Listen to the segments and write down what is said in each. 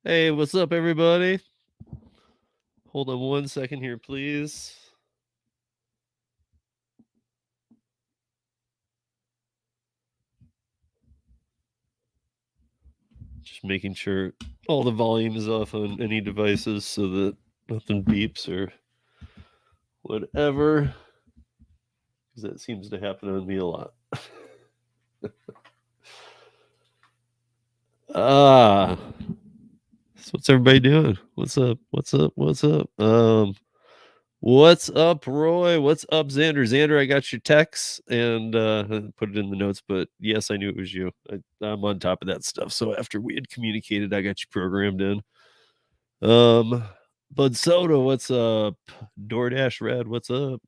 Hey, what's up, everybody? Hold on 1 second here, please. Just making sure all the volume is off on any devices so that nothing beeps or whatever. Because that seems to happen on me a lot. So what's everybody doing? What's up? What's up? What's up? What's up, Roy? What's up, Xander? Xander, I got your text and put it in the notes, but yes, I knew it was you. I'm on top of that stuff. So after we had communicated, I got you programmed in. Bud Soda, what's up? DoorDash Red, what's up?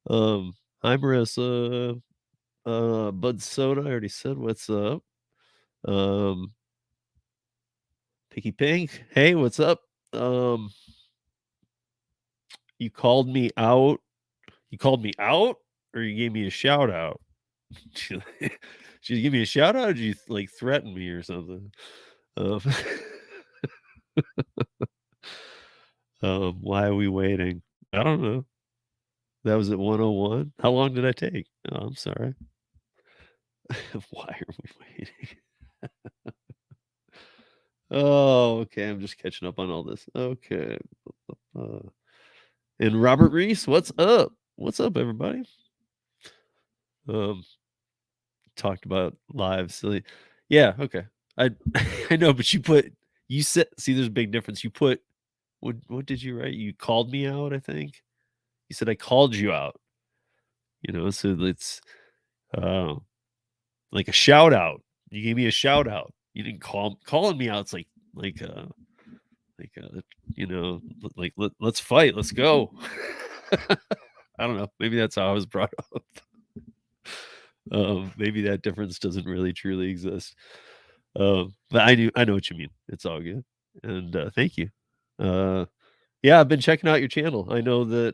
Hi Marissa. Bud Soda, I already said what's up. Picky Pink, hey, what's up? You called me out. You called me out, or you gave me a shout out? She give me a shout out, or did you like threaten me or something? Um, why are we waiting? I don't know. That was at 101. How long did I take? Oh, I'm sorry. Why are we waiting? Oh, okay. I'm just catching up on all this. Okay. And Robert Reese, what's up? What's up, everybody? Talked about live silly. Yeah, okay. I I know, but you said, see, there's a big difference. You put what did you write? You called me out, I think. You said I called you out. So it's uh like a shout out. You gave me a shout out. You didn't calling me out. It's like let's fight, let's go. I don't know. Maybe that's how I was brought up. Maybe that difference doesn't really truly exist. But I know what you mean. It's all good. And thank you. Yeah, I've been checking out your channel. I know that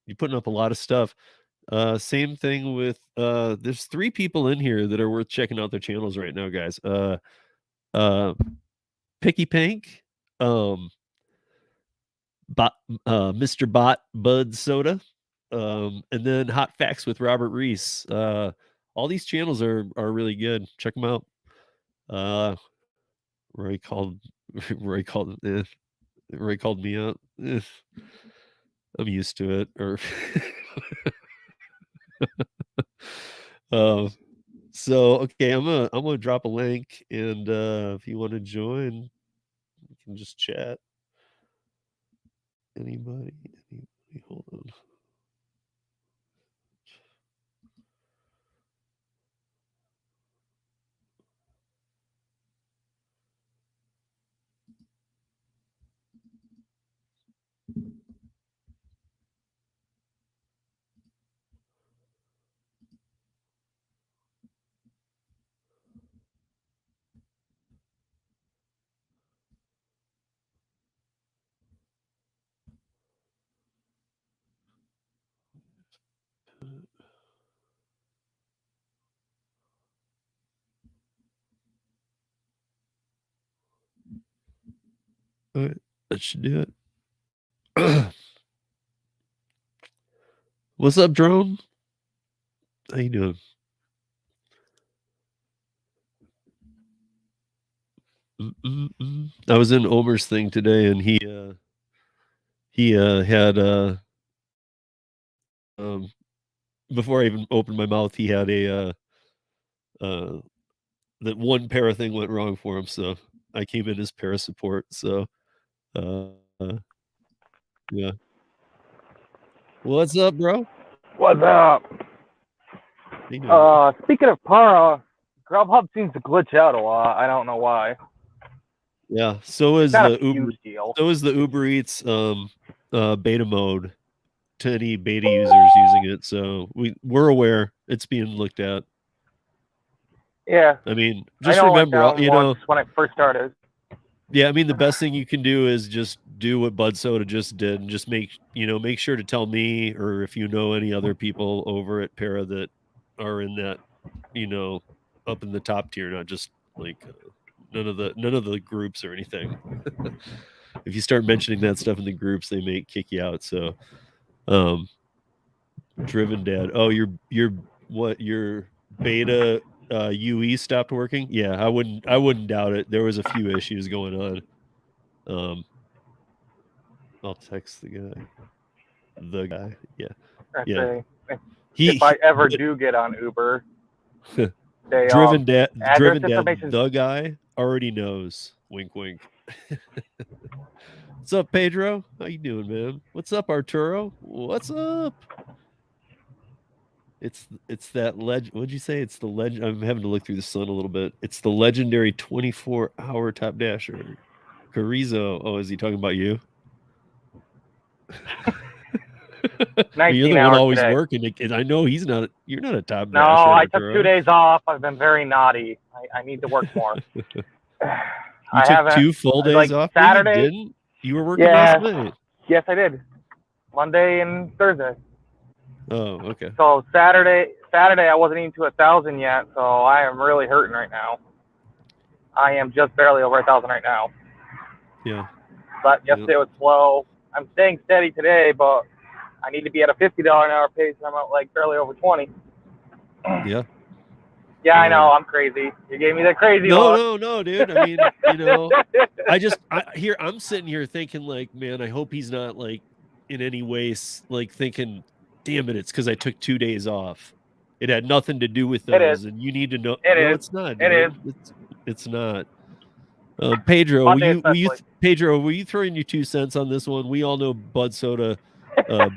you're putting up a lot of stuff. Same thing with there's 3 people in here that are worth checking out their channels right now, guys. Uh Picky Pink, um, Mr. Bot Bud Soda, and then Hot Facts with Robert Reese. All these channels are really good. Check them out. Uh, Roy called Roy called Roy called me out. I'm used to it. Or uh, so okay, I'm gonna drop a link, and if you want to join, you can just chat. Anybody? Hold on. All right, that should do it. What's up, Drone? How you doing? I was in Omer's thing today, and he had um before I even opened my mouth, he had a uh that one para thing went wrong for him, so I came in as para support. So uh yeah. What's up, bro? What's up? How you doing? Speaking of para, Grubhub seems to glitch out a lot. I don't know why. Yeah. It's not a huge deal. So is the Uber Eats beta mode to any beta users using it. So we're aware it's being looked at. Yeah, I mean, I just know it went remember, down once when I first started. yeah, I mean, the best thing you can do is just do what Bud Soda just did, and just make sure to tell me, or if you know any other people over at Para that are in that, you know, up in the top tier, not just like none of the groups or anything. If you start mentioning that stuff in the groups, they may kick you out. So, Driven Dad. Oh, your beta UE stopped working? Yeah, I wouldn't doubt it. There was a few issues going on. I'll text the guy. Yeah. I Yeah. say, if I ever do get on Uber, they Driven Dad, address information. the guy already knows. Wink, wink. What's up, Pedro? How you doing, man? What's up, Arturo? What's up? It's that legend. What'd you say? It's the legend. I'm having to look through the sun a little bit. It's the legendary 24-hour top dasher, Carrizo. Oh, is he talking about you? 19 You're the one hours always today. working. And I know he's not. You're not a top No, dasher. I took 2 days off. I've been very naughty. I need to work more. You took 2 full days off? Saturday. You didn't? You were working last night. Yes, I did. Monday and Thursday. Oh, okay. So Saturday I wasn't even to 1,000 yet, so I am really hurting right now. I am just barely over 1,000 right now. Yeah. But yesterday was slow. I'm staying steady today, but I need to be at a $50 an hour pace, and I'm at like barely over 20. Yeah. Yeah, I know. I'm crazy. You gave me the crazy look. No, dude. I mean, I'm sitting here thinking like, man, I hope he's not like in any way like thinking, damn it, it's because I took 2 days off. It had nothing to do with those, and you need to know. It's not. Dude. It is. It's not. Pedro, were you throwing your 2 cents on this one? We all know Bud Soda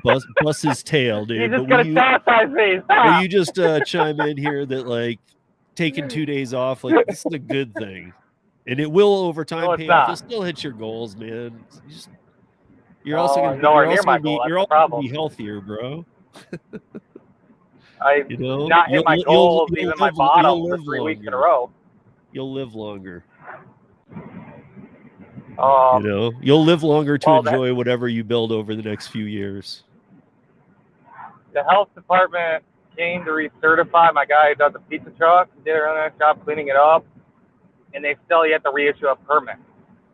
bust his tail, dude. He's just gonna chastise me. Will you just chime in here that like taking 2 days off, like this is a good thing, and it will over time pay off. You'll still hit your goals, man. You're also going to be healthier, bro. I not hit my goals, even my bottom for 3 weeks in a row. You'll live longer. You'll live longer to enjoy whatever you build over the next few years. The health department came to recertify my guy who does the pizza truck. He did a really nice job cleaning it up, and they still yet to reissue a permit.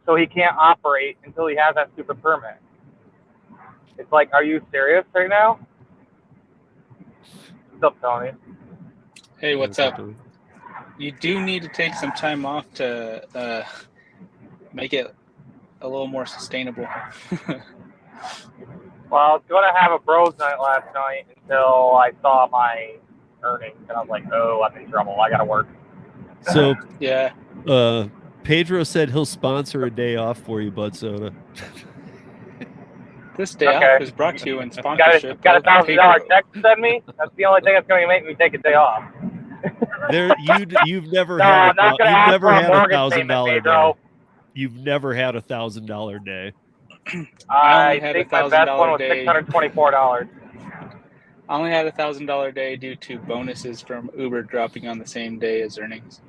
So he can't operate until he has that stupid permit. It's like, are you serious right now? What's up, Tony? Hey, what's up? You do need to take some time off to make it a little more sustainable. Well, I was going to have a bros night last night until I saw my earnings, and I was like, oh, I'm in trouble. I got to work. So, yeah. Pedro said he'll sponsor a day off for you, Bud Soda. This day off is brought to you in sponsorship. Got a $1,000 check to send me? That's the only thing that's going to make me take a day off. You've never had $1,000 day. You've never had $1,000 day. I think my best one was $624. I only had $1,000 day due to bonuses from Uber dropping on the same day as earnings.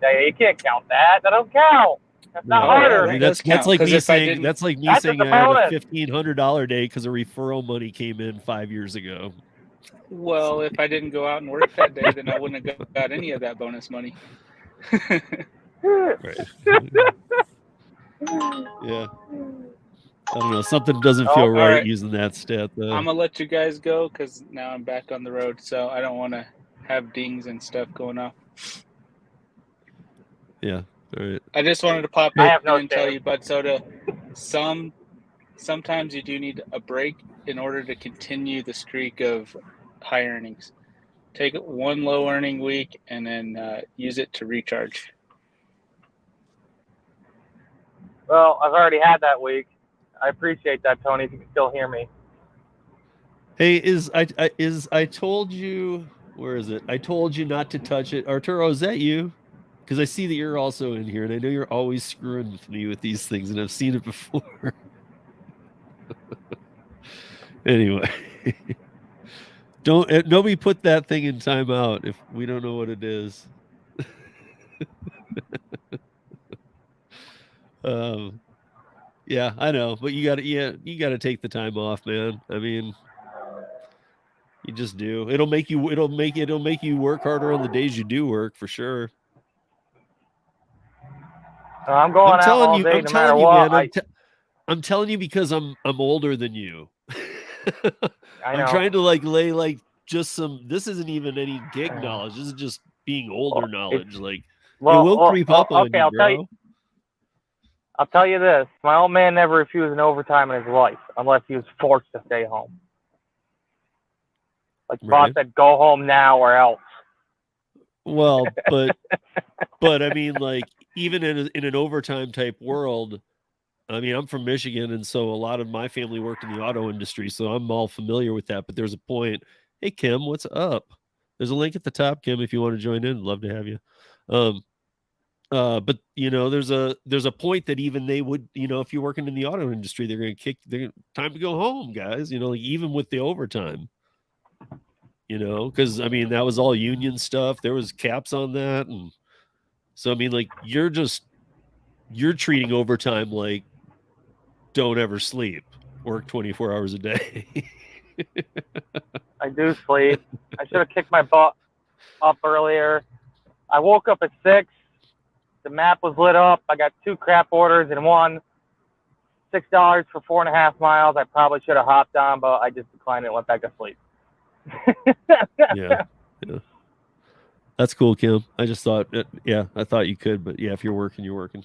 Yeah, you can't count that. That don't count. That's not harder. I mean, that's like me saying I had a $1,500 day because a referral money came in 5 years ago. Well, if I didn't go out and work that day, then I wouldn't have got any of that bonus money. Right. Yeah. I don't know. Something doesn't feel right using that stat, though. I'm going to let you guys go because now I'm back on the road, so I don't want to have dings and stuff going off. Yeah. All right. I just wanted to pop in and tell you, Bud Soda, sometimes you do need a break in order to continue the streak of high earnings. Take one low earning week and then use it to recharge. Well, I've already had that week. I appreciate that, Tony, if you can still hear me. Hey, I told you, where is it? I told you not to touch it. Arturo, is that you? Because I see that you're also in here, and I know you're always screwing with me with these things, and I've seen it before. Anyway, nobody put that thing in timeout if we don't know what it is. Yeah, I know, but you got to take the time off, man. I mean, you just do. It'll make you work harder on the days you do work, for sure. I'm going out all day no matter what. Man, I'm telling you because I'm older than you. I'm trying to like lay like just some. This isn't even any gig knowledge. This is just being older knowledge. Like it will creep up on you, bro. I'll tell you this: my old man never refused an overtime in his life unless he was forced to stay home. Like boss said, go home now or else. Well, but I mean, like even in an overtime type world. I mean, I'm from Michigan, and so a lot of my family worked in the auto industry, so I'm all familiar with that. But there's a point. Hey, Kim, what's up? There's a link at the top, Kim, if you want to join in. Love to have you. But you know, there's a point that even they would, you know, if you're working in the auto industry, they're going to kick. Time to go home, guys. You know, like even with the overtime. You know, because I mean that was all union stuff. There was caps on that, and so I mean, like you're treating overtime like. Don't ever sleep. Work 24 hours a day. I do sleep. I should have kicked my butt up earlier. I woke up at 6. The map was lit up. I got 2 crap orders and one. $6 for 4.5 miles. I probably should have hopped on, but I just declined it and went back to sleep. yeah. That's cool, Kim. I just thought, I thought you could, but yeah, if you're working, you're working.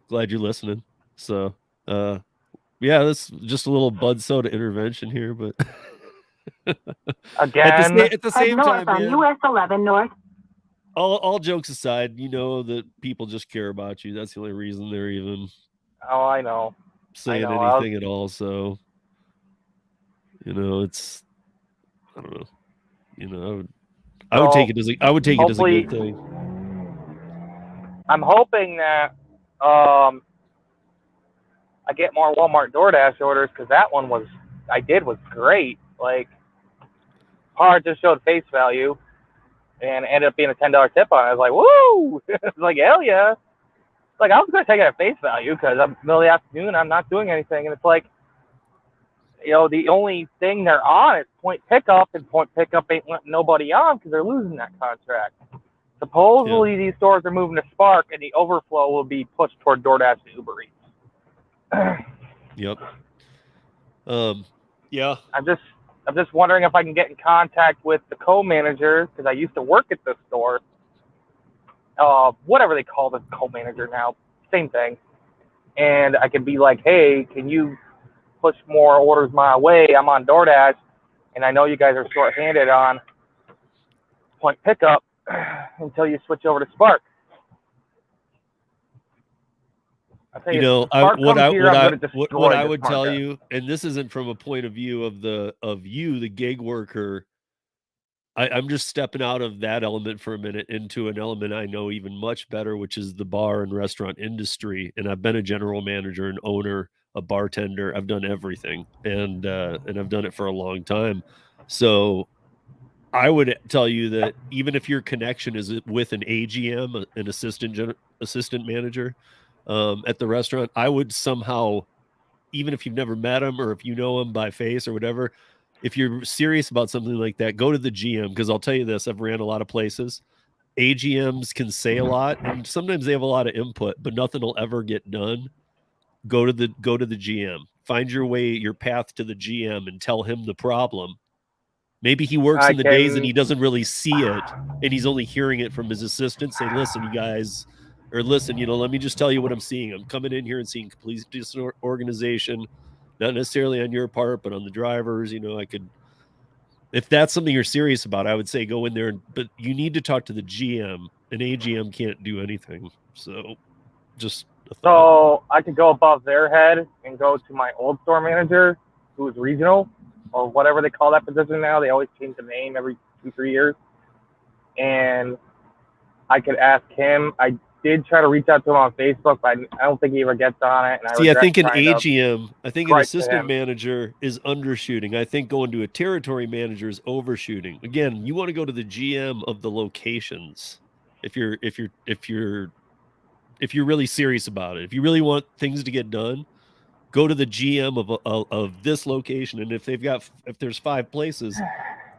Glad you're listening. So, yeah, that's just a little Bud Soda intervention here, but again, at the same time, on US 11 North. All jokes aside, you know that people just care about you. That's the only reason they're even. Oh, I know. Saying anything at all. So, you know, it's. I don't know. You know, I would take it as a good thing. I'm hoping that I get more Walmart DoorDash orders because that one was great. Like, hard just showed face value and ended up being a $10 tip on it. I was like, woo! It's like, hell yeah. Like, I was going to take it at face value because I'm middle of the afternoon, I'm not doing anything. And it's like, you know, the only thing they're on is point pickup, and point pickup ain't letting nobody on because they're losing that contract. Supposedly, these stores are moving to Spark, and the overflow will be pushed toward DoorDash and Uber Eats. Yep. Yeah. I'm just wondering if I can get in contact with the co-manager because I used to work at this store. Whatever they call the co-manager now, same thing. And I could be like, hey, can you push more orders my way? I'm on DoorDash, and I know you guys are short-handed on point pickup until you switch over to Spark. You know, what I would tell you, and this isn't from a point of view of you, the gig worker. I'm just stepping out of that element for a minute into an element I know even much better, which is the bar and restaurant industry. And I've been a general manager, an owner, a bartender. I've done everything, and I've done it for a long time. So I would tell you that even if your connection is with an AGM, an assistant manager at the restaurant, I would somehow, even if you've never met him or if you know him by face or whatever, if you're serious about something like that, go to the GM. Because I'll tell you this, I've ran a lot of places. AGMs can say a lot, and sometimes they have a lot of input, but nothing will ever get done. Go to the GM. Find your path to the GM and tell him the problem. Maybe he works in the days and he doesn't really see it, and he's only hearing it from his assistant. Say, listen, you guys, or listen, you know, let me just tell you what I'm seeing. I'm coming in here and seeing complete disorganization, not necessarily on your part, but on the drivers. You know, if that's something you're serious about, I would say go in there, but you need to talk to the GM. An AGM can't do anything. So I could go above their head and go to my old store manager, who is regional, or whatever they call that position now. They always change the name every 2-3 years. And I could ask him. I did try to reach out to him on Facebook, but I don't think he ever gets on it. And I think an AGM, I think an assistant manager is undershooting. I think going to a territory manager is overshooting. Again, you want to go to the GM of the locations. If you're really serious about it, if you really want things to get done, go to the GM of this location. And if there's 5 places,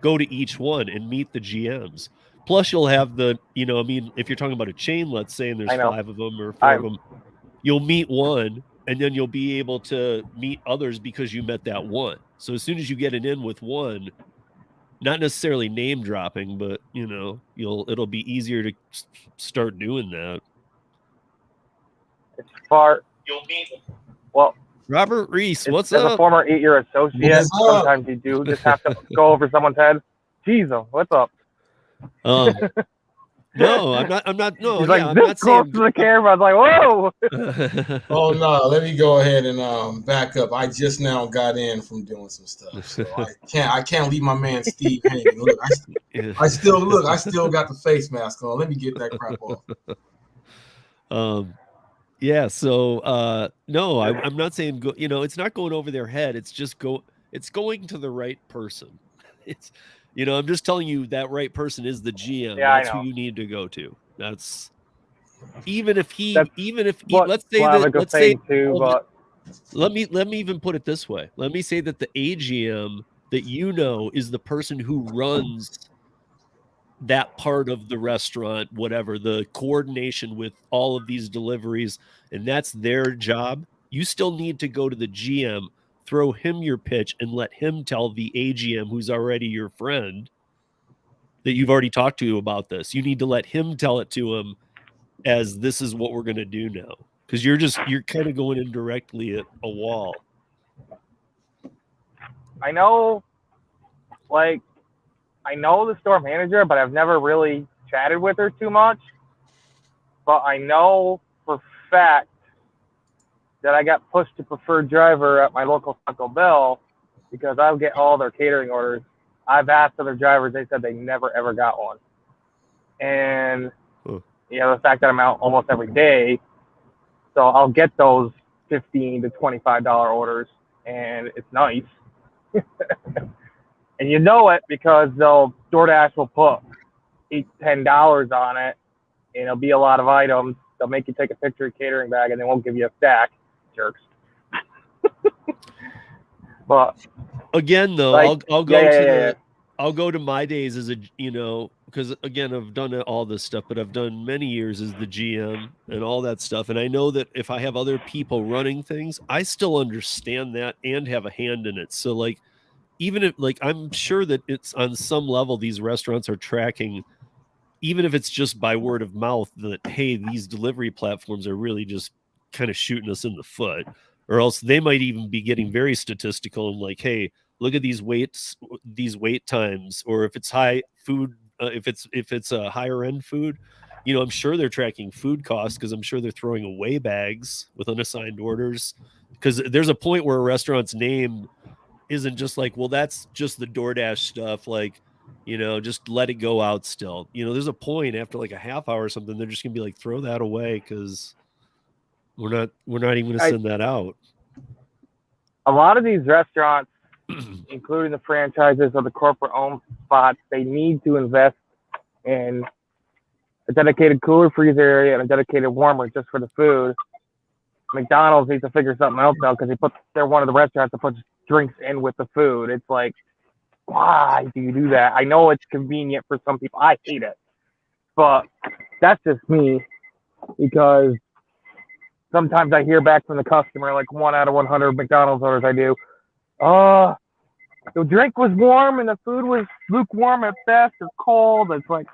go to each one and meet the GMs. Plus, you'll have the, you know, I mean, if you're talking about a chain, let's say, and there's I know. 5 of them or 4 of them, you'll meet one, and then you'll be able to meet others because you met that one. So as soon as you get an in with one, not necessarily name dropping, but you know, it'll be easier to start doing that. It's far. You'll meet. Well, Robert Reese, what's as up? a former 8-year associate, sometimes you do just have to go over someone's head. Jesus, what's up? No, I'm not. No, He's yeah, like I'm this not close saying. to the camera. I was like, whoa. Oh no, let me go ahead and back up. I just now got in from doing some stuff, so I can't leave my man Steve hanging. Look, I still got the face mask on. Let me get that crap off. Yeah. So no, I'm not saying go. You know, it's not going over their head. It's just it's going to the right person. It's, you know, I'm just telling you that right person is the GM. Yeah, that's who you need to go to. That's even if let's say too, but let me even put it this way. Let me say that the AGM that you know is the person who runs that part of the restaurant, whatever, the coordination with all of these deliveries, and that's their job. You still need to go to the GM, throw him your pitch, and let him tell the AGM, who's already your friend, that you've already talked to about this. You need to let him tell it to him as this is what we're going to do now. Because you're kind of going indirectly at a wall. I know the store manager, but I've never really chatted with her too much. But I know for fact that I got pushed to preferred driver at my local Taco Bell because I'll get all their catering orders. I've asked other drivers, they said they never ever got one. And you know, the fact that I'm out almost every day, so I'll get those $15 to $25 orders, and it's nice. And you know it because DoorDash will put $8 to $10 on it, and it'll be a lot of items. They'll make you take a picture of catering bag, and they won't give you a stack. Jerks. But again, though, like, I'll go to my days as a, you know, because again, I've done all this stuff, but I've done many years as the GM and all that stuff. And I know that if I have other people running things, I still understand that and have a hand in it. So like, even if like, I'm sure that it's on some level, these restaurants are tracking, even if it's just by word of mouth, that, hey, these delivery platforms are really just kind of shooting us in the foot, or else they might even be getting very statistical and like, hey, look at these wait times, or if it's high food, if it's a higher end food, you know, I'm sure they're tracking food costs because I'm sure they're throwing away bags with unassigned orders, because there's a point where a restaurant's name isn't just like, well, that's just the DoorDash stuff, like, you know, just let it go out still. You know, there's a point after like a half hour or something, they're just gonna be like, throw that away because we're not even gonna send that out. A lot of these restaurants, including the franchises or the corporate owned spots, they need to invest in a dedicated cooler freezer area and a dedicated warmer just for the food. McDonald's needs to figure something else out because they're one of the restaurants that puts drinks in with the food. It's like, why do you do that? I know it's convenient for some people. I hate it. But that's just me, because sometimes I hear back from the customer, like 1 out of 100 McDonald's orders I do, the drink was warm and the food was lukewarm at best or cold. It's like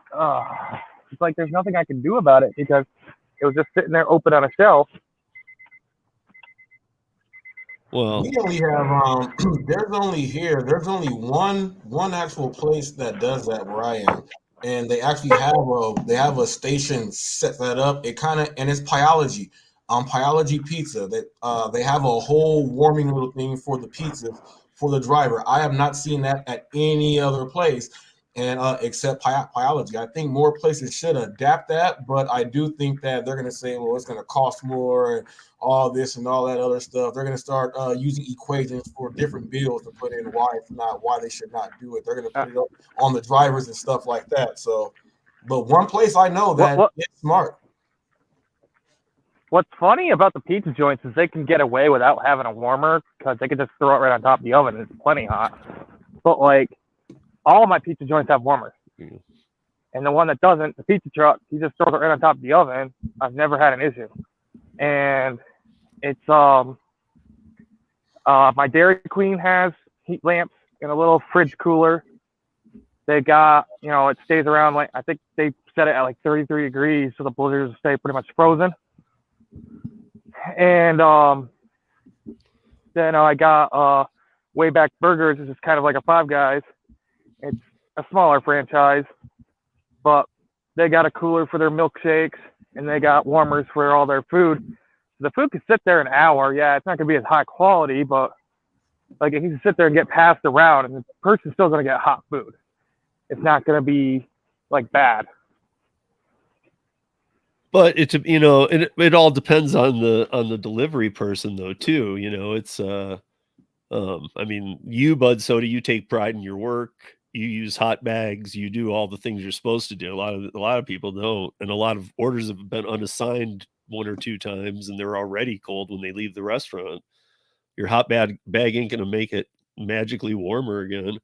there's nothing I can do about it because it was just sitting there open on a shelf. Well, we only have there's only one actual place that does that where I am, and they actually have a station set that up. It kind of, and it's Pyology, Pyology Pizza. That they have a whole warming little thing for the pizzas for the driver. I have not seen that at any other place, and except Pyology. I think more places should adapt that, but I do think that they're going to say, well, it's going to cost more and all this and all that other stuff. They're going to start using equations for different bills to put in why they should not do it. They're going to put it up on the drivers and stuff like that. So, but one place I know that it's smart. What's funny about the pizza joints is they can get away without having a warmer because they can just throw it right on top of the oven and it's plenty hot. But like, all of my pizza joints have warmers. And the one that doesn't, the pizza truck, he just throws it right on top of the oven. I've never had an issue. And it's my Dairy Queen has heat lamps in a little fridge cooler. They got, it stays around, like, I think they set it at like 33 degrees, so the blizzards stay pretty much frozen. And then I got Wayback Burgers, which is kind of like a Five Guys. It's a smaller franchise, but they got a cooler for their milkshakes, and they got warmers for all their food. The food can sit there an hour. Yeah, it's not going to be as high quality, but like it can sit there and get passed around, and the person's still going to get hot food. It's not going to be like bad. But it's it all depends on the delivery person though too. It's I mean, you, Bud Soda, you take pride in your work. You use hot bags. You do all the things you're supposed to do. A lot of people don't, and a lot of orders have been unassigned 1 or 2 times, and they're already cold when they leave the restaurant. Your hot bag ain't gonna make it magically warmer again.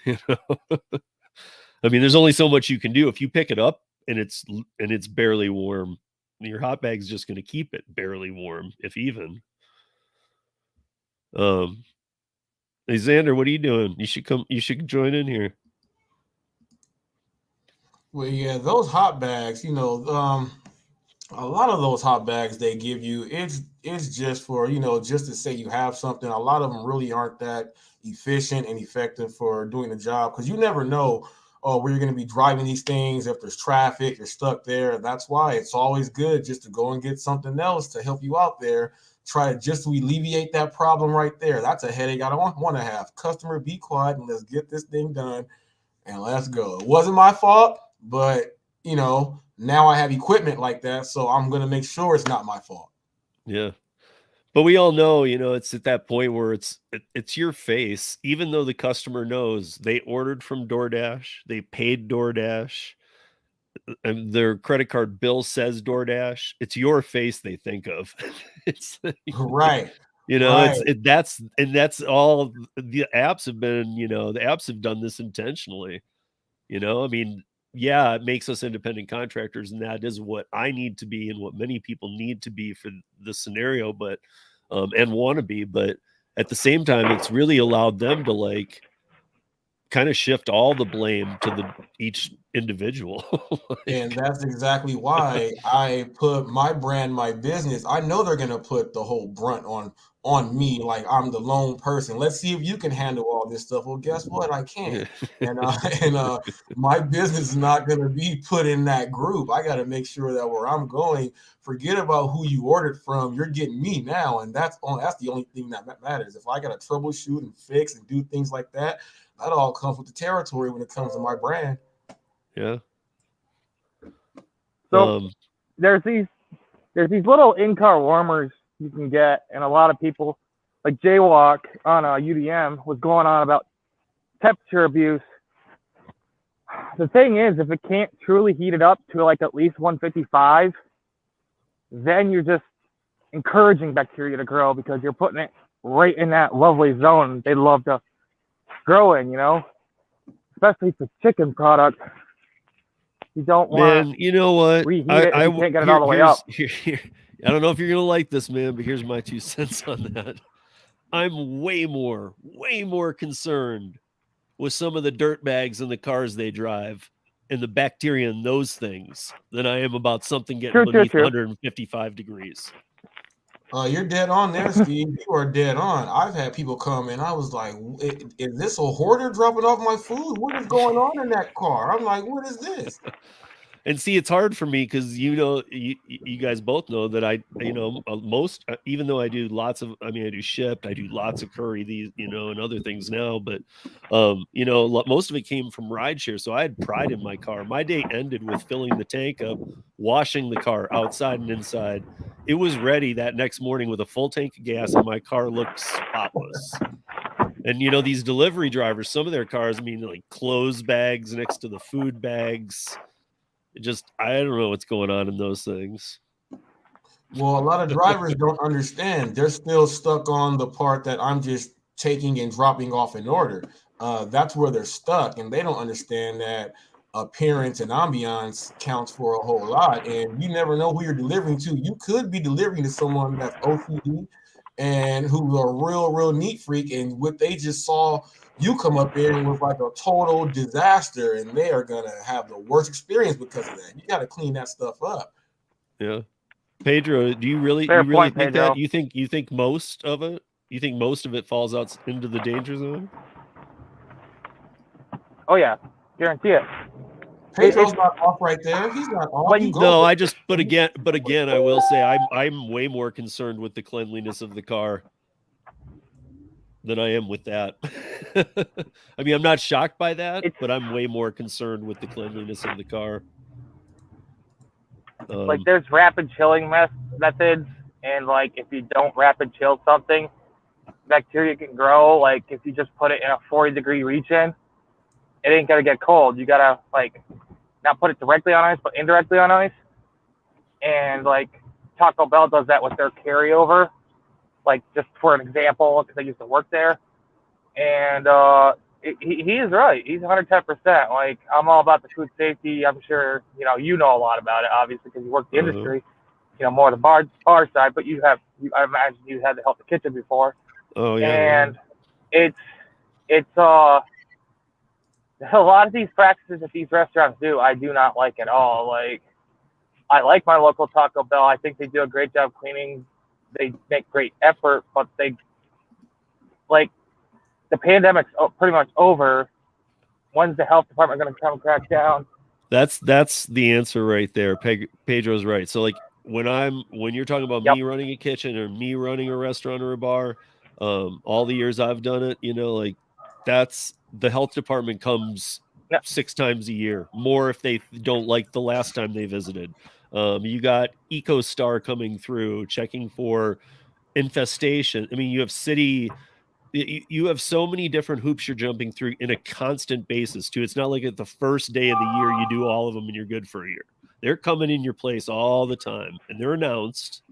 I mean, there's only so much you can do. If you pick it up and it's barely warm, your hot bag's just gonna keep it barely warm, if even. Hey Xander, what are you doing? You should join in here. Well, yeah, those hot bags, a lot of those hot bags they give you, it's just for, just to say you have something. A lot of them really aren't that efficient and effective for doing the job, because you never know where you're going to be driving these things. If there's traffic, you're stuck there. That's why it's always good just to go and get something else to help you out there. Try just to alleviate that problem right there. That's a headache I don't want to have. Customer, be quiet and let's get this thing done and let's go. It wasn't my fault, but now I have equipment like that, so I'm going to make sure it's not my fault. Yeah. But we all know, it's at that point where it's your face, even though the customer knows they ordered from DoorDash, they paid DoorDash, and their credit card bill says DoorDash. It's your face they think of. It's right. Right. That's all the apps have been. The apps have done this intentionally. I mean, yeah, it makes us independent contractors, and that is what I need to be, and what many people need to be for the scenario, but and want to be. But at the same time, it's really allowed them to kind of shift all the blame to each individual. And that's exactly why I put my brand, my business. I know they're going to put the whole brunt on me, like I'm the lone person. Let's see if you can handle all this stuff. Well, guess what? I can't. And my business is not going to be put in that group. I got to make sure that where I'm going, forget about who you ordered from. You're getting me now, and that's the only thing that matters. If I got to troubleshoot and fix and do things like that, that all comes with the territory when it comes to my brand. Yeah. So there's these little in-car warmers you can get, and a lot of people, like Jaywalk on UDM, was going on about temperature abuse. The thing is, if it can't truly heat it up to at least 155, then you're just encouraging bacteria to grow, because you're putting it right in that lovely zone they love to grow in, especially for chicken products. You don't want. Man, you know what? Reheat it if you can't get it all the way up. I don't know if you're gonna like this, man, but here's my 2 cents on that. I'm way more concerned with some of the dirt bags in the cars they drive and the bacteria in those things than I am about something getting beneath 155 degrees. You're dead on there, Steve. You are dead on. I've had people come in. I was like, is this a hoarder dropping off my food? What is going on in that car? I'm like, what is this? And see, it's hard for me because you guys both know that I most, even though I do I do Shipt, I do lots of curry, and other things now, but most of it came from Rideshare, so I had pride in my car. My day ended with filling the tank up, washing the car outside and inside. It was ready that next morning with a full tank of gas, and my car looked spotless. And these delivery drivers, some of their cars, like clothes bags next to the food bags. I don't know what's going on in those things. Well, a lot of drivers don't understand. They're still stuck on the part that I'm just taking and dropping off an order. That's where they're stuck, and they don't understand that appearance and ambiance counts for a whole lot. And you never know who you're delivering to. You could be delivering to someone that's OCD and who's a real neat freak, and what they just saw you come up there and was like a total disaster, and they are gonna have the worst experience because of that. You got to clean that stuff up. Yeah, Pedro, do you really Fair think point, Pedro. that? You think most of it? You think most of it falls out into the danger zone? Oh yeah, guarantee it. Pedro's not off right there. He's not off. When You you- go. No, but again, I will say I'm way more concerned with the cleanliness of the car than I am with that. I mean, I'm not shocked by that, but I'm way more concerned with the cleanliness of the car. Like there's rapid chilling methods, and like if you don't rapid chill something, bacteria can grow. Like if you just put it in a 40-degree reach-in, it ain't gonna get cold. You gotta like not put it directly on ice, but indirectly on ice. And like Taco Bell does that with their carryover. Like just for an example, because I used to work there, and he is right. He's 110%. Like I'm all about the food safety. I'm sure you know a lot about it, obviously, because you work the industry. More the bar side, but I imagine you had to help the kitchen before. Oh yeah. And it's a lot of these practices that these restaurants do, I do not like at all. Like I like my local Taco Bell. I think they do a great job cleaning. They make great effort, but they like the pandemic's pretty much over. When's the health department going to come crack down? That's the answer right there. Pedro's right. So like when you're talking about me running a kitchen or me running a restaurant or a bar, all the years I've done it, like that's the health department comes 6 times a year, more if they don't like the last time they visited. You got EcoStar coming through, checking for infestation. I mean, you have so many different hoops you're jumping through in a constant basis too. It's not like at the first day of the year you do all of them and you're good for a year. They're coming in your place all the time, and they're announced.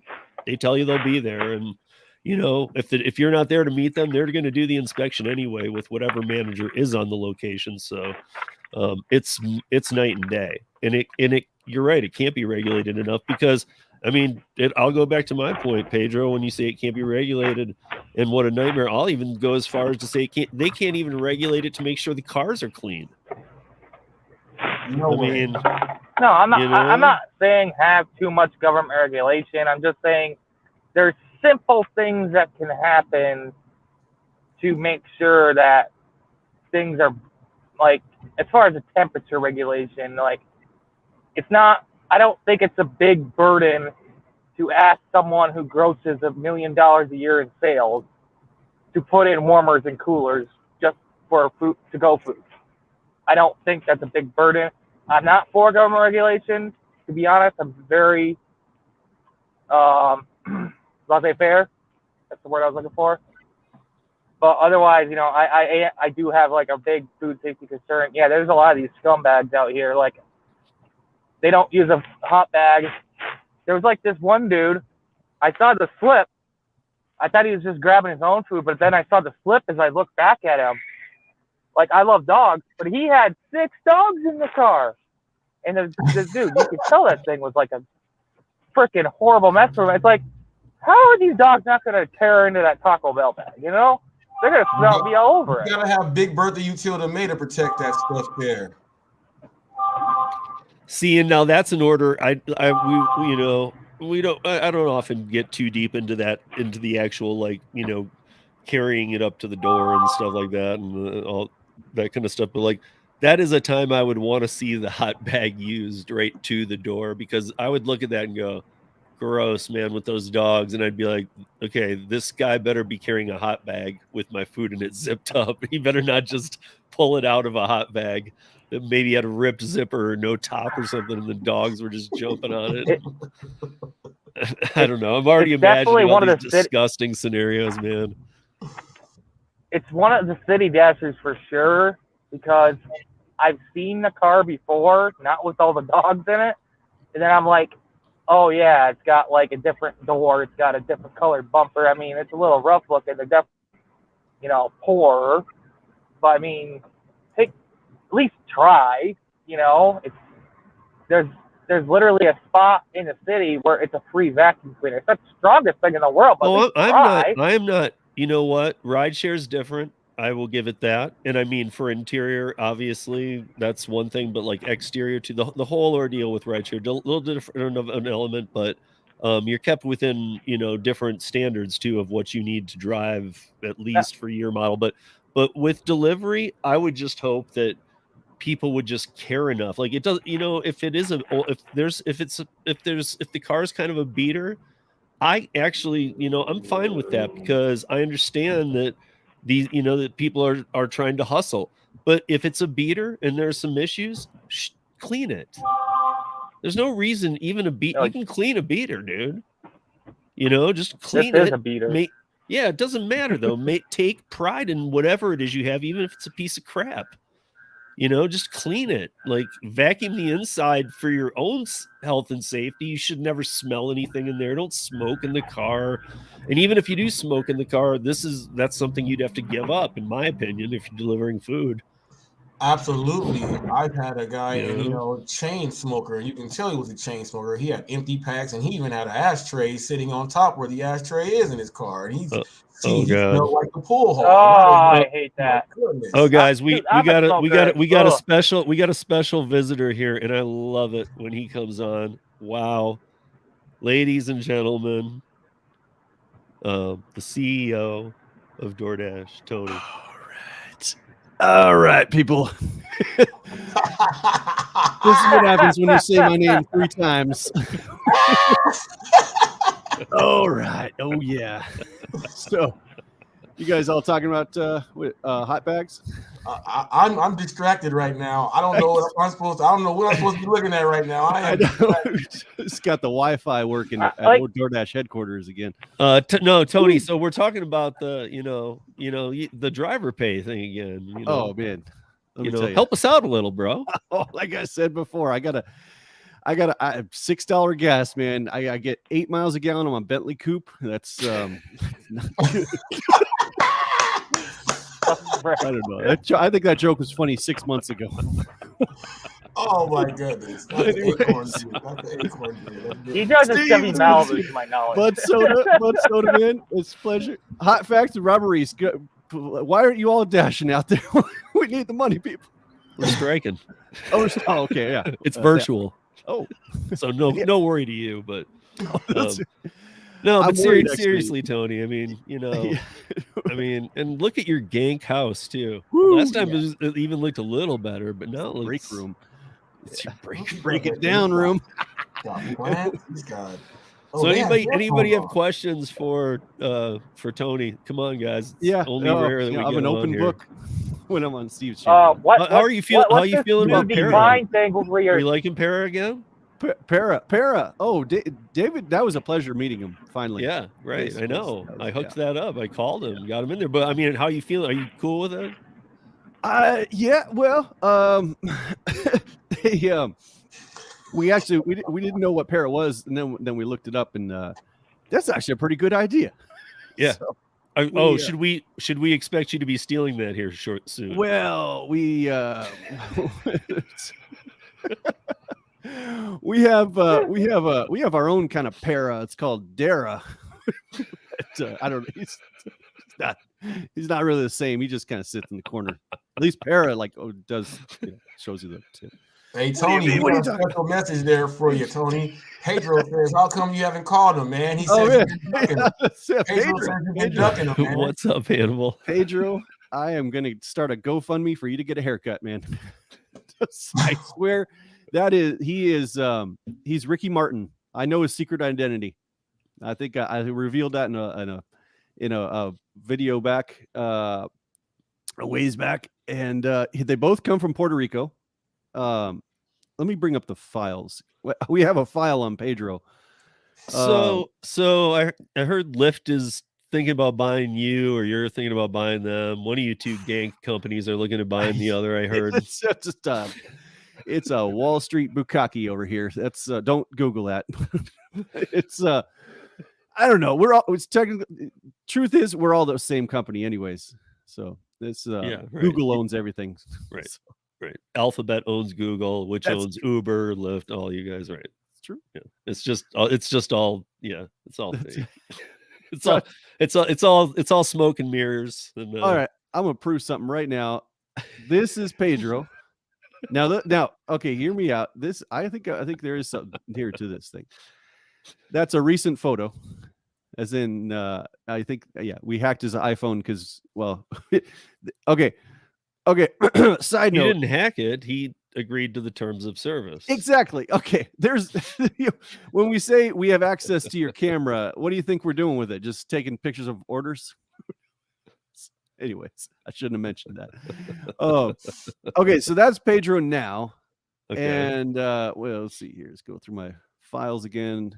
They tell you they'll be there, and if you're not there to meet them, they're going to do the inspection anyway with whatever manager is on the location. So it's night and day, and you're right, it can't be regulated enough, because I mean, I'll go back to my point, Pedro, when you say it can't be regulated and what a nightmare. I'll even go as far as to say they can't even regulate it to make sure the cars are clean. No way. No, I'm not. I'm not saying have too much government regulation. I'm just saying there's simple things that can happen to make sure that things are like, as far as the temperature regulation, like it's not. I don't think it's a big burden to ask someone who grosses $1 million a year in sales to put in warmers and coolers just for food to go food. I don't think that's a big burden. I'm not for government regulation, to be honest. I'm very laissez-faire. That's the word I was looking for. But otherwise, I do have like a big food safety concern. Yeah, there's a lot of these scumbags out here. Like they don't use a hot bag. There was like this one dude. I saw the slip. I thought he was just grabbing his own food, but then I saw the slip as I looked back at him. Like, I love dogs, but he had 6 dogs in the car. And this dude, you could tell that thing was like a freaking horrible mess for him. It's like, how are these dogs not going to tear into that Taco Bell bag, They're going to smell be all over it. You got to have Big Bertha Utility May to protect that stuff there. See, and now that's an order. I don't often get too deep into the actual carrying it up to the door and stuff like that and all that kind of stuff. But like that is a time I would want to see the hot bag used right to the door, because I would look at that and go, gross, man, with those dogs. And I'd be like, okay, this guy better be carrying a hot bag with my food and it's zipped up. He better not just pull it out of a hot bag that maybe had a ripped zipper or no top or something, and the dogs were just jumping on it. I don't know. I'm already imagining all these disgusting scenarios, man. It's one of the city dashers for sure, because I've seen the car before, not with all the dogs in it. And then I'm like, oh yeah, it's got like a different door. It's got a different colored bumper. I mean, it's a little rough looking. They're definitely, poorer. But I mean, at least try. there's literally a spot in the city where it's a free vacuum cleaner. It's not the strongest thing in the world, but I'm not. You know what? Rideshare is different. I will give it that. And I mean, for interior, obviously, that's one thing, but like exterior to the whole ordeal with rideshare, a little different of an element, but you're kept within, different standards too of what you need to drive, at least for your model. But with delivery, I would just hope that people would just care enough. Like it does, if it is if the car is kind of a beater, I actually, I'm fine with that because I understand that that people are trying to hustle. But if it's a beater and there's some issues, clean it. There's no reason even you can clean a beater, dude. Just clean it. A beater. Yeah, it doesn't matter though. Take pride in whatever it is you have, even if it's a piece of crap. Just clean it. Like vacuum the inside for your own health and safety. You should never smell anything in there. Don't smoke in the car. And even if you do smoke in the car, that's something you'd have to give up, in my opinion, if you're delivering food. Absolutely. I've had a guy, and chain smoker, and you can tell he was a chain smoker. He had empty packs, and he even had an ashtray sitting on top where the ashtray is in his car. And he smelled like the pool hall. I hate that. Oh, guys, we got a special visitor here, and I love it when he comes on. Wow, ladies and gentlemen, the CEO of DoorDash, Tony. All right, people. This is what happens when you say my name 3 times. All right. Oh, yeah. So, you guys all talking about hot bags? I'm distracted right now. I don't know what I'm supposed to be looking at right now. I just got the Wi-Fi working at DoorDash headquarters again. No, Tony. So we're talking about the the driver pay thing again. Oh man, help us out a little, bro. Like I said before, I got a $6 gas, man. I get 8 miles a gallon on my Bentley coupe. That's not good. I don't know. I think that joke was funny 6 months ago. Oh my goodness! He does a Chevy Malibu, to my knowledge. Bud soda, man. It's a pleasure. Hot facts and robberies. Why aren't you all dashing out there? We need the money, people. We're striking. Okay, yeah. It's virtual. Oh, so no worry to you, but. No, but seriously, Tony. I mean, I mean, and look at your gank house too. Woo, last time it even looked a little better, but now it looks break room. It's your break it down room. So anybody have questions for Tony? Come on, guys. It's only rare that we I'm get an open here. book when I'm on Steve's channel. How are you feeling? How are you feeling about Para? Are you liking Para again? Para. Oh, David, that was a pleasure meeting him finally. Yeah, right. I know. I hooked that up. I called him, got him in there. But I mean, how are you feeling? Are you cool with it? Yeah. Well, we didn't know what Para was, and then we looked it up, and that's actually a pretty good idea. Yeah. Should we expect you to be stealing that here soon? Well, we have our own kind of Para. It's called Dara. I don't know. He's not really the same. He just kind of sits in the corner. At least Para shows you the tip. Hey Tony, we got a special message there for you, Tony. Pedro says, "How come you haven't called him, man?" He says, Pedro. What's up, Hannibal? Pedro, I am going to start a GoFundMe for you to get a haircut, man. I swear. He's Ricky Martin. I know his secret identity. I think I revealed that in a video back a ways back, and they both come from Puerto Rico. Let me bring up the files. We have a file on Pedro. So I heard Lyft is thinking about buying you, or you're thinking about buying them. One of you two gang companies are looking at buying the other. I heard. It's a Wall Street bukkake over here. That's don't Google that. It's I don't know. It's technically, truth is we're all the same company anyways. So it's Google owns everything. Right. Right. Alphabet owns Google, which That's owns Uber, Lyft, all you guys, right? It's true. Yeah. It's just all it's all That's- fake. It's all smoke and mirrors. And, All right, I'm gonna prove something right now. This is Pedro. Now, okay, hear me out. This I think there is something here to this thing. That's a recent photo, as in I think we hacked his iPhone because okay. Side he note. didn't hack it. He agreed to the terms of service. Exactly. Okay. There's when we say we have access to your camera, what do you think we're doing with it? Just taking pictures of orders? Anyways, I shouldn't have mentioned that. Okay, so that's Pedro now. Okay. And let's see here. Let's go through my files again.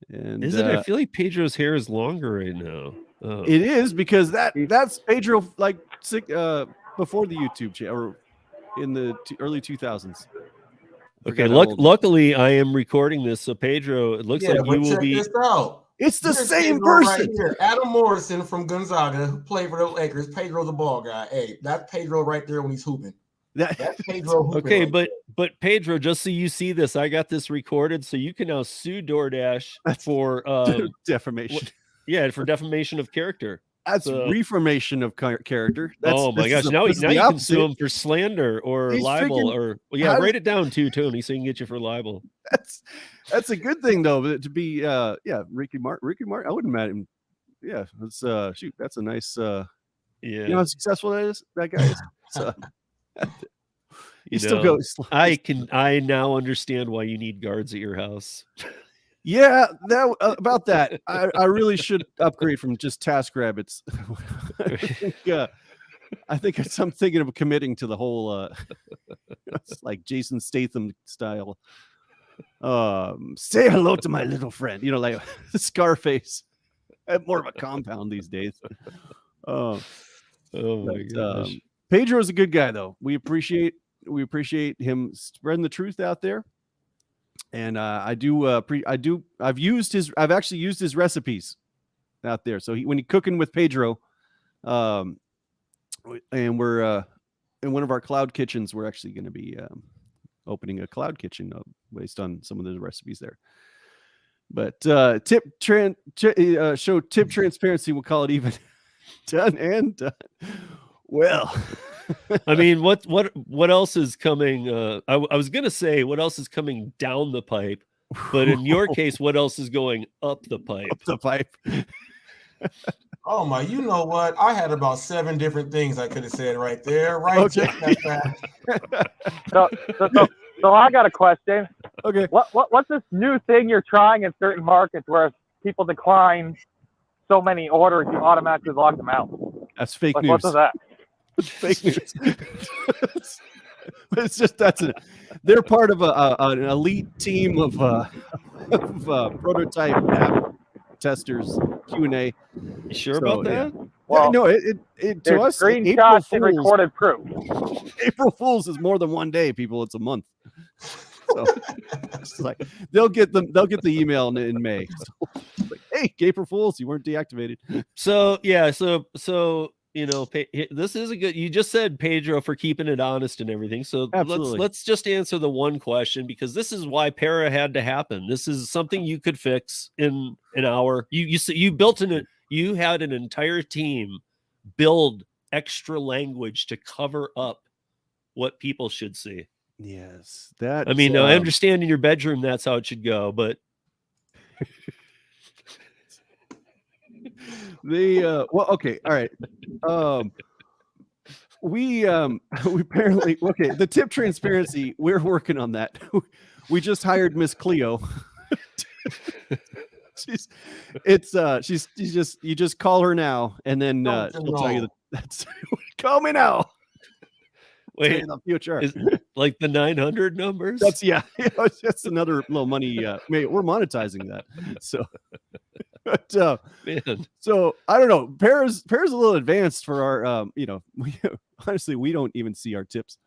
And Is it? I feel like Pedro's hair is longer right now. Oh. It is because that's Pedro like before the YouTube channel or in the early 2000s. Okay, luckily I am recording this, so Pedro, it looks like you will be. This out. It's the Here's same Pedro person. right here. Adam Morrison from Gonzaga, who played for the Lakers. Pedro the ball guy. Hey, that's Pedro right there when he's hooping. That's Pedro. Okay, right but Pedro, just so you see this, I got this recorded, so you can now sue DoorDash for defamation. For defamation of character. That's reformation of character. Oh my gosh! Now you can sue him for slander or libel or write it down too, Tony, so he can get you for libel. That's a good thing though. To be Ricky Martin. I wouldn't imagine. Yeah, let's shoot. That's a nice. You know how successful that guy is. So, he still goes. I now understand why you need guards at your house. Yeah, about that. I really should upgrade from just TaskRabbits. I think I'm thinking of committing to the whole it's like Jason Statham style. Say hello to my little friend. You know, like Scarface. I have more of a compound these days. My gosh. Pedro is a good guy, though. We appreciate him spreading the truth out there. And I've actually used his recipes out there. So when he's cooking with Pedro, and we're in one of our cloud kitchens, we're actually going to be opening a cloud kitchen based on some of the recipes there. But tip transparency, we'll call it even done and done. Well, I mean, what else is coming? I was gonna say what else is coming down the pipe, but in your case, what else is going up the pipe? Up the pipe. Oh my! You know what? I had about 7 different things I could have said right there. Right? Okay. So I got a question. Okay. What's this new thing you're trying in certain markets where people decline so many orders, you automatically log them out? That's fake news. What's that? Fake news. It's just they're part of an elite team of prototype app testers, Q&A. You sure about that? Yeah. Well, no, it to us, screenshots and recorded proof. April Fools is more than one day, people. It's a month. So it's like they'll get the email in May. So, like, hey, April Fools, you weren't deactivated. So you know, this is a good. You just said Pedro for keeping it honest and everything. So let's just answer the one question, because this is why Para had to happen. This is something you could fix in an hour. You built you had an entire team build extra language to cover up what people should see. Yes, that. I mean, I understand in your bedroom that's how it should go, but okay, all right. We apparently the tip transparency, we're working on that. We just hired Miss Cleo. You just call her now, and then she'll tell you that's call me now. Wait, the future is like the 900 numbers. That's that's another little money. We're monetizing that. So, but man. So I don't know. Para's a little advanced for our. Honestly, we don't even see our tips.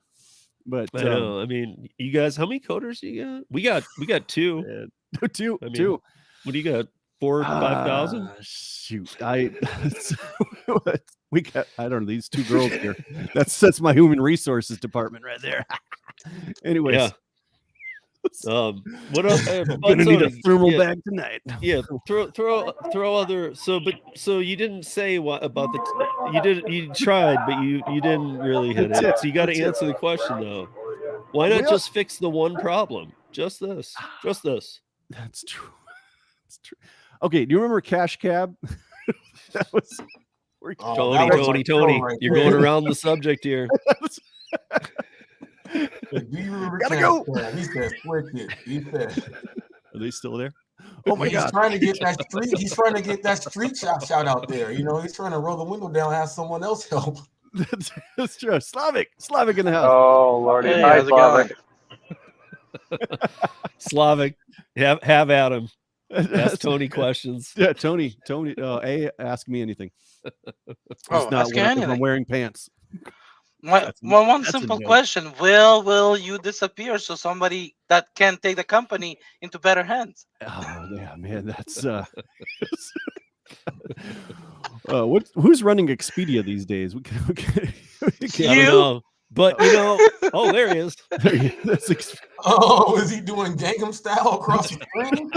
But I know. I mean, you guys, how many coders do you got? We got 2. Two. I mean, 2. What do you got? 5,000. Shoot, we got. I don't know these two girls here. That's my human resources department right there. Anyways, Yeah. What else? I'm gonna need a thermal bag tonight. Yeah, throw other. So you didn't say what about you tried, but you didn't really hit it. So you got to answer the question though. Why not just fix the one problem? Just this. That's true. That's true. Okay, do you remember Cash Cab? That was Tony. Right You're there. going around the subject here. Do you remember Gotta go. He said, "Switch it." He said, Are they still there? Oh my God! He's trying to get that street. He's trying to get that street shout out there. You know, he's trying to roll the window down, and have someone else help. That's true. Slavic in the house. Oh Lord, Hey, hi, how's it going? Slavic, have at him. Ask Tony questions. Yeah, Tony. Ask me anything. Oh, ask if anything. I'm wearing pants. One that's a simple no. question: Will you disappear so somebody that can take the company into better hands? Oh yeah, man, that's who's running Expedia these days? We I don't know, but oh, there he is. Oh, is he doing Gangnam Style across the screen?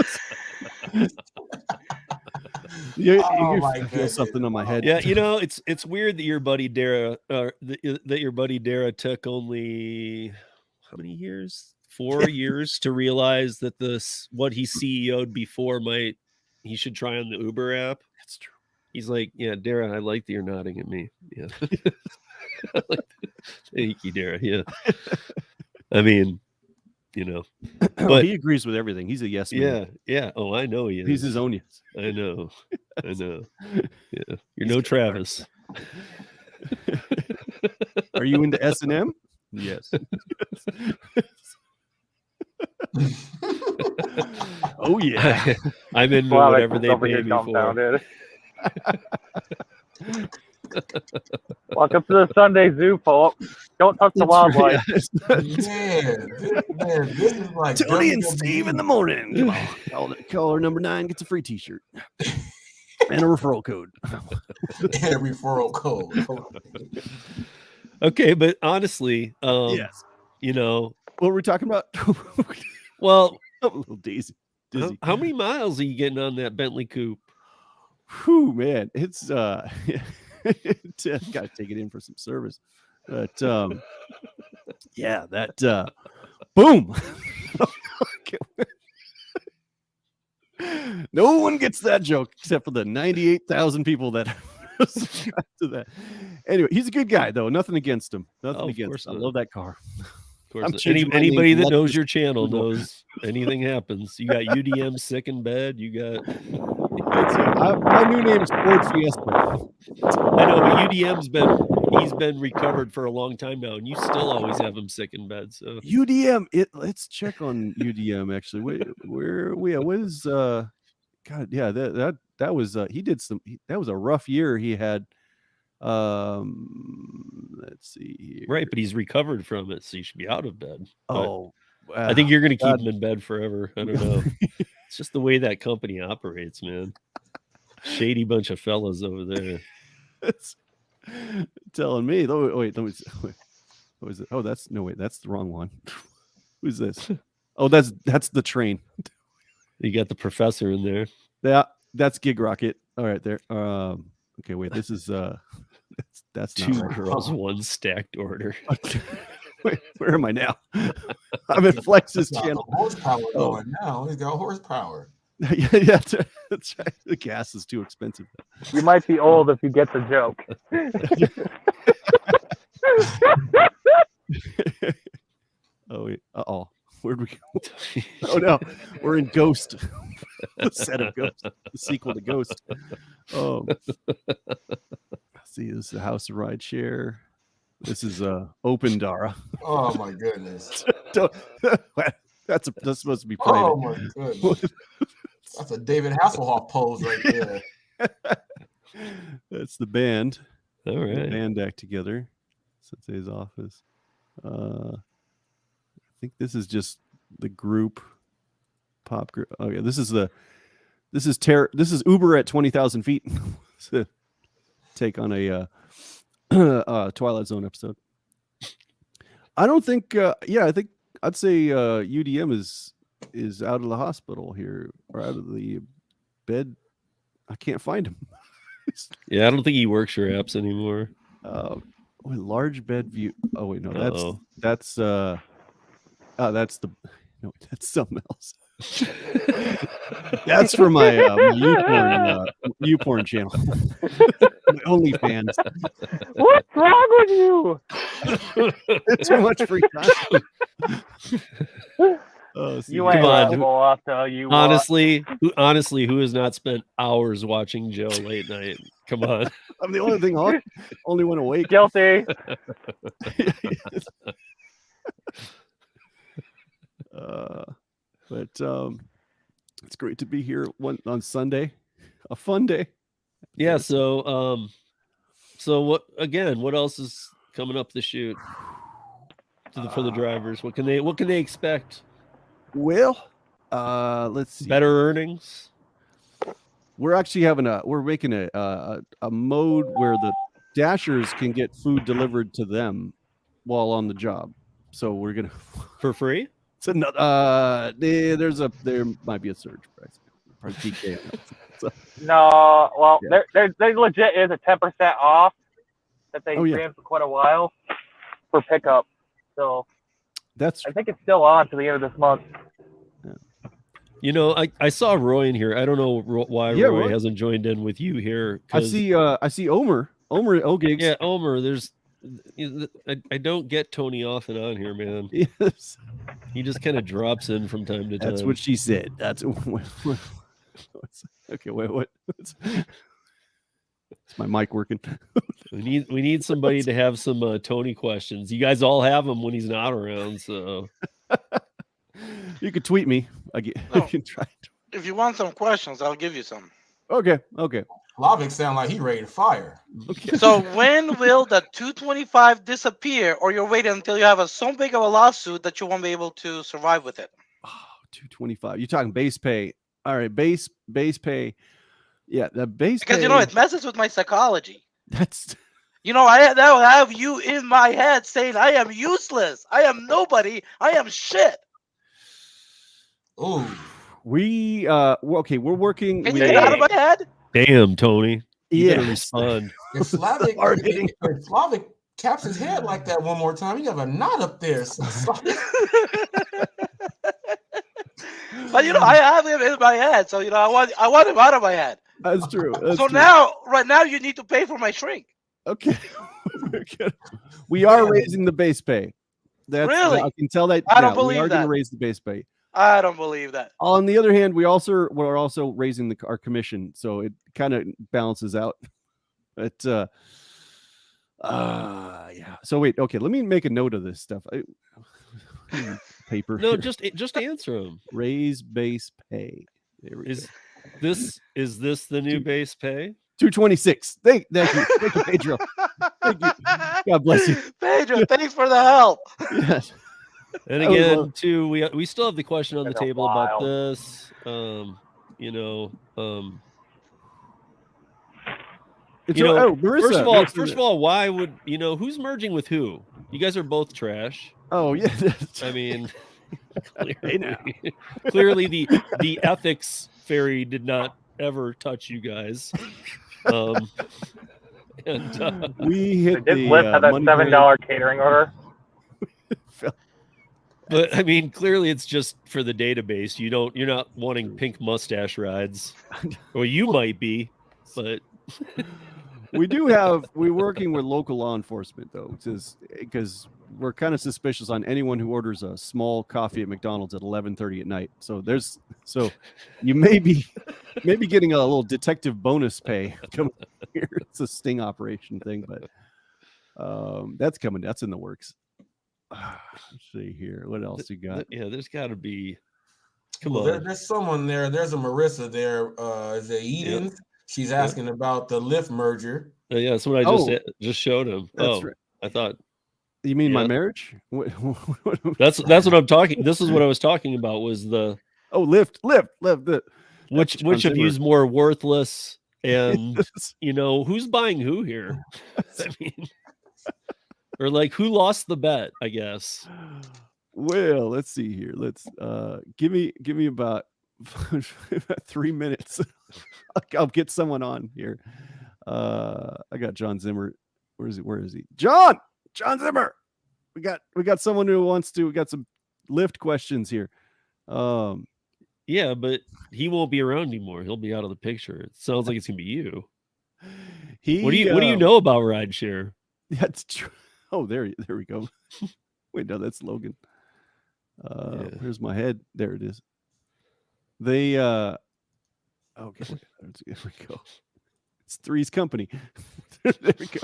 You Oh, my feel goodness. something on my head. Yeah, it's weird that your buddy Dara, took only how many years? 4 years to realize that what he CEO'd before he should try on the Uber app. That's true. He's like, yeah, Dara, I like that you're nodding at me. Yeah, thank you, Dara. Yeah, I mean, but he agrees with everything. He's a yes man. Yeah. Oh, I know he is. He's his own yes. I know. Yeah, you're no Travis. Are you into S&M? Yes. Oh yeah. I'm into whatever they pay me for. Welcome to the Sunday Zoo, folks. Don't touch the wildlife. Man, this is like Tony and Steve in the morning. Come on. Caller number 9 gets a free T-shirt and a referral code. Okay, but honestly, yes. What were we talking about? Well, a little dizzy. How many miles are you getting on that Bentley coupe? Whew, man, it's gotta take it in for some service. But yeah, that boom. No one gets that joke except for the 98,000 people that to that. Anyway, he's a good guy though. Nothing against him. Nothing against him. I love that car. Of course, anybody that knows your channel knows anything happens. You got UDM sick in bed. You got my new name is Ford Fiesta. I know, but he's been recovered for a long time now, and you still always have him sick in bed. So UDM, let's check on UDM actually. Where what is God? Yeah, that was he did some. That was a rough year he had. Let's see here. Right, but he's recovered from it, so he should be out of bed. Oh, I think you're going to keep him in bed forever. I don't know. It's just the way that company operates, man. Shady bunch of fellas over there. It's telling me. Oh, wait. What is it? Oh, that's the wrong one. Who's this? Oh, that's the train. You got the professor in there. Yeah, that's Gig Rocket. All right, there. Okay, wait. This is that's two girls, one stacked order. Wait, where am I now? I'm at Flex's channel. Horsepower going now. He's got horsepower. Yeah, that's right. The gas is too expensive. You might be old if you get the joke. Oh, wait. Where'd we go? Oh no, we're in Ghost. The set of Ghost, the sequel to Ghost. Oh, see, this is the House of Rideshare. This is Open Dara. Oh my goodness. That's supposed to be private. Oh my goodness. That's a David Hasselhoff pose right there. That's the band. All right. The band act together. Sensei's office. I think this is just the group, pop group. Oh yeah, this is the This is Uber at 20,000 feet. Take on a Twilight Zone episode. I don't think. I think I'd say UDM is out of the hospital here, or out of the bed. I can't find him. Yeah, I don't think he works your apps anymore. Large bed view. Oh wait, no, Uh-oh. that's that's something else. That's for my YouPorn channel. My OnlyFans. What's wrong with you? Too much free time. You ain't on. I'll tell you. Honestly, who has not spent hours watching Joe late night? Come on. I'm the only one awake. Guilty. But it's great to be here on Sunday, a fun day. Yeah. So what else is coming up the chute for the drivers? What can they expect? Well, let's see. Better earnings. We're actually we're making a mode where the dashers can get food delivered to them while on the job. So we're gonna for free. So there might be a surge price. Probably DK. No, well, there legit is a 10% off that they ran for quite a while for pickup. So I think it's still on to the end of this month. You know, I saw Roy in here. I don't know why Roy hasn't joined in with you here. I see Omer. Gigs. Yeah, Omer. I don't get Tony off and on here, man. Yes. He just kind of drops in from time to time. That's what she said. That's okay. Wait, what? Is my mic working? We need somebody to have some Tony questions. You guys all have them when he's not around, so you could tweet me. I can try. If you want some questions, I'll give you some. Okay. Lovick sound like he ready to fire. Okay. So when will the 225 disappear, or you're waiting until you have so big of a lawsuit that you won't be able to survive with it? Oh, 225. You're talking base pay. All right, base pay. Yeah, the base because pay. it messes with my psychology. That's that will have you in my head saying I am useless, I am nobody, I am shit. Ooh. We're working. Can you get out of my head? Damn, Tony. You better Yes. respond. If Slavic caps his head like that one more time, you have a knot up there. But I have him in my head, so I want him out of my head. That's true. Right now, you need to pay for my shrink. Okay. We are raising the base pay. Really? I can tell that. I don't believe we are going that. to raise the base pay. I don't believe that. On the other hand, we're also raising our commission, so it kind of balances out. But yeah. So wait, okay. Let me make a note of this stuff. Paper. No, just answer them. Raise base pay. There we go. Is this the new base pay? 226. Thank you, Pedro. Thank you. God bless you, Pedro. Thanks for the help. Yes. And again, too, we still have the question on the table about this. Marissa, first of all, why would who's merging with who? You guys are both trash. Oh yeah. I mean, clearly the ethics fairy did not ever touch you guys. And we hit the that $7 catering order. But I mean, clearly it's just for the database. You're not wanting pink mustache rides. Well, you might be, but we're working with local law enforcement though, because we're kind of suspicious on anyone who orders a small coffee at McDonald's at 11:30 at night. So you may be getting a little detective bonus pay coming here. It's a sting operation thing, but that's coming. That's in the works. Let's see here. What else you got? Yeah, there's got to be. Come on. There's someone there. There's a Marissa there. Is it Eden? Yep. She's asking about the Lyft merger. Yeah, that's what I just showed him. That's right. I thought. You mean my marriage? That's what I'm talking. This is what I was talking about. Was the Lyft. which John of Zimmer. you is more worthless, and who's buying who here? I mean, or like who lost the bet, I guess. Well, let's see here. Let's give me about 3 minutes. I'll get someone on here. I got John Zimmer. Where is he? John Zimmer. We got someone who wants to. We got some lift questions here. Yeah, but he won't be around anymore. He'll be out of the picture. It sounds like it's gonna be you. What do you know about rideshare? That's true. Oh, there we go. Wait, no, that's Logan. Where's my head? There it is. They okay, there we go. It's Three's Company. There we go.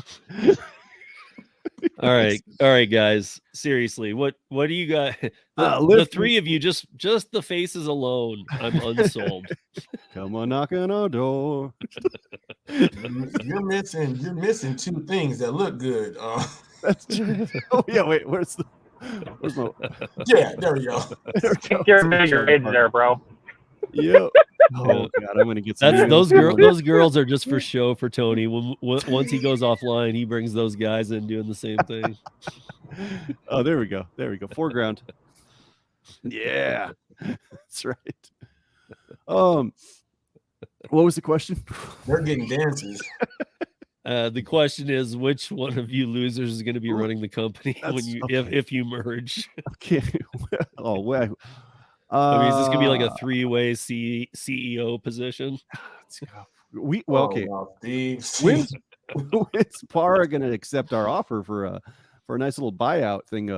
All right, guys. Seriously, what do you got? The three of you, just the faces alone, I'm unsold. Come on, knock on our door. You're missing two things that look good. That's true. Oh yeah, wait, where's my? Yeah, there we go. You're your age there, bro. Yep. Oh God, I'm gonna get some. Those girls are just for show for Tony. Once he goes offline, he brings those guys in doing the same thing. Oh, there we go. Foreground. Yeah, that's right. What was the question? They're getting dances. The question is, which one of you losers is going to be running the company if you merge? Okay. Oh well. I mean, is this gonna be like a three-way CEO position? Okay. When's Para gonna accept our offer for a nice little buyout thing?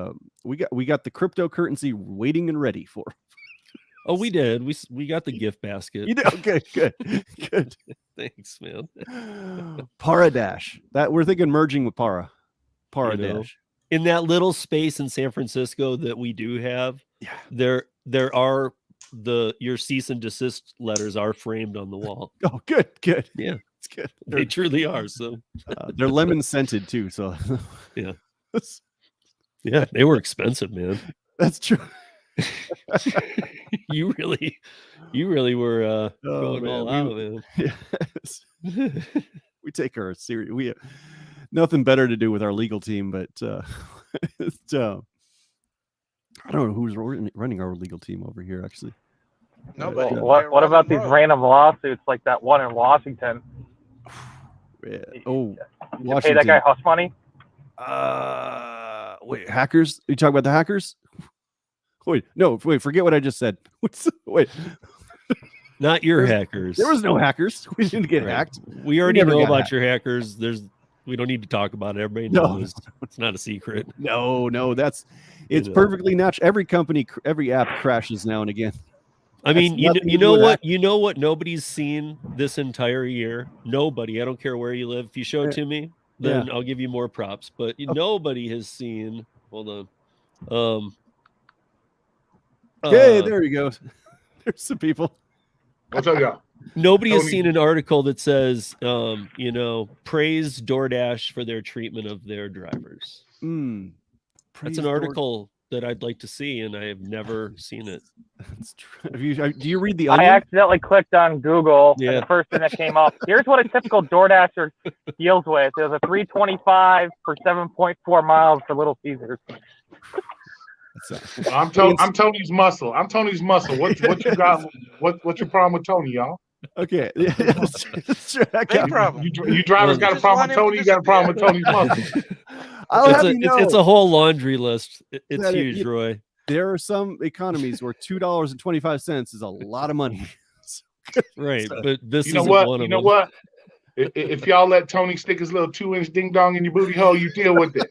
We got the cryptocurrency waiting and ready for. Oh, we did. We got the gift basket. You did? Okay, good. Thanks, man. Para Dash. That we're thinking merging with Para Dash. In that little space in San Francisco that we do have, there are your cease and desist letters are framed on the wall. Oh, good. Yeah, it's good. They truly are. So they're lemon scented too. So yeah, they wwere expensive, man. That's true. you really were going all out, man. Yes. We take our serious. We have nothing better to do with our legal team, but I don't know who's running our legal team over here, actually. Nobody. What about these random lawsuits like that one in Washington? Yeah. Oh, you pay that guy hush money? Wait, hackers? Are you talking about the hackers? Wait, forget what I just said. Wait. Not your hackers. There was no hackers. We didn't get hacked. We already know about your hackers. We don't need to talk about it. Everybody knows. It's not a secret. No, it's perfectly natural. Every company, every app crashes now and again. I mean, you know what nobody's seen this entire year? Nobody. I don't care where you live. If you show it to me, then I'll give you more props. But nobody has seen. Hold on. Okay, there you go. There's some people. I'll tell you. Nobody has seen an article that says, praise DoorDash for their treatment of their drivers. That's an article that I'd like to see, and I have never seen it. That's true. Do you read the? I accidentally clicked on Google, and the first thing that came up. Here's what a typical DoorDasher deals with: there's a $3.25 for 7.4 miles for Little Caesars. I'm Tony's muscle. What you got? What's your problem with Tony, y'all? Okay. That's true. Big problem. You drivers got a problem with Tony. You got a problem with Tony's muscle. It's a whole laundry list. It's huge, Roy. There are some economies where $2.25 is a lot of money. Right, but this is one of them. You know what? If y'all let Tony stick his little 2-inch ding dong in your booty hole, you deal with it.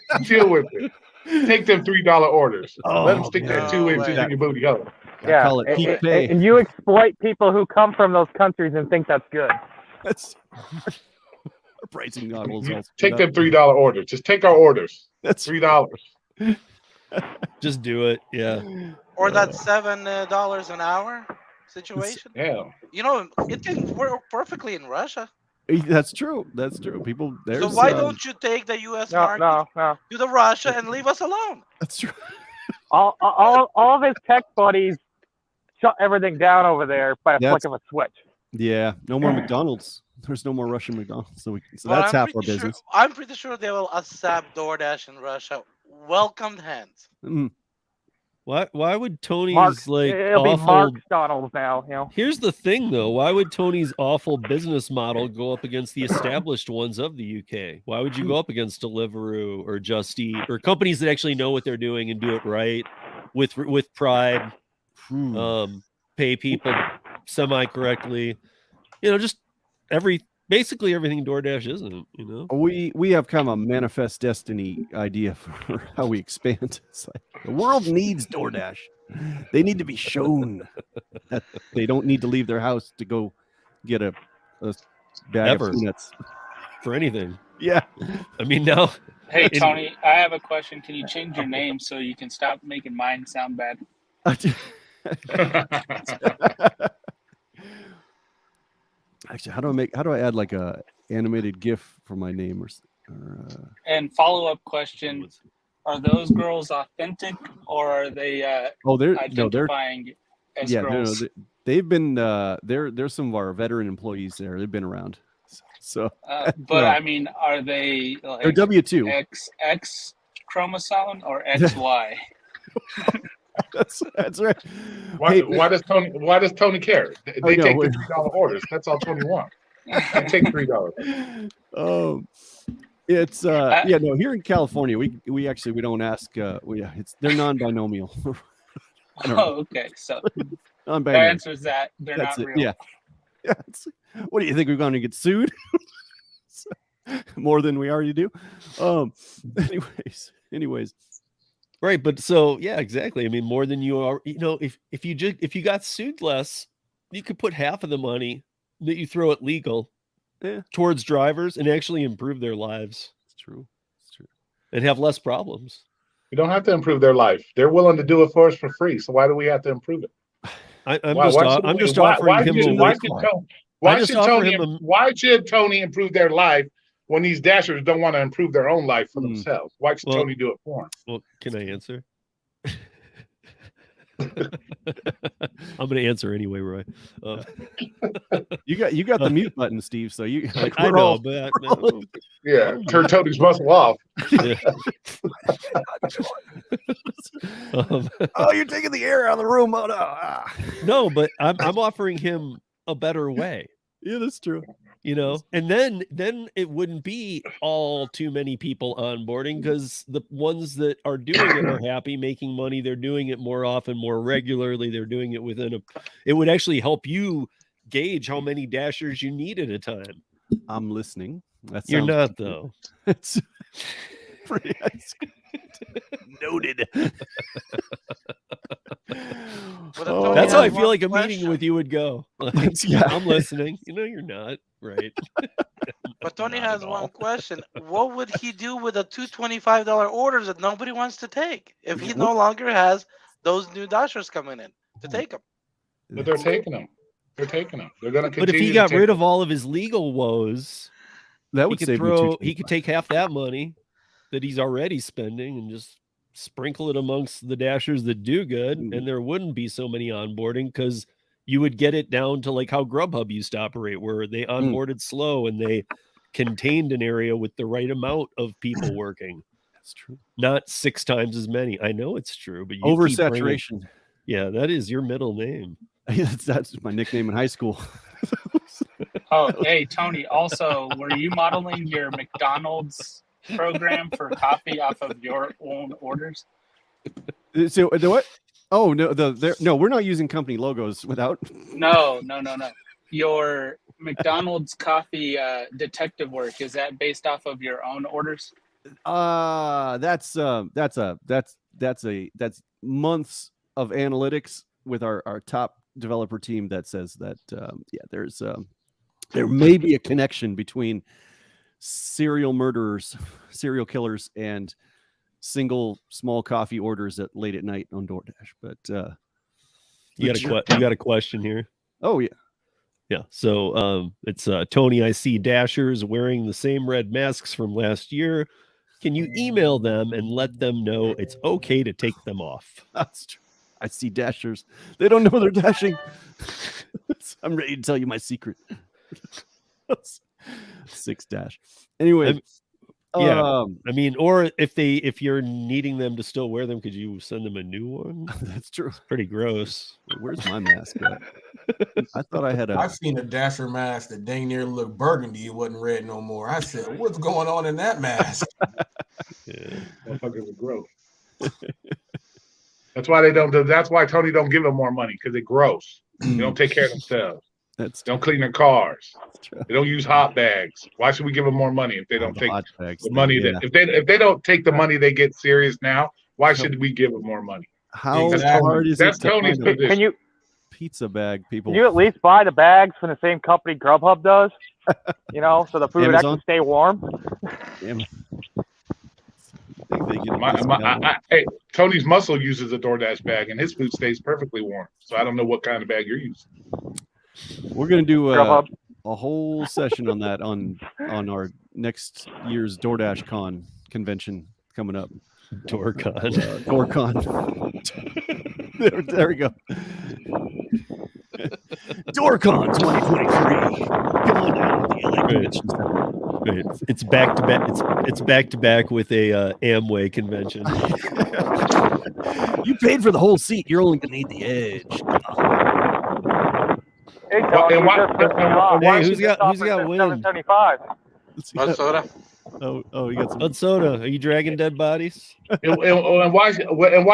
Take them $3 orders. Let them stick that 2 inches in your booty hole. Yeah, and you exploit people who come from those countries and think that's good. That's pricing goggles. Take them $3 orders. Just take our orders. That's $3. Just do it. Yeah. Or that $7 an hour situation. Yeah. It can work perfectly in Russia. That's true. People there. So why don't you take the U.S. market to the Russia and leave us alone? That's true. All of his tech buddies shut everything down over there by a That's- flick of a switch. Yeah, no more McDonald's. There's no more Russian McDonald's. So Well, that's half our business. I'm pretty sure they will accept DoorDash in Russia. Welcomed hands. Mm. Why would Tony's Mark, like it'll be awful? Mark's Donald's now. You know. Here's the thing, though. Why would Tony's awful business model go up against the established ones of the UK? Why would you go up against Deliveroo or Just Eat or companies that actually know what they're doing and do it right with pride, pay people semi-correctly? You know, just basically everything DoorDash isn't. You know, we have kind of a manifest destiny idea for how we expand. It's like the world needs DoorDash. They need to be shown that they don't need to leave their house to go get a bag of peanuts for anything. Yeah, I mean now. Hey Tony, I have a question. Can you change your name so you can stop making mine sound bad? Actually, how do I add like a animated GIF for my name or And follow-up question: are those girls authentic, or are they they're identifying as girls? No, they've been they're some of our veteran employees there. They've been around. So but I mean, are they like they're W-2 X chromosome or XY? That's right. Why does Tony care? They take the $3 orders. That's all Tony wants. They take $3. It's here in California we don't ask they're non-binomial. Okay, so that answers that. They're not real. Yeah. What do you think, we're going to get sued? More than we already do. Anyways. Right, but so yeah, exactly. I mean, more than you are. You know, if you got sued less, you could put half of the money that you throw at legal towards drivers and actually improve their lives. It's true. And have less problems. We don't have to improve their life. They're willing to do it for us for free. So why do we have to improve it? I'm just offering him why should Tony improve their life when these dashers don't want to improve their own life for themselves? Why should Tony do it for them? Well, can I answer? I'm going to answer anyway, Roy. You got the mute button, Steve. So you like I know, but yeah, turn Tony's muscle off. You're taking the air out of the room. Oh, no. No, but I'm offering him a better way. Yeah, that's true. You know, and then it wouldn't be all too many people onboarding, because the ones that are doing it are happy, making money. They're doing it more often, more regularly. They're doing it it would actually help you gauge how many dashers you need at a time. I'm listening. You're not, though. It's pretty noted. That's how I feel like a meeting with you would go. Like, yeah. I'm listening. You know, you're not, right? But Tony has one question. What would he do with the $225 orders that nobody wants to take if he no longer has those new dashers coming in to take them? But they're taking them. They're taking them. They're going to continue. But if he got rid of all of his legal woes, that would he could take half that money that he's already spending and just sprinkle it amongst the dashers that do good, and there wouldn't be so many onboarding, because you would get it down to like how Grubhub used to operate, where they onboarded slow and they contained an area with the right amount of people working. That's true. Not 6 times as many. I know it's true, but oversaturation. Yeah, that is your middle name. That's my nickname in high school. Oh, hey Tony. Also, were you modeling your McDonald's program for coffee off of your own orders? So the what? Oh no, no, we're not using company logos without. No. Your McDonald's coffee detective work, is that based off of your own orders? That's months of analytics with our top developer team that says that there may be a connection between serial killers, and single small coffee orders at late at night on DoorDash. But you got a question here. Oh yeah. So it's Tony. I see dashers wearing the same red masks from last year. Can you email them and let them know it's okay to take them off? That's true. I see dashers. They don't know they're dashing. I'm ready to tell you my secret. 6 dash. Anyway, yeah. I mean, or if you're needing them to still wear them, could you send them a new one? That's true. It's pretty gross. Where's my mask at? I thought I had I've seen a dasher mask that dang near looked burgundy. It wasn't red no more. I said, what's going on in that mask? Yeah. Motherfuckers are gross. That's why that's why Tony don't give them more money, because they're gross. They don't take care of themselves. They don't clean their cars. They don't use hot bags. Why should we give them more money if they don't take the money if they don't take the money they get serious now? Why should we give them more money? How hard is that's it? Tony's position. Can you pizza bag people? Can you at least buy the bags from the same company Grubhub does? You know, so the food would actually stay warm. Hey, Tony's muscle uses a DoorDash bag, and his food stays perfectly warm. So I don't know what kind of bag you're using. We're gonna do a whole session on that on our next year's DoorDash Con convention coming up. DoorCon. DoorCon. there we go. DoorCon 2023. Come on down to the LA convention center. Right. It's back to back. It's back to back with a Amway convention. You paid for the whole seat. You're only gonna need the edge. Hey, Tony, who's got wind? $7.75. Bud soda. Oh, you got some Bud soda. Are you dragging dead bodies? And why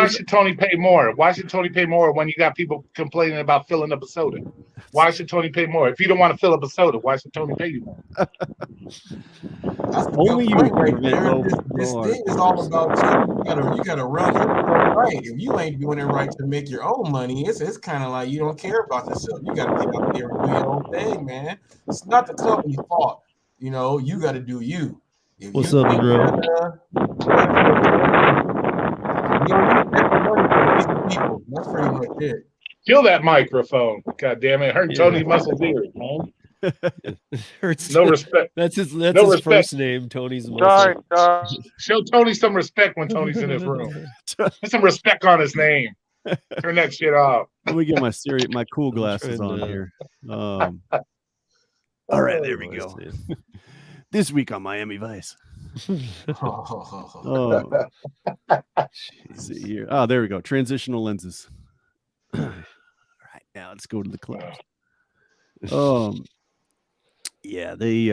should Tony pay more? Why should Tony pay more when you got people complaining about filling up a soda? Why should Tony pay more? If you don't want to fill up a soda, why should Tony pay you more? Only you right there. This thing is all about you gotta run it right. If you ain't doing it right to make your own money, it's kind of like you don't care about yourself. You gotta get out there and do your own thing, man. It's not the company's fault. You know, you gotta do you. What's up, bro? That's pretty much it. Kill that microphone. God damn it. Hurt Tony's muscles ears, man. Hurts. No respect. That's his first name, Tony's muscle. Sorry. Show Tony some respect when Tony's in his room. Put some respect on his name. Turn that shit off. Let me get my cool glasses on here. All right, there we go. This week on Miami Vice. Let's see here. Oh, there we go. Transitional lenses. All right, now let's go to the clubs. Yeah, they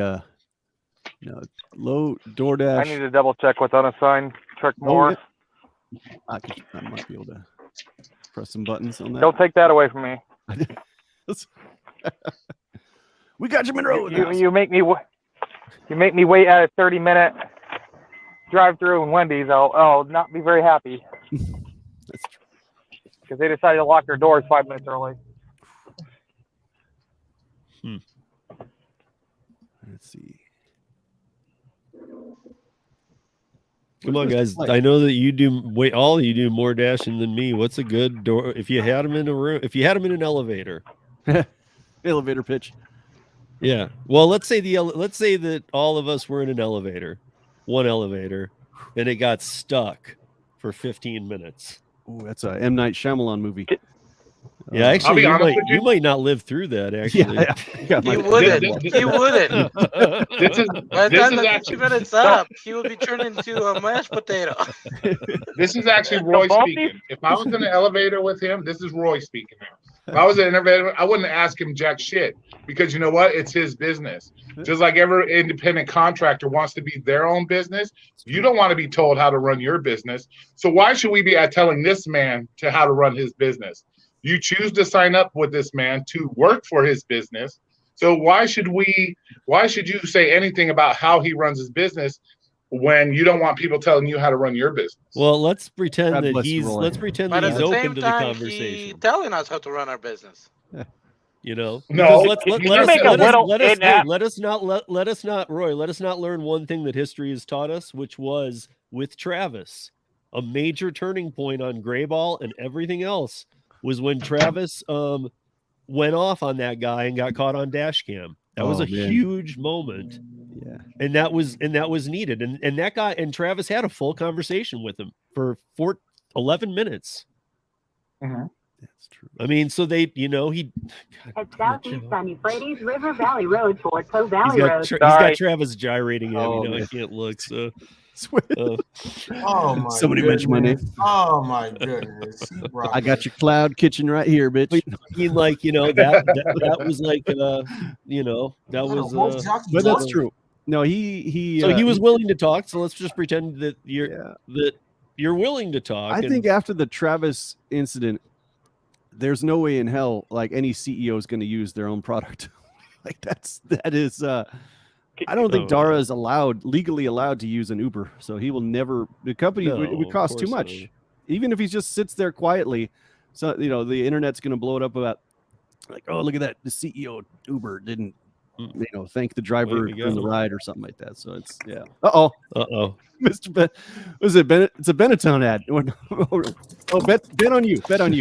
low DoorDash. I need to double check what's unassigned. Check more. I might be able to press some buttons on that. Don't take that away from me. We got you, Monroe. You make me wait at a 30-minute drive-through in Wendy's. I'll not be very happy. That's true. Because they decided to lock their doors 5 minutes early. Let's see. Come on, guys. I know that you do all of you do more dashing than me. What's a good door if you had them in a room, if you had them in an elevator? Elevator pitch. Yeah. Well, let's say that all of us were in an elevator, one elevator, and it got stuck for 15 minutes. Ooh, that's a M. Night Shyamalan movie. Yeah, actually, you might not live through that. Actually, He wouldn't. He wouldn't. By the time the 2 minutes up, he would be turned into a mashed potato. This is actually Roy speaking. If I was in an elevator with him, this is Roy speaking now. If I was in an elevator, I wouldn't ask him jack shit because you know what? It's his business. Just like every independent contractor wants to be their own business, you don't want to be told how to run your business. So why should we be telling this man to how to run his business? You choose to sign up with this man to work for his business. So why should you say anything about how he runs his business when you don't want people telling you how to run your business? Well, let's pretend that he's open to the conversation. He's telling us how to run our business. You know, no. Let us not learn one thing that history has taught us, which was with Travis, a major turning point on gray ball and everything else was when Travis went off on that guy and got caught on dash cam. That was a huge moment. Yeah. And that was needed. And that guy and Travis had a full conversation with him for 11 minutes. That's true. I mean, so they, he. At southeast on Euphrates River Valley Road toward Poe Valley Road. He's got Travis gyrating him. Oh, I can't look. So, Oh my! Somebody mentioned my name. Oh my goodness! I got your cloud kitchen right here, bitch. I mean, like that was like that was. But that's true. No, he. So he was willing to talk. So let's just pretend that you're willing to talk. I think after the Travis incident, there's no way in hell like any CEO is going to use their own product. Like that is. I don't think Dara is legally allowed to use an Uber, so he will never. The company it would cost too much, even if he just sits there quietly. So the internet's going to blow it up about like, oh, look at that, the CEO of Uber didn't thank the driver on the ride or something like that. So it's Mr. Ben, was it Bennett? It's a Benetton ad. Oh, bet on you. I'm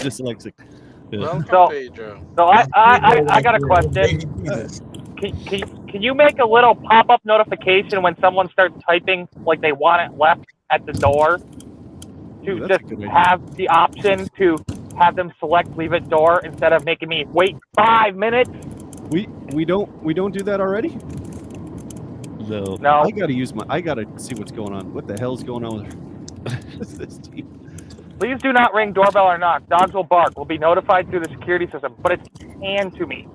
dyslexic. Welcome, Pedro. So I got a question. Can you make a little pop-up notification when someone starts typing like they want it left at the door to just have the option to have them select leave at door instead of making me wait 5 minutes? We don't do that already? No. I gotta see what's going on. What the hell's going on with this team? Please do not ring doorbell or knock. Dogs will bark. We'll be notified through the security system, but it's hand to me.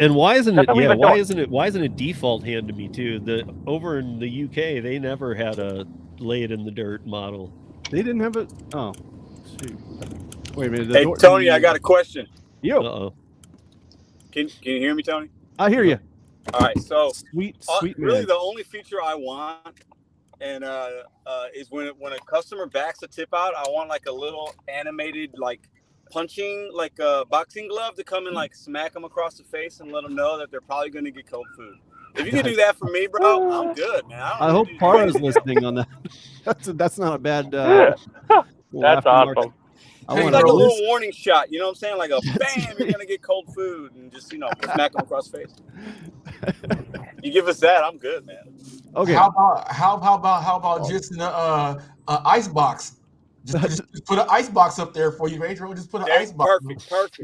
And why isn't it? Yeah, why isn't it default hand to me too? Over in the UK, they never had a lay it in the dirt model. They didn't have it. Oh, shoot. Wait a minute. Hey, Tony, I got a question. Yo. Uh-oh. Can you hear me, Tony? I hear you. All right. So sweet really, man. the only feature I want and is when a customer backs a tip out, I want like a little animated punching boxing glove to come and smack them across the face and let them know that they're probably going to get cold food. If you can do that for me, bro, I'm good, man. I hope Para's listening on that. That's not a bad. That's awesome. It's like a little warning shot, you know what I'm saying? Like a bam, you're gonna get cold food, and just smack them across the face. You give us that, I'm good, man. Okay. How about just an ice box? Just put an ice box up there for you, Pedro. Just put an ice box. Perfect.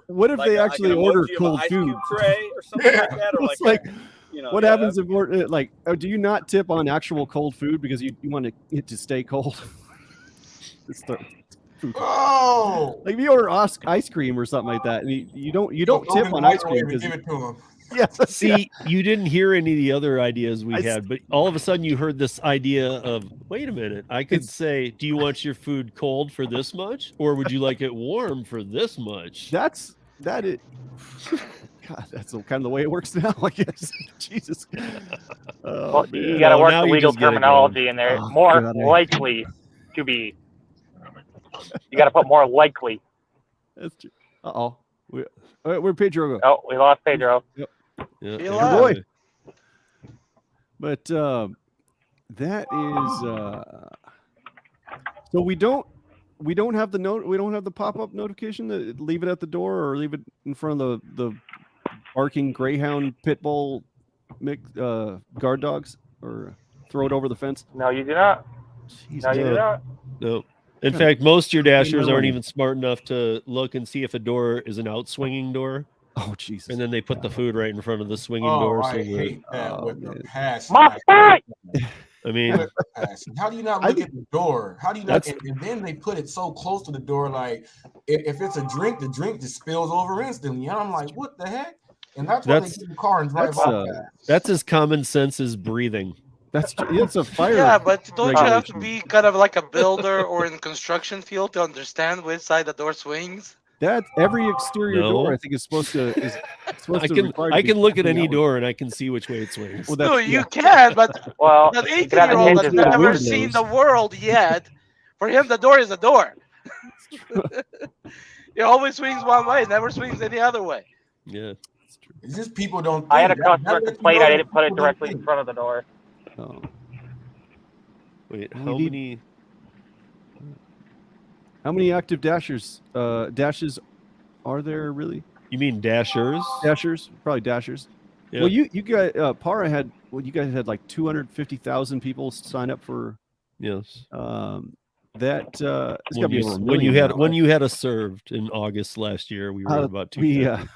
What if they actually order cold food? Tray or something like that, or what happens if do you not tip on actual cold food because you want it to stay cold? Oh, like if you order ice cream or something like that, and you don't tip on ice cream because give it to them. Yes. See, you didn't hear any of the other ideas we had, but all of a sudden you heard this idea of, wait a minute, I could say, do you want your food cold for this much? Or would you like it warm for this much? God, that's kind of the way it works now, I guess. Jesus. Well, you got to work the legal terminology in there. More likely to be. You got to put more likely. That's true. Uh-oh. Where'd Pedro go? Oh, we lost Pedro. Yep. Yeah. Boy. But that is so we don't have the pop-up notification to leave it at the door or leave it in front of the barking greyhound pit bull guard dogs or throw it over the fence. No, you do not. Jeez, no, you do not. No. In fact, most of your dashers aren't even smart enough to look and see if a door is an out-swinging door. Oh, Jesus. And then they put the food right in front of the swinging door. I hate that with the passion. I mean, how do you not look at the door? How do you not? And then they put it so close to the door, like if it's a drink, the drink just spills over instantly. And I'm like, what the heck? And that's why they get in the car and drive off. That's as common sense as breathing. It's a fire. Yeah, but don't you have to be kind of like a builder or in the construction field to understand which side the door swings? That every exterior door, I think, is supposed to. I can look at any door and I can see which way it swings. Well, no, you can, but that 18-year-old has never seen the world yet. For him, the door is a door. It always swings one way, never swings any other way. Yeah, it's true. It's just people don't. I had a customer complain I didn't put it directly in front of the door. Oh. Wait, how many active dashes are there really? You mean dashers? Dashers, probably dashers. Yeah. Well, you guys, Para had, you guys had like 250,000 people sign up for. Yes. that it's got to When be you, over a when you million had now, when you had us served in August last year, we were at about 250.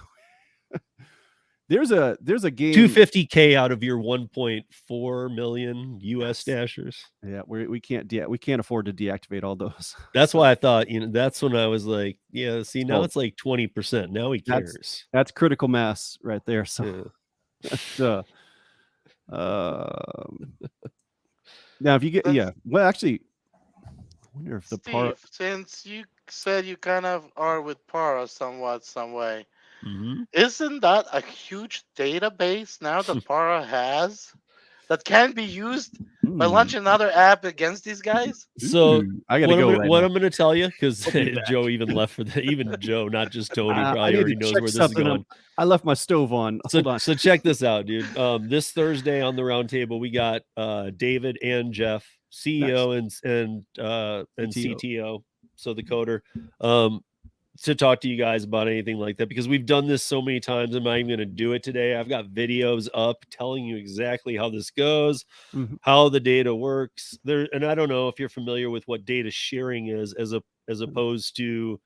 There's a game 250K out of your 1.4 million US dashers. Yeah, we can't afford to deactivate all those. That's why I thought, that's when I was like, yeah, see, now Well, it's like 20%. Now he cares. That's critical mass right there. So Yeah. now if you get well, actually, I wonder if the Steve, since you said you kind of are with Para somewhat, some way, isn't that a huge database now that Para has that can be used by launching another app against these guys? So I gotta go. I'm going to tell you, because Joe even left for even Joe, not just Tony, probably already knows where this is going. I left my stove on. Hold on. So check this out, dude. This Thursday on the roundtable, we got David and Jeff, CEO and CTO, so the coder, to talk to you guys about anything like that, because we've done this so many times. I'm not even going to do it today. I've got videos up telling you exactly how this goes, how the data works there. And I don't know if you're familiar with what data sharing is as opposed to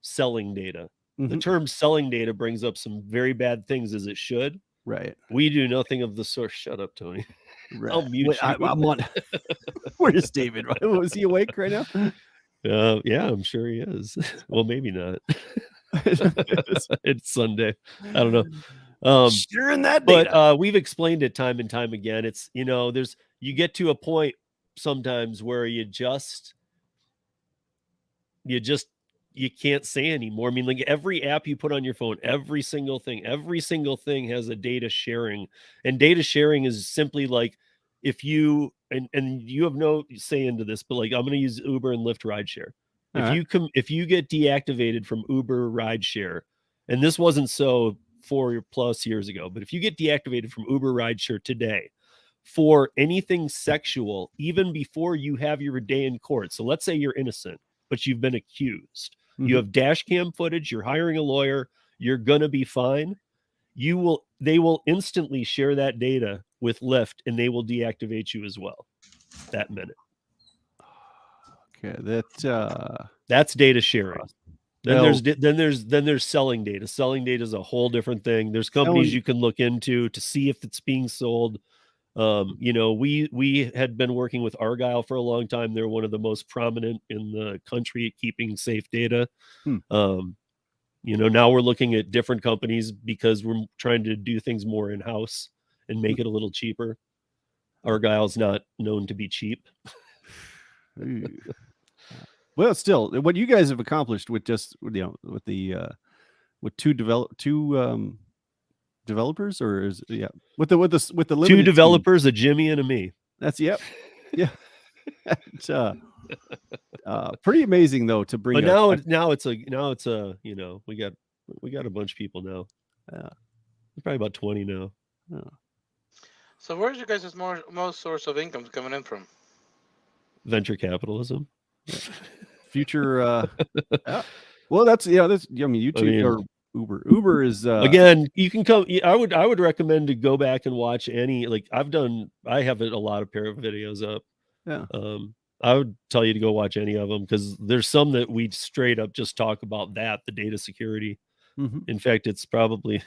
selling data. The term selling data brings up some very bad things, as it should. Right. We do nothing of the sort. Shut up, Tony. Right. I'll mute you. I'm on. Where is David? Was he awake right now? Yeah, I'm sure he is. Well, maybe not. It's Sunday. I don't know. Sharing that data. But we've explained it time and time again. It's, you get to a point sometimes where you can't say anymore. I mean, like every app you put on your phone, every single thing has a data sharing, and data sharing is simply like, if you, and you have no say into this, but like, I'm going to use Uber and Lyft rideshare. If you get deactivated from Uber rideshare, and this wasn't so 4+ years ago, but if you get deactivated from Uber rideshare today for anything sexual, even before you have your day in court. So let's say you're innocent, but you've been accused. You have dash cam footage, you're hiring a lawyer, you're going to be fine. They will instantly share that data with Lyft, and they will deactivate you as well that minute. Okay, that's data sharing. Then there's selling data. Selling data is a whole different thing. There's companies you can look into to see if it's being sold. We had been working with Argyle for a long time. They're one of the most prominent in the country at keeping safe data. Now we're looking at different companies because we're trying to do things more in-house and make it a little cheaper. Argyle's not known to be cheap. Well, still, what you guys have accomplished with just with two developers, or is with the two developers team. A Jimmy and a me. That's yeah. It's, pretty amazing though to bring. But now it's a we got a bunch of people now. Probably about 20 now. So where's your guys' most source of income coming in from? Venture capitalism. Future. Well, that's YouTube or Uber. Uber is again. You can come. I would recommend to go back and watch any. Like I have a lot of pair of videos up. Yeah. I would tell you to go watch any of them, because there's some that we straight up just talk about the data security. In fact, it's probably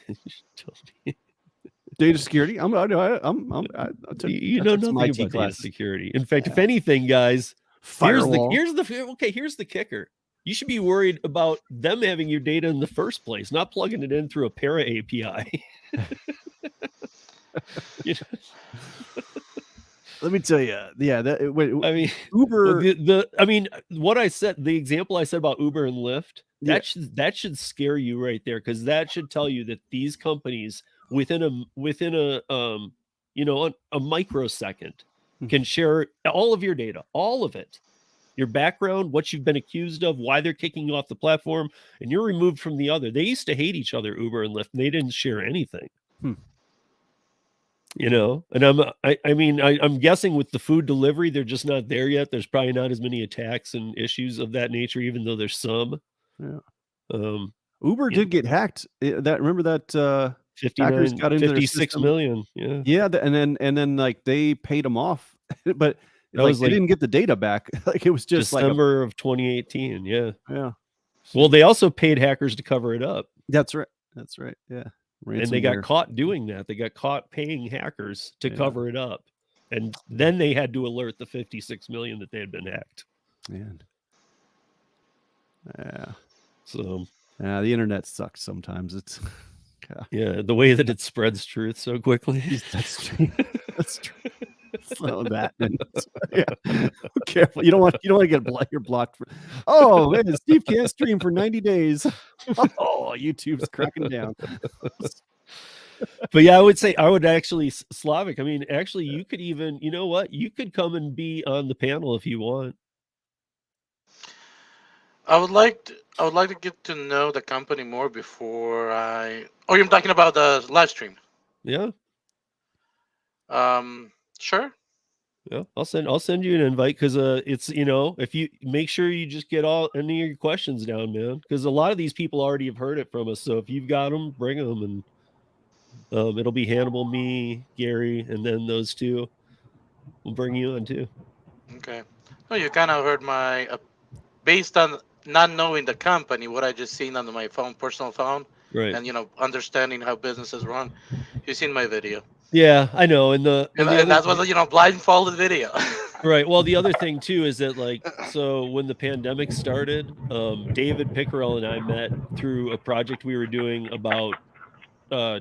data security. I'm you know nothing about data security. In fact, if anything, guys, here's the kicker. You should be worried about them having your data in the first place, not plugging it in through a Para API. Let me tell you, Uber. What I said, the example I said about Uber and Lyft, that should scare you right there, because that should tell you that these companies within a microsecond can share all of your data, all of it. Your background, what you've been accused of, why they're kicking you off the platform, and you're removed from the other. They used to hate each other, Uber and Lyft, and they didn't share anything. And I'm guessing with the food delivery, they're just not there yet. There's probably not as many attacks and issues of that nature, even though there's some. Uber did get hacked. Remember that 56 million. And then like they paid them off, but That was they didn't get the data back. Like it was just December of 2018. Yeah. Yeah. Well, they also paid hackers to cover it up. That's right. That's right. Yeah. And they got caught doing that. They got caught paying hackers to cover it up. And then they had to alert the 56 million that they had been hacked. Man. Yeah. So the internet sucks sometimes. It's the way that it spreads truth so quickly. That's true. That's true. So that careful. You don't want to get you're blocked for. Oh man, Steve can't stream for 90 days. Oh, YouTube's cracking down. But yeah, I would actually Slavic. I mean, actually, you could even, you know what? You could come and be on the panel if you want. I would like to get to know the company more before I. Oh, you're talking about the live stream. Yeah. Sure. Yeah, I'll send you an invite because it's if you make sure you just get any of your questions down, man, because a lot of these people already have heard it from us. So if you've got them, bring them, and it'll be Hannibal, me, Gary, and then those two will bring you on too. Okay. Oh, you kind of heard my based on not knowing the company, what I just seen on my personal phone, right? And understanding how businesses run. You've seen my video. Yeah, I know. And that was blindfolded video. Right. Well, the other thing too is that so when the pandemic started, David Pickerel and I met through a project we were doing about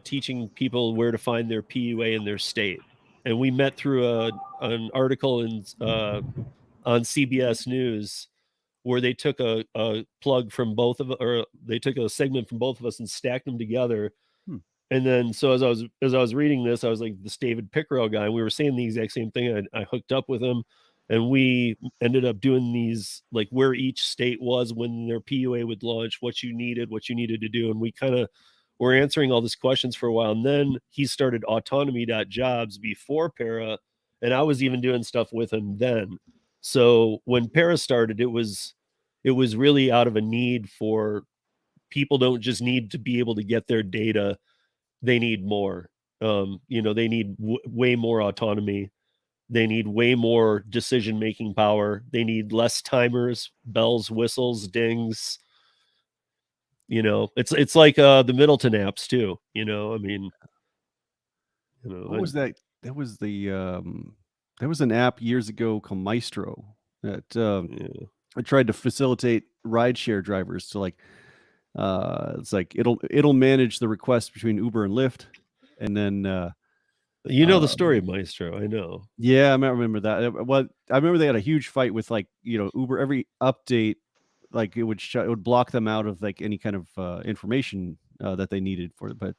teaching people where to find their PUA in their state, and we met through an article on CBS News where they took a plug from both of, or they took a segment from both of us and stacked them together. And then, so as I was reading this, I was like, this David Pickerel guy, and we were saying the exact same thing. I hooked up with him, and we ended up doing these, like where each state was when their PUA would launch, what you needed to do. And we kind of were answering all these questions for a while. And then he started autonomy.jobs before Para, and I was even doing stuff with him then. So when Para started, it was really out of a need for people don't just need to be able to get their data. They need more. They need way more autonomy. They need way more decision-making power. They need less timers, bells, whistles, dings. It's like the Middleton apps too. I mean, what was that? That was there was an app years ago called Maestro that I tried to facilitate rideshare drivers to it's like it'll manage the request between Uber and Lyft, and then the story of Maestro. I know. Yeah, I remember that. Well, I remember they had a huge fight with Uber. Every update, it would block them out of any kind of information that they needed for it. But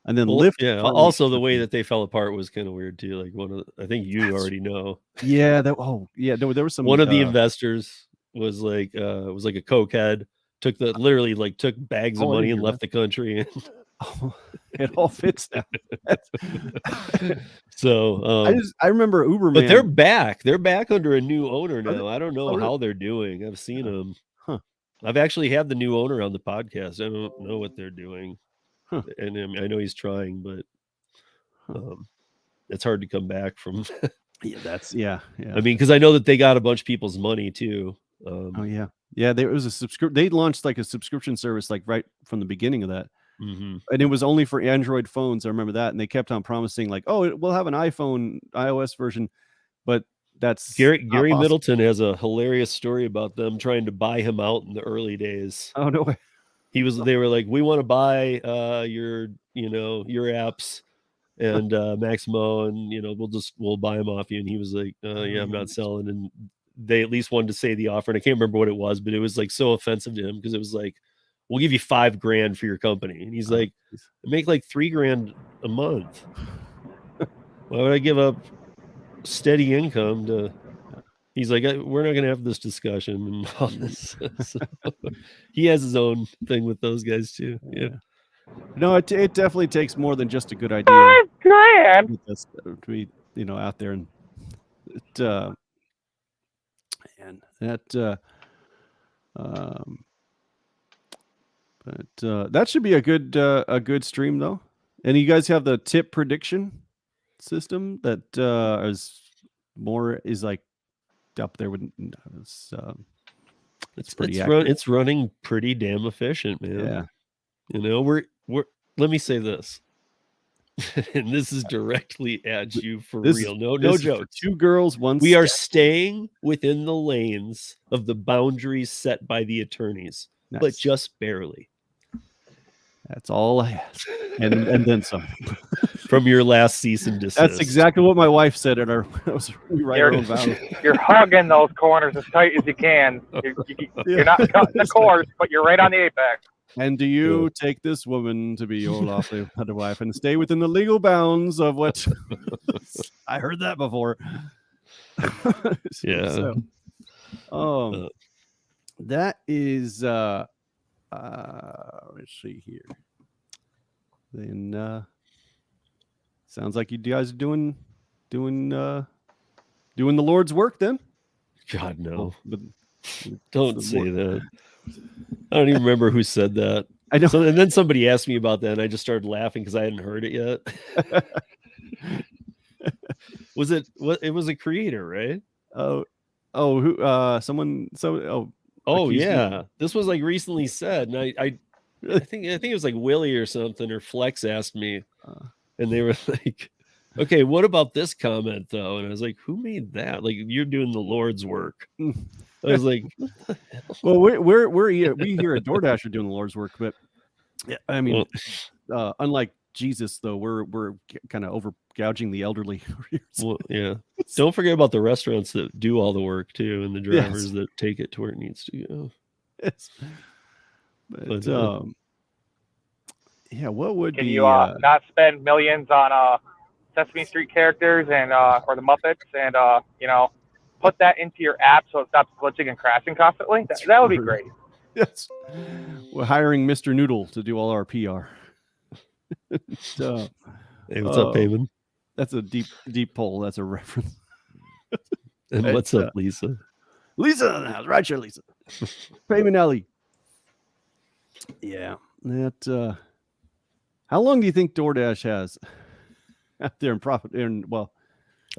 and then Lyft. Yeah. Also, the way that they fell apart was kind of weird too. Like I think you already know. Yeah. There was some. One of the investors was like a cokehead. Took bags of money and left the country. And it all fits now. So I remember Uber, but they're back. They're back under a new owner now. I don't know how they're doing. I've seen them. I've actually had the new owner on the podcast. I don't know what they're doing, and I know he's trying, but it's hard to come back from. Yeah. I mean, because I know that they got a bunch of people's money too. Yeah, there was a subscription. They launched a subscription service right from the beginning of that, and it was only for Android phones. I remember that, and they kept on promising we'll have an iOS version, but that's Gary Middleton has a hilarious story about them trying to buy him out in the early days. Oh no way! They were like, we want to buy your apps and Maximo, and we'll buy them off you. And he was like, yeah, I'm not selling. And they at least wanted to say the offer, and I can't remember what it was, but it was so offensive to him because it was like, we'll give you $5,000 for your company, and he's like, I make $3,000 a month. Why would I give up steady income to? He's like, we're not going to have this discussion and all this. So, he has his own thing with those guys too. Yeah. No, it definitely takes more than just a good idea. To be out there, and that should be a good stream though. And you guys have the tip prediction system that is up there with it's pretty it's running pretty damn efficient, man. Yeah. You know, we're let me say this. And this is directly at you for real. No jokes. 2 girls, 1 We are step. staying within the lanes of the boundaries set by the attorneys, but Nice. just barely. That's all I ask. And then some. From your last cease and desist. That's exactly what my wife said at our we write our own vows. You're hugging those corners as tight as you can. You're not cutting the course, but you're right on the apex. And do you take this woman to be your lawfully wedded wife and stay within the legal bounds of what I heard that before. Yeah. So, that is let's see here. Then sounds like you guys are doing the Lord's work then. God no. But don't say that. I don't even remember who said that. I know. So, and then somebody asked me about that, and I just started laughing because I hadn't heard it yet. It was a creator, right? Someone. Yeah. This was like recently said, and I think it was like Willie or something, or Flex asked me, and they were like, "Okay, what about this comment though?" And I was like, "Who made that? Like, you're doing the Lord's work." I was like, "Well, we here at DoorDash are doing the Lord's work, but yeah, I mean, unlike Jesus, though, we're kind of over gouging the elderly." Well, yeah. Don't forget about the restaurants that do all the work too, and the drivers that take it to where it needs to go. Yes. But yeah, what would Can be you not spend millions on Sesame Street characters and or the Muppets and put that into your app so it stops glitching and crashing constantly? That would be great. Yes. We're hiring Mr. Noodle to do all our PR. Hey, what's up, Payman? That's a deep poll. That's a reference. And what's up, Lisa? Lisa in the house. Rideshare Lisa. Payman Ellie. Yeah. That how long do you think DoorDash has out there in profit?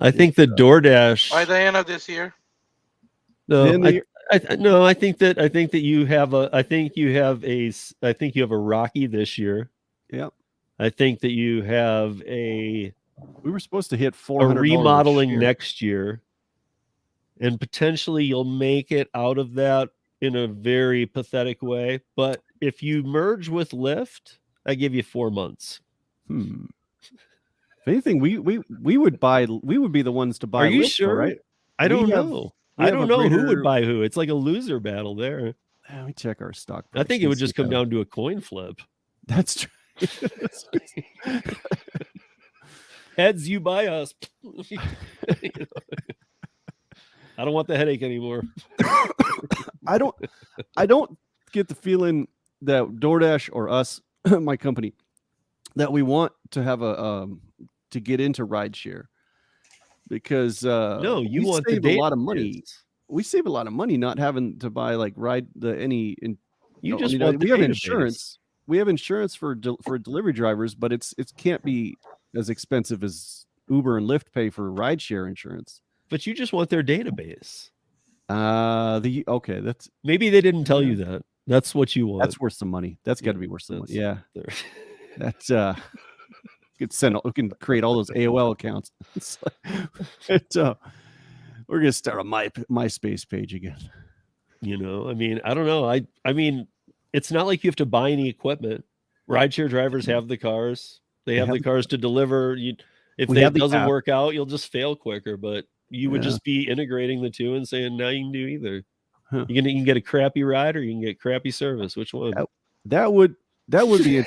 I think the DoorDash by the end of this year. No, I think that you have a Rocky this year. Yeah. I think that you have we were supposed to hit 400 remodeling next year, and potentially you'll make it out of that in a very pathetic way. But if you merge with Lyft, I give you 4 months. If anything, we would be the ones to buy. Are you Lyft, sure? Right? I don't know. I don't know who would buy who. It's like a loser battle there. Let me check our stock price. I think it would just come down to a coin flip. That's true. Heads, you buy us. I don't want the headache anymore. I don't get the feeling that DoorDash or us, my company, that we want to have to get into rideshare, because no, you want save a lot of money. We save a lot of money not having to buy like we have insurance. We have insurance for delivery drivers, but it can't be as expensive as Uber and Lyft pay for rideshare insurance. But you just want their database. That's maybe they didn't tell you that. That's what you want. That's worth some money. That's got to be worth some money. Yeah. That's we can create all those AOL accounts. We're gonna start a MySpace page again. I mean, I don't know. I mean, it's not like you have to buy any equipment. Rideshare drivers have the cars. They have the cars to deliver. If that doesn't work out, you'll just fail quicker. But you would just be integrating the two and saying, now you can do either. Huh. You can get a crappy ride, or you can get crappy service. Which one? That would be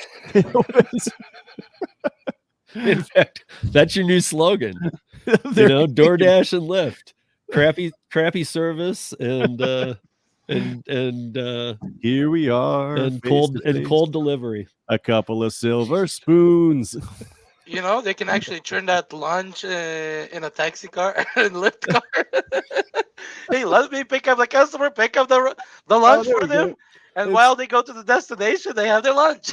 In fact, that's your new slogan. DoorDash and Lyft. Crappy service and here we are, and cold delivery. A couple of silver spoons. They can actually turn that lunch in a taxi car and Lyft car. Hey, let me pick up the customer, pick up the lunch for them, and while they go to the destination, they have their lunch.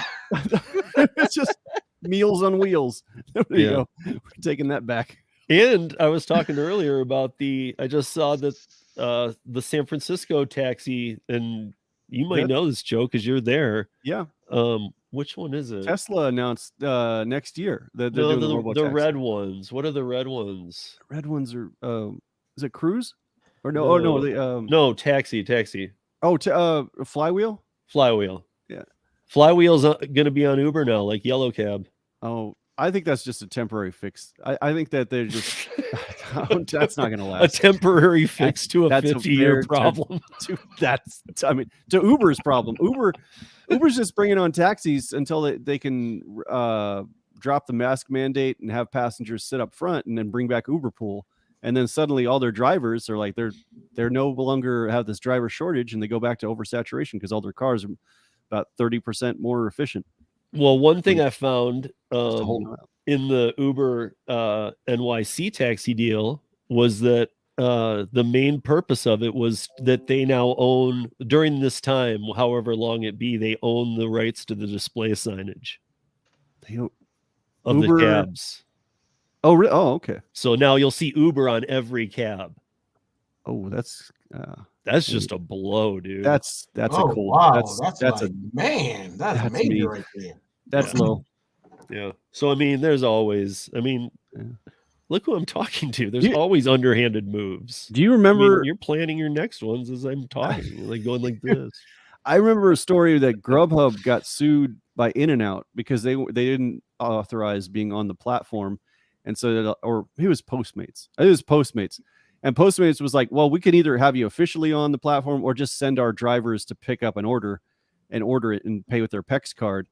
It's just Meals on Wheels. There you go. We're taking that back. And I was talking earlier about I just saw that the San Francisco taxi, and you might That- know this, Joe, because you're there. Yeah. Which one is it? Tesla announced next year that they're No, doing the robo the taxi. red ones. What are the red ones? Red ones are is it Cruise? Or no? Oh no, the no, taxi. Oh, Flywheel. Flywheel. Yeah. Flywheel's going to be on Uber now, like Yellow Cab. Oh, I think that's just a temporary fix. I think that they're just that's not going to last. A temporary fix to a 50-year problem. I mean, to Uber's problem. Uber's just bringing on taxis until they can drop the mask mandate and have passengers sit up front, and then bring back Uber Pool. And then suddenly all their drivers are like they're no longer have this driver shortage, and they go back to oversaturation because all their cars are about 30% more efficient. Well, one thing I found in the Uber NYC taxi deal was that the main purpose of it was that they now own, during this time, however long it be, they own the rights to the display signage of the cabs. Oh, really? Oh, okay. So now you'll see Uber on every cab. Oh, that's just a blow, dude. That's a cool. Wow, that's like, man, that's major right there. That's low. Yeah. So I mean, there's always. I mean, look who I'm talking to. There's always underhanded moves. Do you remember? You're planning your next ones as I'm talking, like going like this. I remember a story that Grubhub got sued by In-N-Out because they didn't authorize being on the platform, and so or it was Postmates. It was Postmates. And Postmates was like, well, we can either have you officially on the platform or just send our drivers to pick up an order it and pay with their PEX card.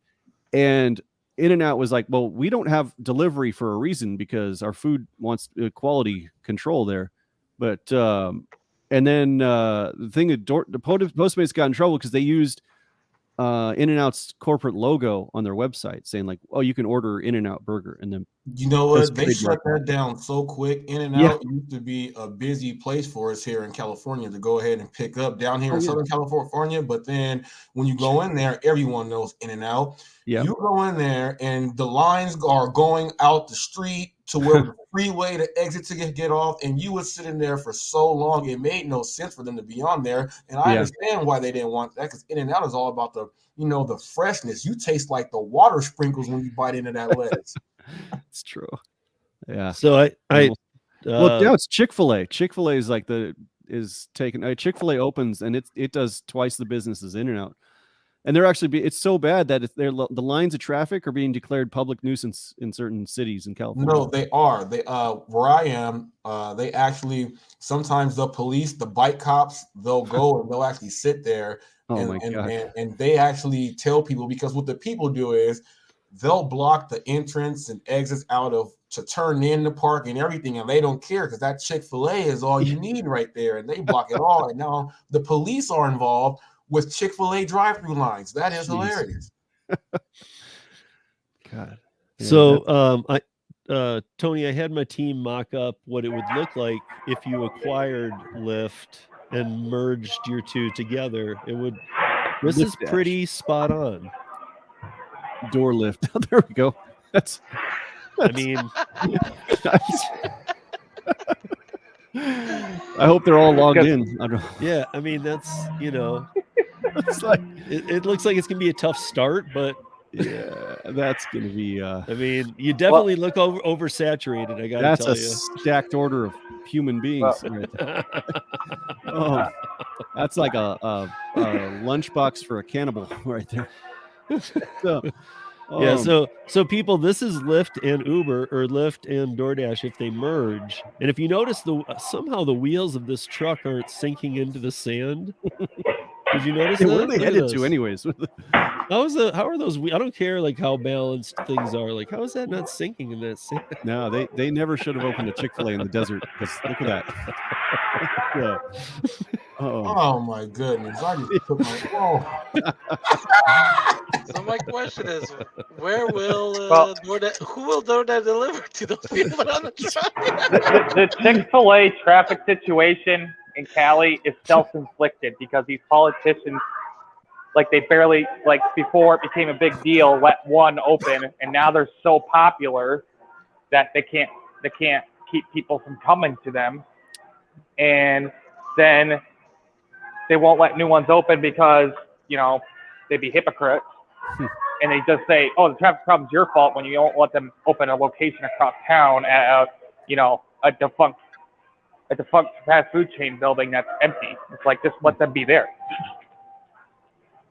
And In-N-Out was like, well, we don't have delivery for a reason because our food wants quality control there. But and then the thing that the Postmates got in trouble because they used In-N-Out's corporate logo on their website saying like, oh, you can order In-N-Out burger. And then you know what? They shut that down so quick. In-N-Out used to be a busy place for us here in California to go ahead and pick up down here in Southern California. But then when you go in there, everyone knows In-N-Out. Yeah. You go in there and the lines are going out the street to where the freeway to exit to get off, and you were sitting there for so long, it made no sense for them to be on there. And I understand why they didn't want that, because In-N-Out is all about the freshness. You taste like the water sprinkles when you bite into that lettuce. It's true. Yeah. So well, now it's Chick-fil-A. Chick-fil-A is like Chick-fil-A opens and it does twice the business as In-N-Out. And they're actually it's so bad that the lines of traffic are being declared public nuisance in certain cities in California. No, they are. They where I am, they actually sometimes the police, the bike cops, they'll go and they'll actually sit there and they actually tell people, because what the people do is they'll block the entrance and exits to turn in the park and everything, and they don't care because that Chick-fil-A is all you need right there, and they block it all. And now the police are involved with Chick-fil-A drive-through lines. That is hilarious. God. Yeah, so Tony, I had my team mock up what it would look like if you acquired Lyft and merged your two together. This is pretty spot on. Door lift. There we go. I mean, I hope they're all logged in. Yeah, I mean that's it's like it looks like it's gonna be a tough start, but yeah, that's gonna be. I mean, you definitely look oversaturated. I gotta tell you, that's a stacked order of human beings. Right there. Oh, that's like a lunchbox for a cannibal right there. So people, this is Lyft and Uber, or Lyft and DoorDash if they merge. And if you notice, somehow the wheels of this truck aren't sinking into the sand. Did you notice that? Where are they headed to, anyways? How are those? I don't care like how balanced things are. Like, how is that not sinking in that sand? No, they never should have opened a Chick-fil-A in the desert. Because look at that. Yeah. Oh my goodness! I just took my. So my question is, where will who will DoorDash deliver to those people on the truck? The Chick-fil-A traffic situation in Cali is self-inflicted because these politicians, like they barely, like before it became a big deal, let one open, and now they're so popular that they can't keep people from coming to them. And then they won't let new ones open because, you know, they'd be hypocrites. And they just say, oh, the traffic problem's your fault when you don't let them open a location across town at a defunct fast food chain building that's empty. It's like, just let them be there.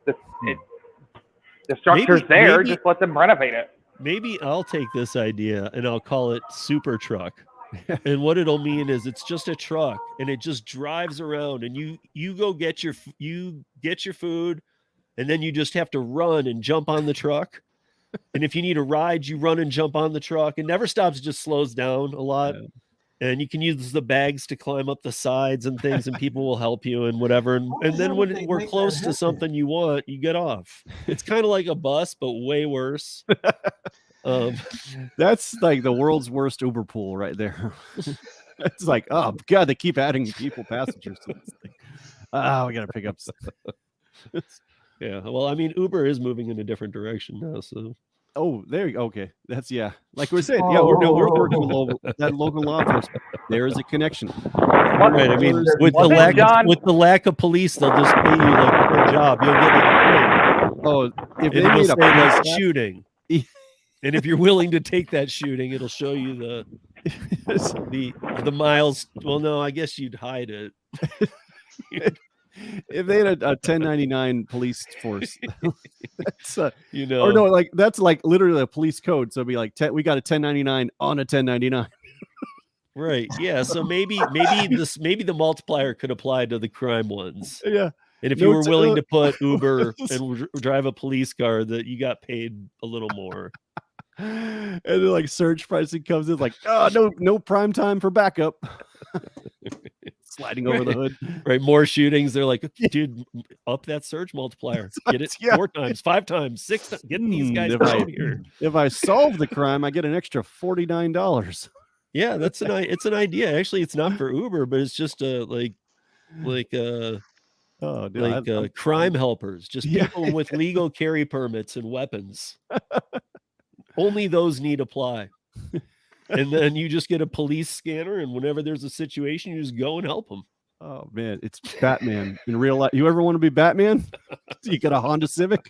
The structure's there, just let them renovate it. Maybe I'll take this idea and I'll call it Super Truck. And what it'll mean is it's just a truck and it just drives around and you go get your food and then you just have to run and jump on the truck. And if you need a ride, you run and jump on the truck. It never stops, just slows down a lot. Yeah. And you can use the bags to climb up the sides and things, and people will help you and whatever. And then when we're close to something you want, you get off. It's kind of like a bus, but way worse. That's like the world's worst Uber pool right there. It's like, oh God, they keep adding passengers to this thing. We got to pick up. Yeah. Well, I mean, Uber is moving in a different direction now, so. Oh, there you go. Okay. That's, yeah. Like we're saying, yeah, we're working with that local law enforcement. There is a connection. Right. I mean, with the lack of police, they'll just pay you like for a job. You'll get like, oh, if they made like shooting. And if you're willing to take that shooting, it'll show you the miles. Well, no, I guess you'd hide it. If they had a 1099 police force, that's or no, like that's like literally a police code. So it'd be like we got a 1099 on a 1099. Right. Yeah. So maybe the multiplier could apply to the crime ones. Yeah. And if you were willing to put Uber and drive a police car, that you got paid a little more. And then like surge pricing comes in like, oh, no prime time for backup. Sliding over the hood. Right. More shootings. They're like, dude, up that surge multiplier. Get it 4 times, 5 times, 6 times. Getting these guys out here. If I solve the crime, I get an extra $49. Yeah, it's an idea. Actually, it's not for Uber, but it's just crime helpers, just people with legal carry permits and weapons. Only those need apply. And then you just get a police scanner, and whenever there's a situation, you just go and help them. Oh man, it's Batman in real life. You ever want to be Batman? You got a Honda Civic,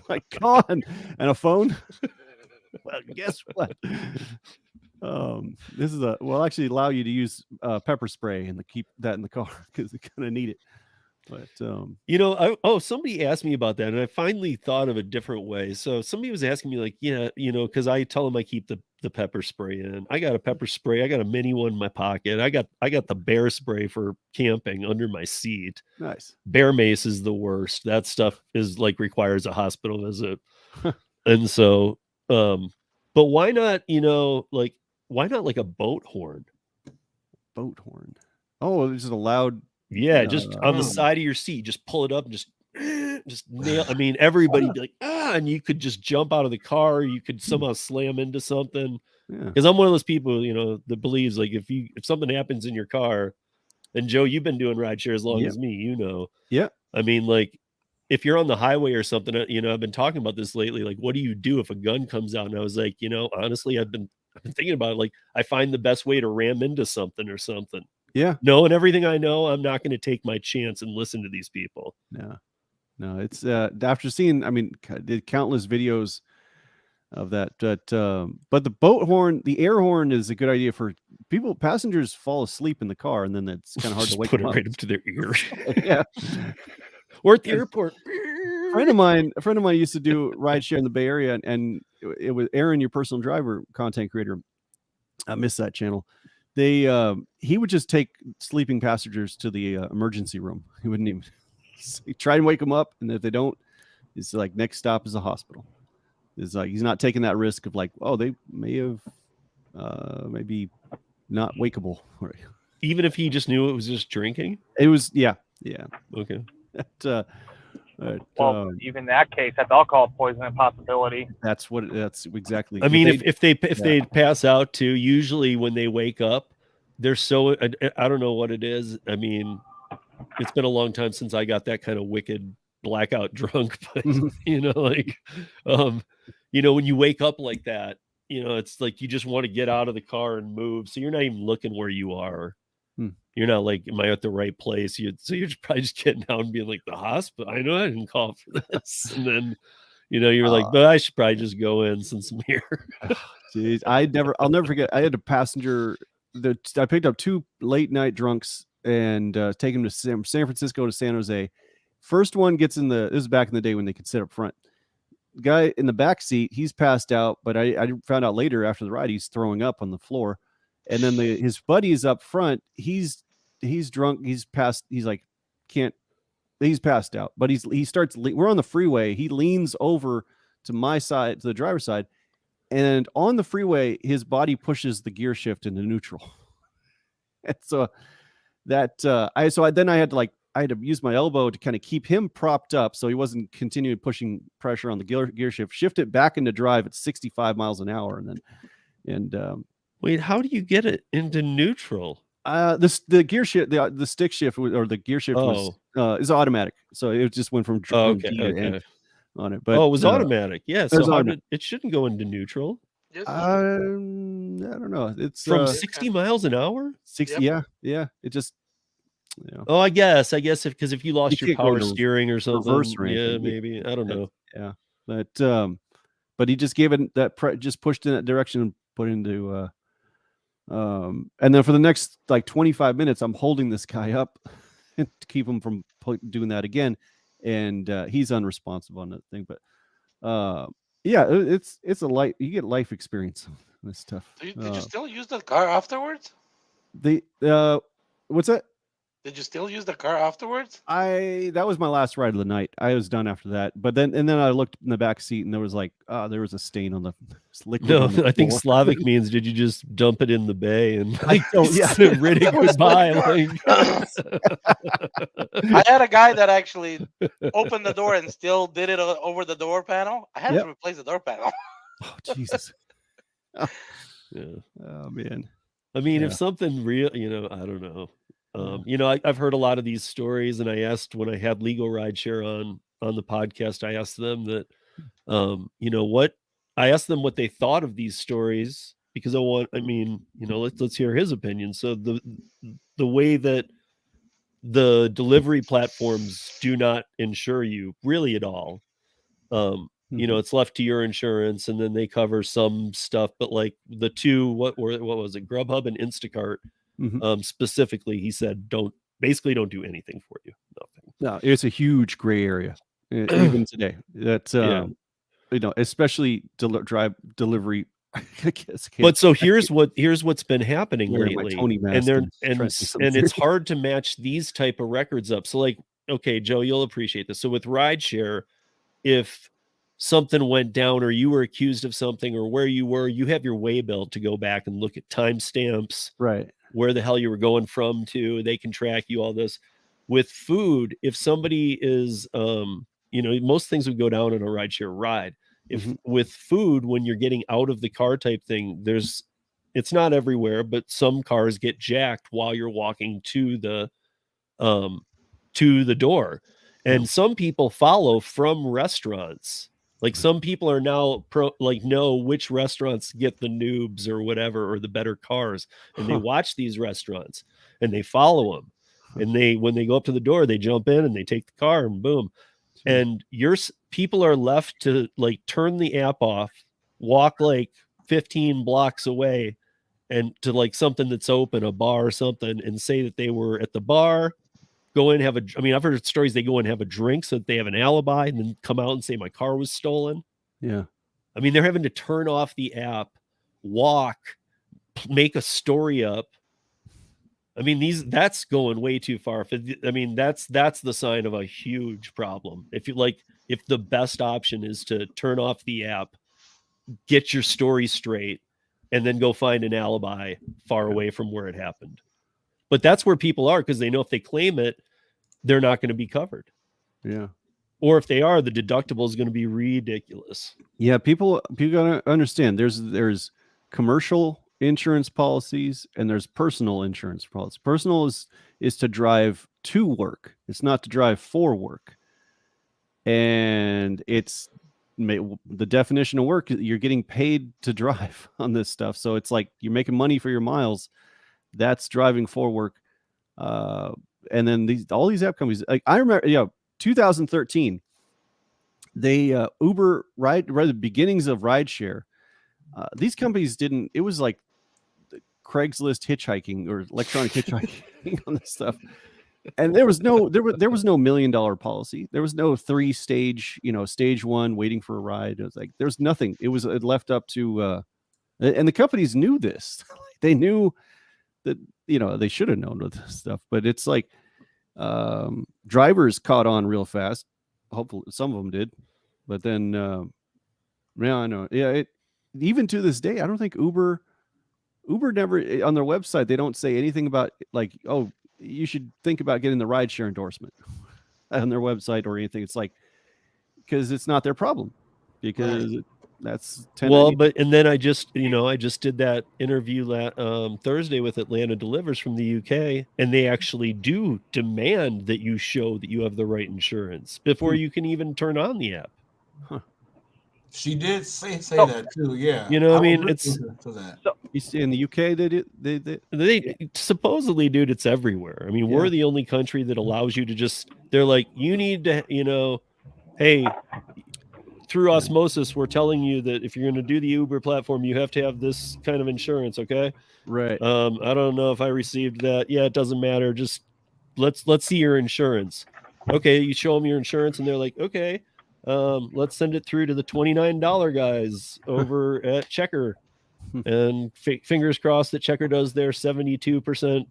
like come on, and a phone. Well, guess what? This is actually allow you to use pepper spray and keep that in the car because you kind of need it. But somebody asked me about that, and I finally thought of a different way. So somebody was asking me like, because I tell them I keep the pepper spray in. I got a pepper spray. I got a mini one in my pocket. I got the bear spray for camping under my seat. Nice. Bear mace is the worst. That stuff is like requires a hospital visit. And so, but why not? Why not like a boat horn? Boat horn. Oh, this is a loud. Yeah, just on the side of your seat, just pull it up and just nail. I mean, everybody be like, and you could just jump out of the car. You could somehow slam into something. Because I'm one of those people, that believes like if something happens in your car, and Joe, you've been doing rideshare as long as me, Yeah. I mean, like if you're on the highway or something, I've been talking about this lately. Like, what do you do if a gun comes out? And I was like, honestly, I've been thinking about it. Like, I find the best way to ram into something or something. Yeah. Knowing everything I know, I'm not going to take my chance and listen to these people. No, it's after seeing, I mean, did countless videos of that. But the boat horn, the air horn is a good idea for people. Passengers fall asleep in the car, and then it's kind of hard to wake them up. Put it right up to their ear. Yeah. Or at the airport. A friend of mine used to do rideshare in the Bay Area, and it was Aaron, your personal driver, content creator. I missed that channel. He would just take sleeping passengers to the emergency room. He wouldn't even try and wake them up, and if they don't, it's like next stop is a hospital. It's like he's not taking that risk of like, oh, they may have maybe not wakeable. Even if he just knew it was just drinking. It was yeah. Okay. Even in that case, that's alcohol poisoning possibility. That's exactly. I mean, if they pass out too, usually when they wake up, they're so I don't know what it is. I mean, it's been a long time since I got that kind of wicked blackout drunk, but when you wake up like that, it's like you just want to get out of the car and move, so you're not even looking where you are. You're not like, am I at the right place? So you're probably just getting out and being like, the hospital. I know I didn't call for this, and then you're like, but I should probably just go in since I'm here. Jeez, I'll never forget. I had a passenger that I picked up 2 late night drunks and take them to San Francisco to San Jose. First one gets in this is back in the day when they could sit up front. Guy in the back seat, he's passed out, but I found out later after the ride he's throwing up on the floor. And then his buddy is up front. He's drunk. He's passed out, but we're on the freeway. He leans over to my side, to the driver's side. And on the freeway, his body pushes the gear shift into neutral. And so I had to use my elbow to kind of keep him propped up so he wasn't continuing pushing pressure on the gear shift it back into drive at 65 miles an hour. Wait, how do you get it into neutral? The gear shift, the stick shift or the gear shift is automatic. So it just went from D to N on it. But it was automatic. Yeah. So it shouldn't go into neutral. I don't know. It's from 60 miles an hour. 60. Yep. Yeah. It just. Yeah. Oh, I guess if you lost your power steering or something, or maybe I don't know. Yeah, but he just gave it that just pushed in that direction and put into and then for the next like 25 minutes, I'm holding this guy up to keep him from doing that again, and he's unresponsive on that thing. But yeah, it's you get life experience on this stuff. Did you still use the car afterwards? What's that? Did you still use the car afterwards? That was my last ride of the night. I was done after that. But then I looked in the back seat and there was there was a stain on the liquid. No, I think Slavic means did you just dump it in the bay and rid it goodbye? I had a guy that actually opened the door and still did it over the door panel. I had to replace the door panel. Oh, Jesus. Yeah. Oh man. I mean, if something real, I don't know. I've heard a lot of these stories, and I asked when I had Legal Rideshare on the podcast, I asked them that, I asked them what they thought of these stories because let's hear his opinion. So the way that the delivery platforms do not insure you really at all, it's left to your insurance, and then they cover some stuff, but like the two, what was it, Grubhub and Instacart. Specifically, he said, don't do anything for you. Nothing. No, it's a huge gray area even today. That's especially delivery. I guess. But so here's what's been happening lately, and it's hard to match these type of records up. So like, okay, Joe, you'll appreciate this. So with Rideshare, if something went down or you were accused of something or where you were, you have your waybill to go back and look at timestamps. Right. Where the hell you were going from to, they can track you, all this. With food, if somebody is, most things would go down on a rideshare ride. If with food, when you're getting out of the car type thing, it's not everywhere, but some cars get jacked while you're walking to the door. And some people follow from restaurants. Like some people are now know which restaurants get the noobs or whatever, or the better cars. And they watch these restaurants and they follow them. And when they go up to the door, they jump in and they take the car and boom. And people are left to like turn the app off, walk like 15 blocks away and to like something that's open, a bar or something, and say that they were at the bar. Go in, I've heard stories they go and have a drink so that they have an alibi and then come out and say my car was stolen. Yeah. I mean, they're having to turn off the app, walk, make a story up. I mean, that's going way too far. That's the sign of a huge problem. If the best option is to turn off the app, get your story straight, and then go find an alibi far away from where it happened. But that's where people are because they know if they claim it, they're not going to be covered. Yeah. Or if they are, the deductible is going to be ridiculous. Yeah, people gotta understand. There's commercial insurance policies and there's personal insurance policies. Personal is to drive to work. It's not to drive for work. And it's the definition of work. You're getting paid to drive on this stuff. So it's like you're making money for your miles. That's driving for work. And then all these app companies, like I remember, 2013, they Uber right the beginnings of rideshare. These companies didn't. It was like Craigslist hitchhiking or electronic hitchhiking on this stuff. And there was no $1 million policy. There was no 3-stage, stage 1 waiting for a ride. It was like there's nothing. It left up to and the companies knew this. They knew that they should have known with this stuff. But it's like drivers caught on real fast. Hopefully some of them did. But then I know. Yeah, even to this day, I don't think Uber never on their website, they don't say anything about like, oh, you should think about getting the rideshare endorsement on their website or anything. It's like, because it's not their problem, because that's 1090. Well, and then I just did that interview Thursday with Atlanta Delivers from the UK, and they actually do demand that you show that you have the right insurance before you can even turn on the app. Huh. She did say that too. Yeah. I mean, it's you see in the UK they supposedly, dude, it's everywhere. I mean, we're the only country that allows you to they're like, you need to, hey, through osmosis, we're telling you that if you're going to do the Uber platform, you have to have this kind of insurance. Okay. Right. I don't know if I received that. Yeah, it doesn't matter. Just let's see your insurance. Okay. You show them your insurance and they're like, okay. Let's send it through to the $29 guys over at Checker, and fingers crossed that Checker does their 72%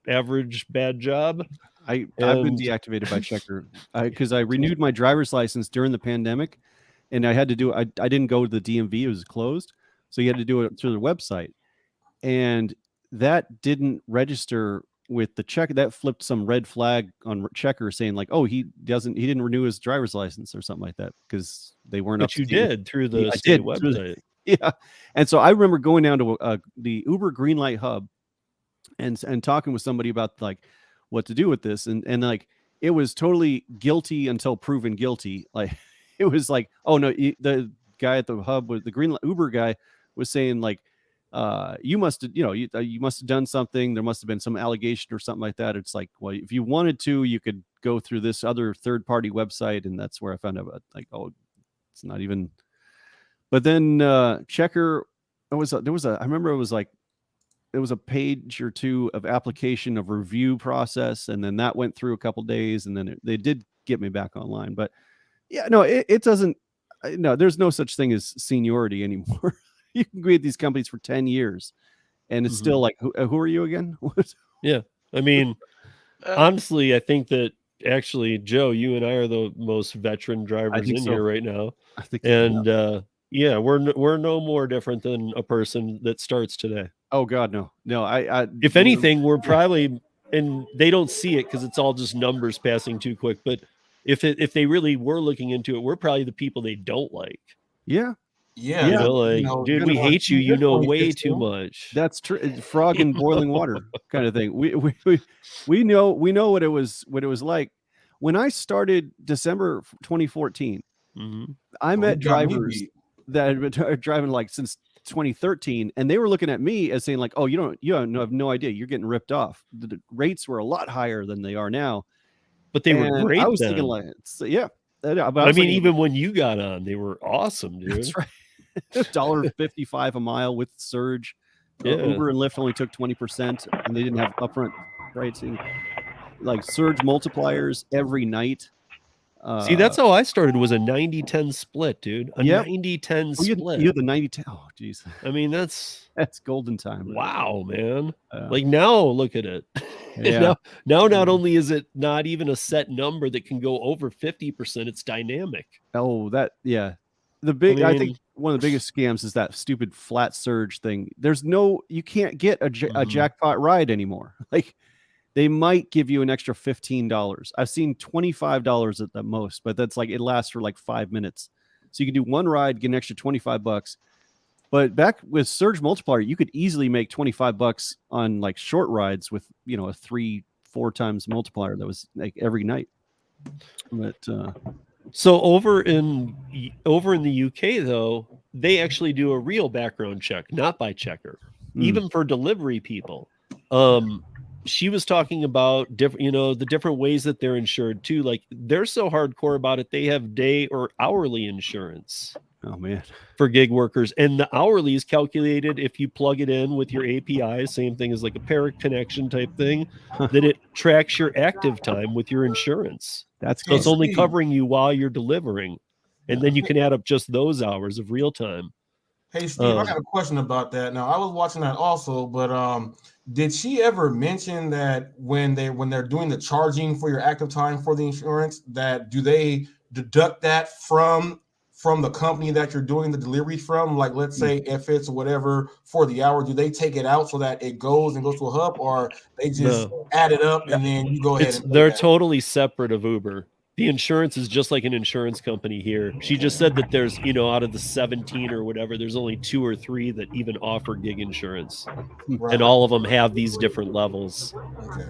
average bad job. I've been deactivated by Checker because I renewed my driver's license during the pandemic, and I had to do it. I didn't go to the DMV; it was closed, so you had to do it through the website, and that didn't register with the Checker. That flipped some red flag on Checker saying like, oh, he didn't renew his driver's license or something like that, because they weren't up to did through the state website. Yeah. And so I remember going down to the Uber Greenlight hub and talking with somebody about like what to do with this. And like, it was totally guilty until proven guilty. Like it was like, oh no, the guy at the hub with the Greenlight Uber guy was saying like, you must have done something. There must have been some allegation or something like that. It's like, well, if you wanted to, you could go through this other third-party website, and that's where I found out about like, oh, it's not even. But then Checker, I remember it was a page or two of application of review process, and then that went through a couple days, and then they did get me back online. But yeah, no, it doesn't. No, there's no such thing as seniority anymore. You can be at these companies for 10 years and it's still like, who are you again? Yeah. I mean, honestly, I think that actually, Joe, you and I are the most veteran drivers in here right now. I think, yeah, we're no more different than a person that starts today. Oh God, no. If anything, we're probably, and they don't see it because it's all just numbers passing too quick. But if they really were looking into it, we're probably the people they don't like. Yeah. Yeah, dude, we hate you. You know way too much. That's true. Frog in boiling water kind of thing. We know what it was like when I started December 2014. I met drivers that had been driving like since 2013, and they were looking at me as saying like, "Oh, you have no idea. You're getting ripped off." The rates were a lot higher than they are now, but they were great. I was then. thinking like, yeah. But I mean, even when you got on, they were awesome, dude. That's right. $1.55 a mile with surge. Uber and Lyft only took 20%, and they didn't have upfront pricing. Like surge multipliers every night. See, that's how I started. Was a 90-10 split, dude. A 90-10 split. You had the 90-10. Oh, geez. I mean, that's golden time. Wow, man. Like now, look at it. Yeah. now, not only is it not even a set number that can go over 50%, it's dynamic. Oh, yeah. I think one of the biggest scams is that stupid flat surge thing. You can't get a jackpot ride anymore. Like they might give you an extra $15. I've seen $25 at the most, but that's like, it lasts for like 5 minutes. So you can do one ride, get an extra $25. But back with surge multiplier, you could easily make $25 on like short rides with, a 3-4 times multiplier that was like every night. But, so over in the UK though, they actually do a real background check, not by Checker, even for delivery people. she was talking about different, you know, the different ways that they're insured too. Like they're so hardcore about it, they have day or hourly insurance. Oh man, for gig workers, and the hourly is calculated if you plug it in with your API, same thing as like a parrot connection type thing, that it tracks your active time with your insurance. That's so it's cool. only covering you while you're delivering, and then you can add up just those hours of real time. Hey Steve, I got a question about that. Now I was watching that also, but did she ever mention that when they're doing the charging for your active time for the insurance, that do they deduct that from the company that you're doing the delivery from? Like, let's say if it's whatever for the hour, do they take it out so that it goes to a hub, or they just add it up and then you go ahead and they're totally separate of Uber. The insurance is just like an insurance company here. She just said that there's, you know, out of the 17 or whatever, there's only 2 or 3 that even offer gig insurance. Right. And all of them have these different levels. Okay.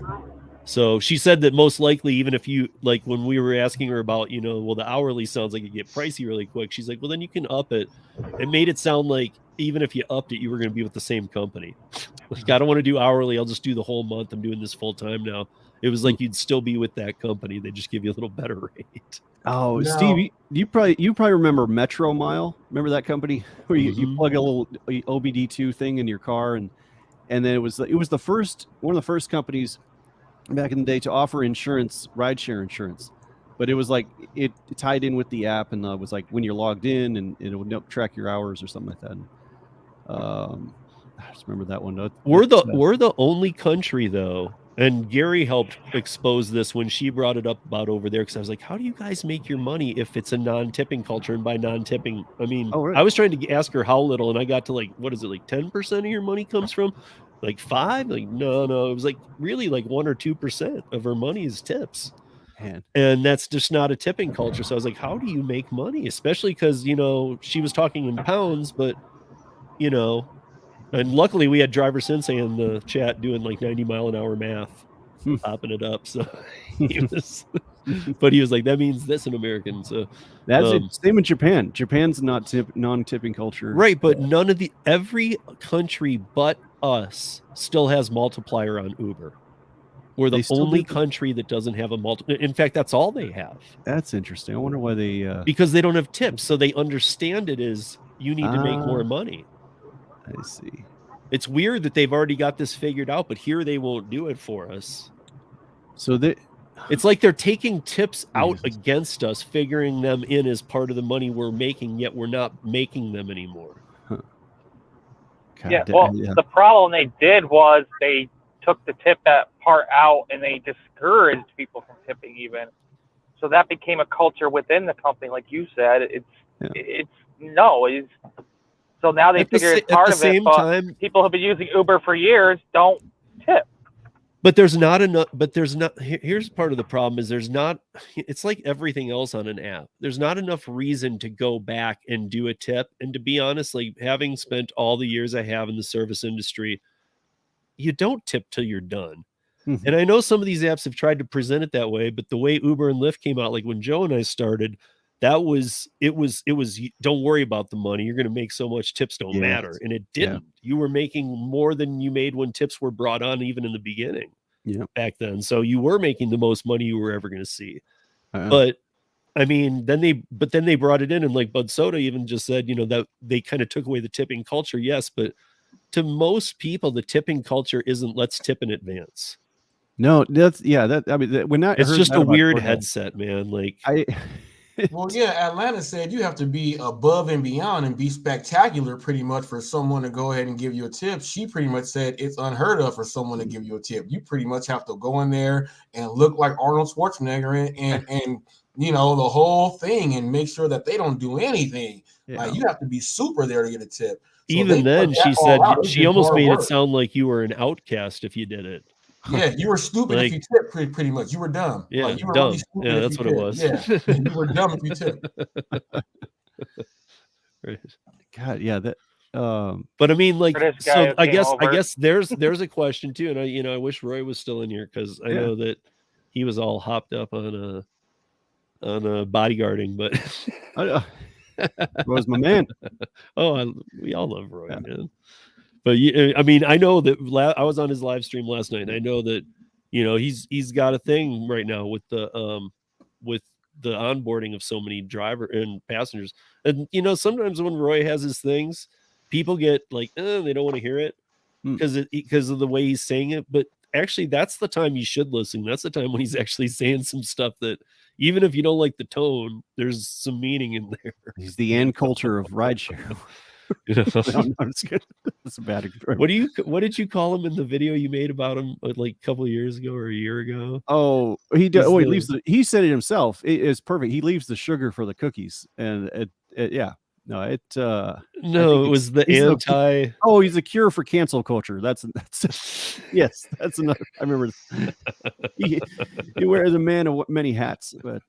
So she said that most likely, even if you, like when we were asking her about, you know, well, the hourly sounds like it get pricey really quick. She's like, well, then you can up it. It made it sound like even if you upped it, you were going to be with the same company. Like, I don't want to do hourly. I'll just do the whole month. I'm doing this full time now. It was like you'd still be with that company. They just give you a little better rate. Oh, no. Steve, you probably remember Metro Mile. Remember that company where you plug a little OBD2 thing in your car, and then it was one of the first companies back in the day to offer insurance, rideshare insurance. But it was like it tied in with the app, and it was like when you're logged in, and it would track your hours or something like that. And, I just remember that one. We're the only country though, and Gary helped expose this when she brought it up about over there, because I was like, how do you guys make your money if it's a non-tipping culture? And by non-tipping, I mean, I was trying to ask her how little, and I got to like, what is it, like 10% of your money comes from? Like 5? Like no, it was like really like 1 or 2% of her money is tips. Man. And that's just not a tipping culture. So I was like, how do you make money? Especially because, you know, she was talking in pounds, but you know, and luckily we had Driver Sensei in the chat doing like 90-mile-an-hour math, popping it up. So he was, but he was like, that means this in American. So that's it. Same in Japan. Japan's not non-tipping culture. Right, but every country but us still has multiplier on Uber. We're the only country that doesn't have a multiplier. In fact, that's all they have. That's interesting. I wonder why they because they don't have tips. So they understand it is you need to make more money. I see. It's weird that they've already got this figured out, but here they won't do it for us. So it's like they're taking tips out against us, figuring them in as part of the money we're making, yet we're not making them anymore. Huh. The problem they did was they took the tip part out and they discouraged people from tipping even. So that became a culture within the company, like you said. So now they figure it's part of it, but people who've been using Uber for years don't tip. But there's not enough, here's part of the problem is it's like everything else on an app. There's not enough reason to go back and do a tip. And to be honest, like having spent all the years I have in the service industry, you don't tip till you're done. Mm-hmm. And I know some of these apps have tried to present it that way, but the way Uber and Lyft came out, like when Joe and I started, it was don't worry about the money. You're going to make so much, tips don't matter. And it didn't. You were making more than you made when tips were brought on, even in the beginning back then. So you were making the most money you were ever going to see. But I mean, then they brought it in, and like Bud Soda even just said, you know, that they kind of took away the tipping culture. Yes. But to most people, the tipping culture isn't let's tip in advance. No, it's just a weird headset, man. Like well, Atlanta said you have to be above and beyond and be spectacular pretty much for someone to go ahead and give you a tip. She pretty much said it's unheard of for someone to give you a tip. You pretty much have to go in there and look like Arnold Schwarzenegger and you know, the whole thing, and make sure that they don't do anything. Like you have to be super there to get a tip. So even then, she said she almost made it sound like you were an outcast if you did it. Yeah, you were stupid if you tipped, pretty much. You were dumb. Yeah, you were dumb. Really that's what it was. Yeah, you were dumb if you tipped. Right. God, yeah, that. But I mean, like, so I guess there's a question too, and I wish Roy was still in here because I know that he was all hopped up on bodyguarding, but Roy's my man. We all love Roy, man. But I mean, I know that I was on his live stream last night, and I know that he's got a thing right now with the onboarding of so many driver and passengers. And sometimes when Roy has his things, people get like, they don't want to hear it because of the way he's saying it. But actually, that's the time you should listen. That's the time when he's actually saying some stuff that, even if you don't like the tone, there's some meaning in there. He's the end culture of rideshare. No, I'm just kidding. That's a bad example. What did you call him in the video you made about him like a couple of years ago or a year ago? Oh, he does. Oh, he said it himself. It is perfect. He leaves the sugar for the cookies, and yeah. No, it was the anti. He's a cure for cancel culture. That's yes, that's another. I remember he wears a man of many hats, but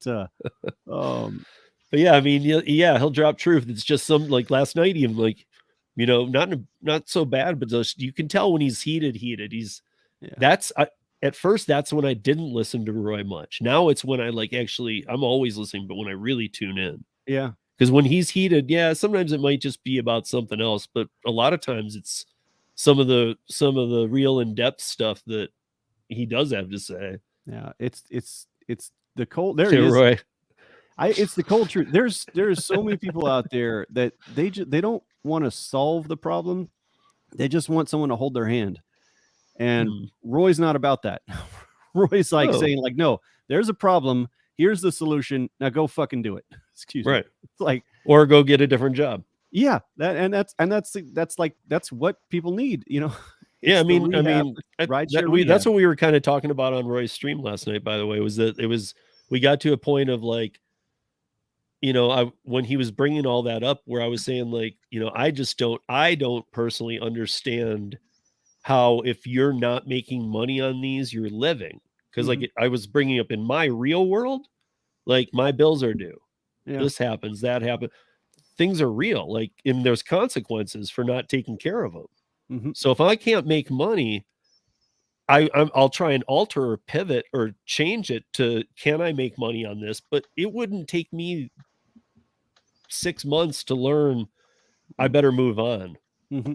yeah, I mean, he'll drop truth. It's just some, like last night, even like, not so bad, but just, you can tell when he's heated. At first, that's when I didn't listen to Roy much. Now it's when I I'm always listening, but when I really tune in. Yeah. Because when he's heated, sometimes it might just be about something else, but a lot of times it's some of the real in-depth stuff that he does have to say. Yeah, it's the cold. There it is. Roy. It's the cold truth. There's so many people out there that they don't want to solve the problem. They just want someone to hold their hand. And Roy's not about that. Roy's saying like, no, there's a problem. Here's the solution. Now go fucking do it. Excuse me. Right. It's like, or go get a different job. Yeah. That's what people need, Yeah, I mean, rideshare that's what we were kind of talking about on Roy's stream last night, by the way, was that we got to a point of like, when he was bringing all that up, where I was saying like, I don't personally understand how, if you're not making money on these, you're living. Because like I was bringing up in my real world, like my bills are due. Yeah. This happens, that happens. Things are real. Like, and there's consequences for not taking care of them. Mm-hmm. So if I can't make money, I'll try and alter or pivot or change it to, can I make money on this? But it wouldn't take me 6 months to learn. I better move on. Mm-hmm.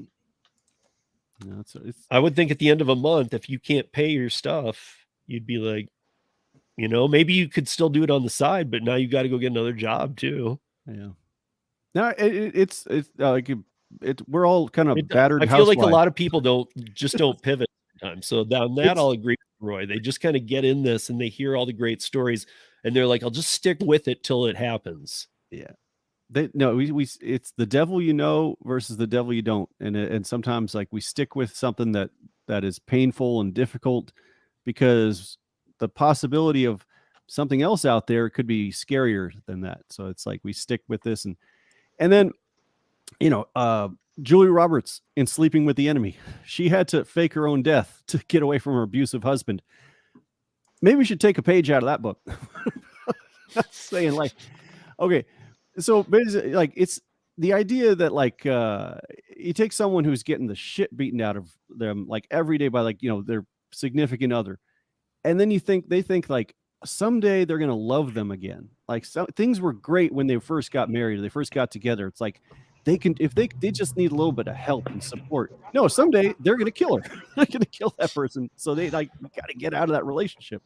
No, I would think at the end of a month, if you can't pay your stuff, you'd be like, maybe you could still do it on the side, but now you got to go get another job too. Yeah. No, it's we're all kind of battered. I feel like a lot of people don't pivot sometimes. So on that, I'll agree with Roy. They just kind of get in this and they hear all the great stories and they're like, I'll just stick with it till it happens. Yeah. It's the devil versus the devil you don't. And sometimes like we stick with something that is painful and difficult because the possibility of something else out there could be scarier than that. So it's like we stick with this and then Julia Roberts in Sleeping with the Enemy, she had to fake her own death to get away from her abusive husband. Maybe we should take a page out of that book. Saying like, okay, so basically, like, it's the idea that like you take someone who's getting the shit beaten out of them like every day by like their significant other, and then they think like someday they're gonna love them again. Like things were great when they first got married, or they first got together. It's like they can, if they just need a little bit of help and support. No, someday they're gonna kill her. They're gonna kill that person. So they like got to get out of that relationship.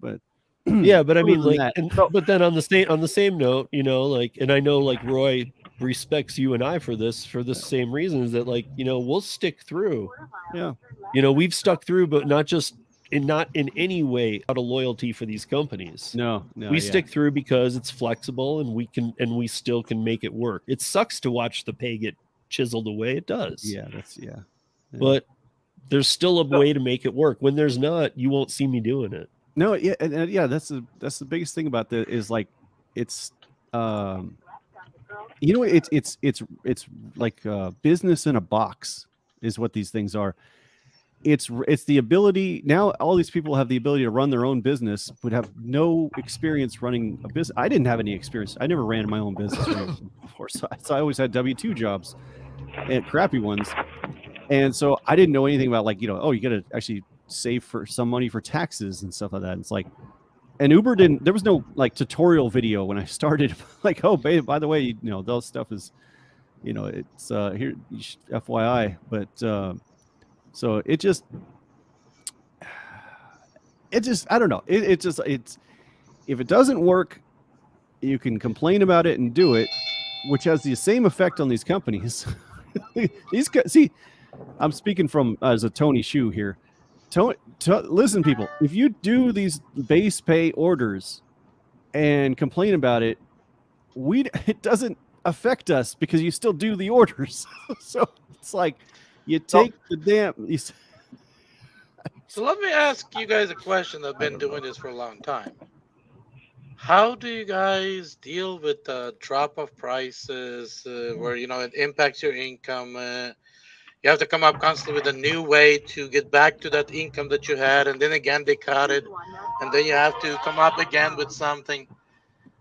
But yeah, but I mean, like, but then on the same note, like, and I know like Roy respects you and I for this same reason, is that like, we'll stick through. Yeah. We've stuck through, but not in any way out of loyalty for these companies. No, we stick through because it's flexible and we still can make it work. It sucks to watch the pay get chiseled away. It does. Yeah. But there's still a way to make it work. When there's not, you won't see me doing it. No, yeah, and yeah, that's the biggest thing about that is like it's it's like business in a box is what these things are. It's the ability now. All these people have the ability to run their own business, but have no experience running a business. I didn't have any experience. I never ran my own business before, so I always had W-2 jobs and crappy ones, and so I didn't know anything about like you got to actually save for some money for taxes and stuff like that. It's like, and Uber there was no like tutorial video when I started. Like, oh, babe, by the way, those stuff is you know, it's here, FYI, but so it just I don't know. It's if it doesn't work, you can complain about it and do it, which has the same effect on these companies. See, I'm speaking from as a Tony Shu here. Listen, people, if you do these base pay orders and complain about it, it doesn't affect us because you still do the orders. So it's like you take the damn. So let me ask you guys a question. I've been doing this for a long time. How do you guys deal with the drop of prices where, you know, it impacts your income? You have to come up constantly with a new way to get back to that income that you had. And then again, they cut it. And then you have to come up again with something.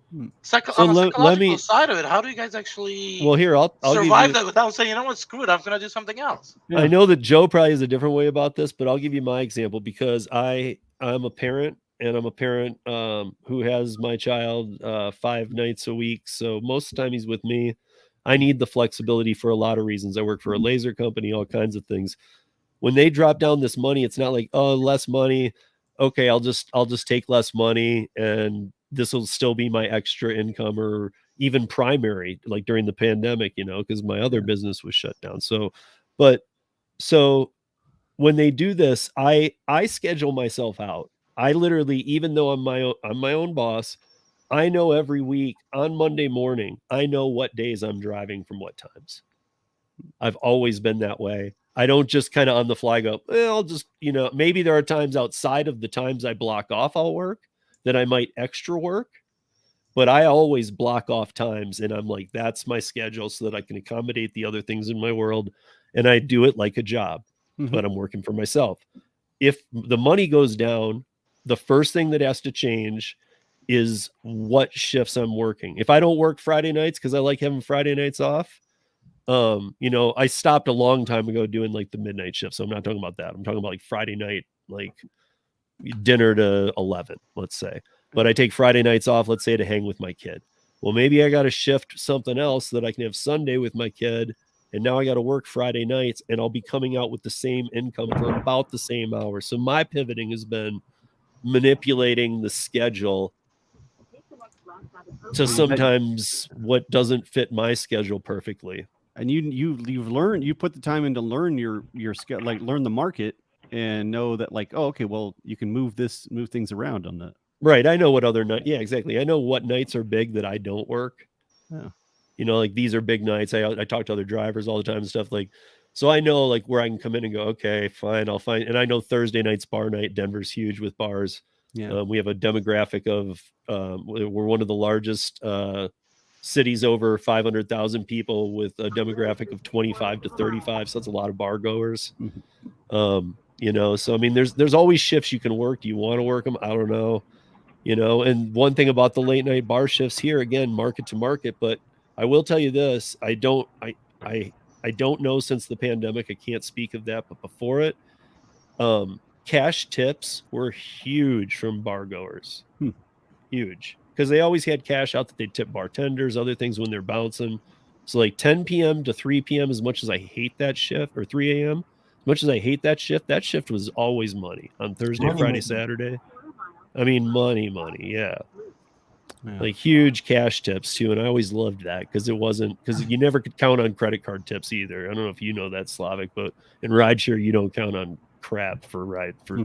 So on a psychological let me. side of it, how do you guys actually Well, here I'll give survive you. that without saying, you know what, screw it, I'm going to do something else? Yeah. I know that Joe probably has a different way about this, but I'll give you my example because I'm a parent, and I'm a parent who has my child 5 nights a week. So most of the time he's with me. I need the flexibility for a lot of reasons. I work for a laser company, all kinds of things. When they drop down this money, it's not like, oh, less money. Okay, I'll just take less money and this will still be my extra income, or even primary, like during the pandemic, you know, because my other business was shut down. So when they do this, I schedule myself out. I literally, even though I'm my own boss, I know every week on Monday morning, I know what days I'm driving from what times. I've always been that way. I don't just kind of on the fly go, I'll just, you know, maybe there are times outside of the times I block off I'll work that I might extra work, but I always block off times and I'm like, that's my schedule so that I can accommodate the other things in my world. And I do it like a job, but I'm working for myself. If the money goes down, the first thing that has to change is what shifts I'm working. If I don't work Friday nights, because I like having Friday nights off, you know, I stopped a long time ago doing like the midnight shift. So I'm not talking about that. I'm talking about like Friday night, like dinner to 11, let's say. But I take Friday nights off, let's say, to hang with my kid. Well, maybe I got to shift something else so that I can have Sunday with my kid. And now I got to work Friday nights, and I'll be coming out with the same income for about the same hours. So my pivoting has been manipulating the schedule to sometimes what doesn't fit my schedule perfectly. And you've learned, you put the time in to learn your schedule, like learn the market and know that, like, oh, okay, well, you can move things around on that. Right. I know what other night. Yeah, exactly. I know what nights are big that I don't work. Yeah. You know, like these are big nights. I talk to other drivers all the time and stuff, like, so I know like where I can come in and go, okay, fine, I'll find. And I know Thursday night's bar night. Denver's huge with bars. Yeah. We have a demographic of, we're one of the largest cities over 500,000 people with a demographic of 25 to 35. So that's a lot of bar goers. You know, so I mean, there's always shifts you can work. Do you want to work them? I don't know. You know, and one thing about the late night bar shifts here, again, market to market, but I will tell you this, I don't know since the pandemic, I can't speak of that, but before it, cash tips were huge from bar goers. Huge. Because they always had cash out that they tip bartenders, other things when they're bouncing. So like 10 p.m. to 3 p.m., as much as I hate that shift, or 3 a.m., as much as I hate that shift was always money on Thursday, Friday, Saturday. I mean, money, yeah. Like huge cash tips too. And I always loved that because you never could count on credit card tips either. I don't know if you know that, Slavic, but in Rideshare, you don't count on crap for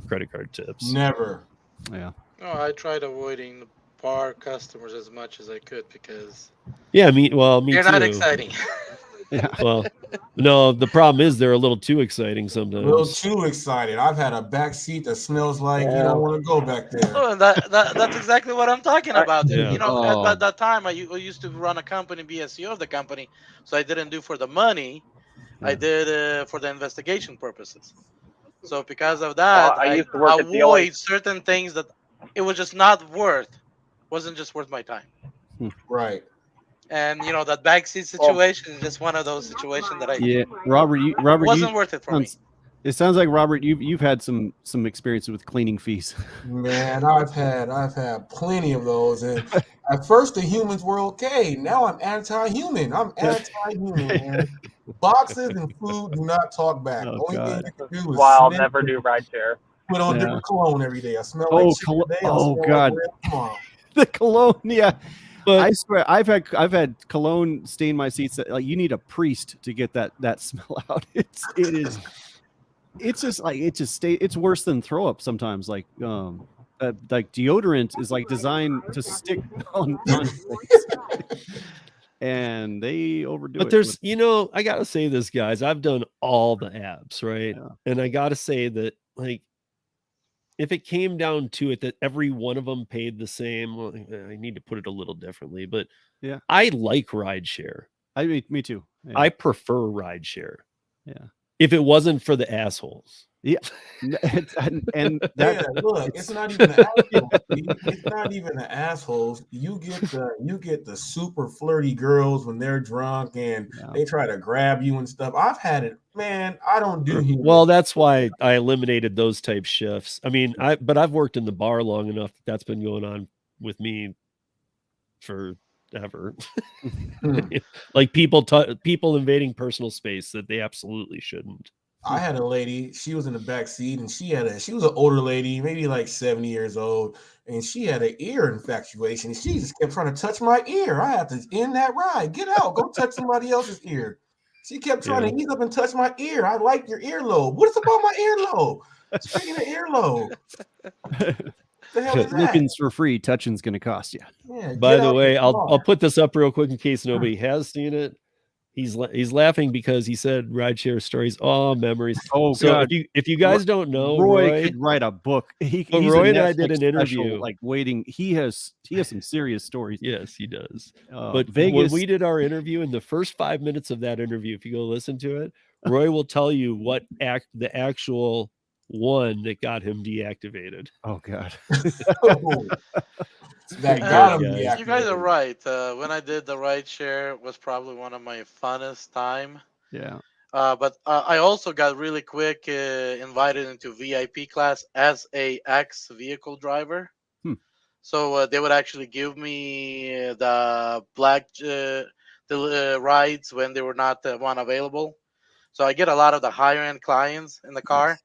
credit card tips. Never. Yeah. No, I tried avoiding bar customers as much as I could because me they're too. not exciting. Yeah. Well, no, the problem is they're a little too exciting sometimes. A little too excited. I've had a back seat that smells like you don't want to go back there. Oh, and that's exactly what I'm talking about. Yeah. You know, at that time, I used to run a company, be a CEO of the company, so I didn't do for the money. I did for the investigation purposes. So because of that, I I used to work at the avoid certain things that it was just wasn't just worth my time. Right. And you know, that backseat situation is just one of those situations that Robert, wasn't worth it for me. It sounds like, Robert, you've had some experience with cleaning fees. Man, I've had plenty of those, and At first, the humans were okay. Now I'm anti-human. I'm anti-human, man. Boxes and food do not talk back. Oh, Only thing God. you can do is Why I'll sniff never and do rideshare. put on Yeah. different cologne every day. I smell like Oh, chicken today. I oh smell God. like red tomorrow. The cologne, yeah. But I swear, I've had cologne stain my seats. That, like, you need a priest to get that smell out. It's just like it's worse than throw up sometimes. Like deodorant is like designed to stick on things, and they overdo it. But there's, you know, I gotta say this, guys. I've done all the apps, right? Yeah. And I gotta say that, like, if it came down to it, that every one of them paid the same, well, I need to put it a little differently, but Yeah. I like rideshare. Me too. Yeah. I prefer rideshare. Yeah. If it wasn't for the assholes. Yeah. and that, look, it's not even the assholes. It's not even the assholes. You get the super flirty girls when they're drunk and they try to grab you and stuff. I've had it, man. I don't do humans. Well, that's why I eliminated those type shifts. I mean, but I've worked in the bar long enough that's been going on with me forever. Like people invading personal space that they absolutely shouldn't. I had a lady, she was in the back seat and she was an older lady, maybe like 70 years old, and she had an ear infatuation. She just kept trying to touch my ear. I had to end that ride. Get out, go touch somebody else's ear. She kept trying to ease up and touch my ear. I like your earlobe. What is about my earlobe? Speaking of earlobe. The hell is that? Looking's for free, touching's gonna cost you. Yeah, by the way, I'll put this up real quick in case nobody has seen it. He's laughing because he said rideshare stories. Oh, memories. Oh, so God. if you guys don't know, Roy could write a book. Roy and I did an interview. Like waiting. He has some serious stories. Yes, he does. But Vegas, when Vegas, we did our interview, in the first 5 minutes of that interview, if you go listen to it, Roy will tell you what the actual one that got him deactivated. Oh, God. You guys are right. When I did the rideshare, it was probably one of my funnest time. Yeah. But I also got really quick invited into VIP class as a ex-vehicle driver. So they would actually give me the rides when they were not one available. So I get a lot of the higher end clients in the car.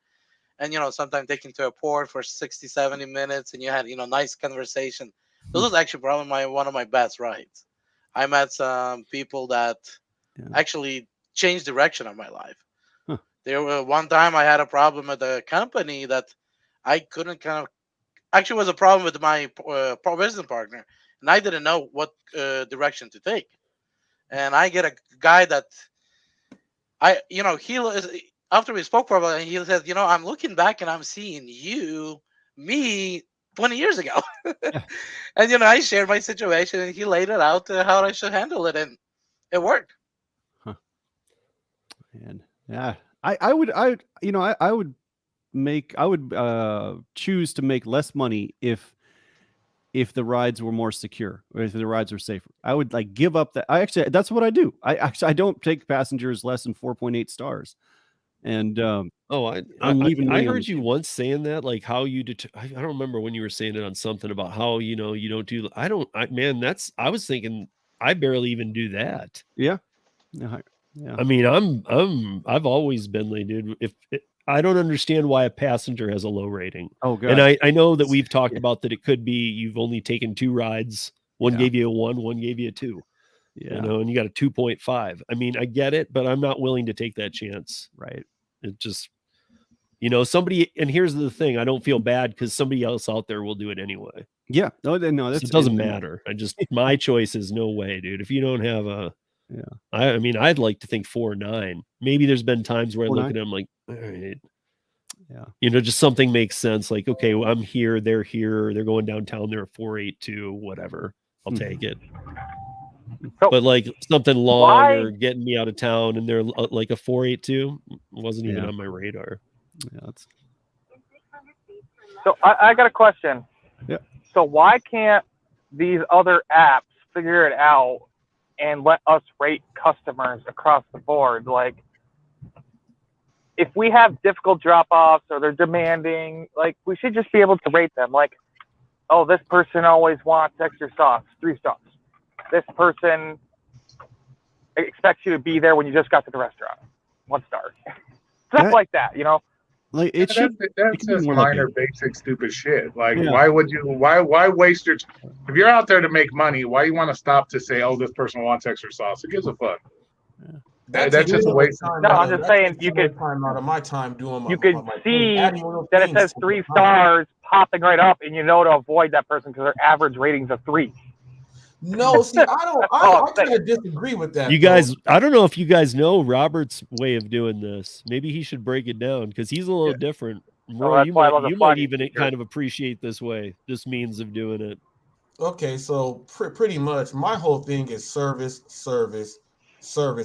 And, sometimes taking to a port for 60, 70 minutes and you had, nice conversation. This was actually probably one of my best rides. I met some people that actually changed direction of my life. There were one time I had a problem at the company that I couldn't actually was a problem with my business partner, and I didn't know what direction to take. And I get a guy that after we spoke for a while, he says, I'm looking back and I'm seeing me 20 years ago. And, I shared my situation and he laid it out how I should handle it. And it worked. And yeah, I would choose to make less money if the rides were more secure or if the rides were safer. I would give up that. That's what I do. I don't take passengers less than 4.8 stars. And I heard you once saying that, like how you I don't remember when you were saying it on something about how you don't do. I was thinking I barely even do that. Yeah. I mean, I've always been like, dude. I don't understand why a passenger has a low rating. Oh, God. And I know that we've talked about that. It could be you've only taken 2 rides. One gave you a 1, one gave you a 2. Yeah. And you got a 2.5. I mean, I get it, but I'm not willing to take that chance. Right. It just, somebody, and here's the thing, I don't feel bad because somebody else out there will do it anyway. Yeah. No, it doesn't matter. My choice is no way, dude. If you don't have I mean, I'd like to think 4 or 9. Maybe there's been times where I look at them like, all right. Yeah. Just something makes sense. Like, okay, well, I'm here, they're here, they're going downtown, they're a 482, whatever. I'll take it. So but like something long or getting me out of town and they're like a 482 wasn't even on my radar. Yeah, so I got a question. Yeah. So why can't these other apps figure it out and let us rate customers across the board? Like, if we have difficult drop-offs or they're demanding, like, we should just be able to rate them. Like, oh, this person always wants extra sauce, 3 stars. This person expects you to be there when you just got to the restaurant, 1 star. Stuff like that, you know. Like it should. That's just more like minor, basic, stupid shit. Like, Yeah. why would you? Why waste your? If you're out there to make money, why you want to stop to say, "Oh, this person wants extra sauce"? Who gives a fuck? That's just a waste. No, I'm just saying you could time out of my time doing my. You could my see adding little that it things says to 3 the stars popping right up, and you know to avoid that person because their average rating's a 3. No, see, I kind of disagree with that. You guys, I don't know if you guys know Robert's way of doing this. Maybe he should break it down because he's a little different. Roy, you might even kind of appreciate this means of doing it. Okay, so pretty much my whole thing is service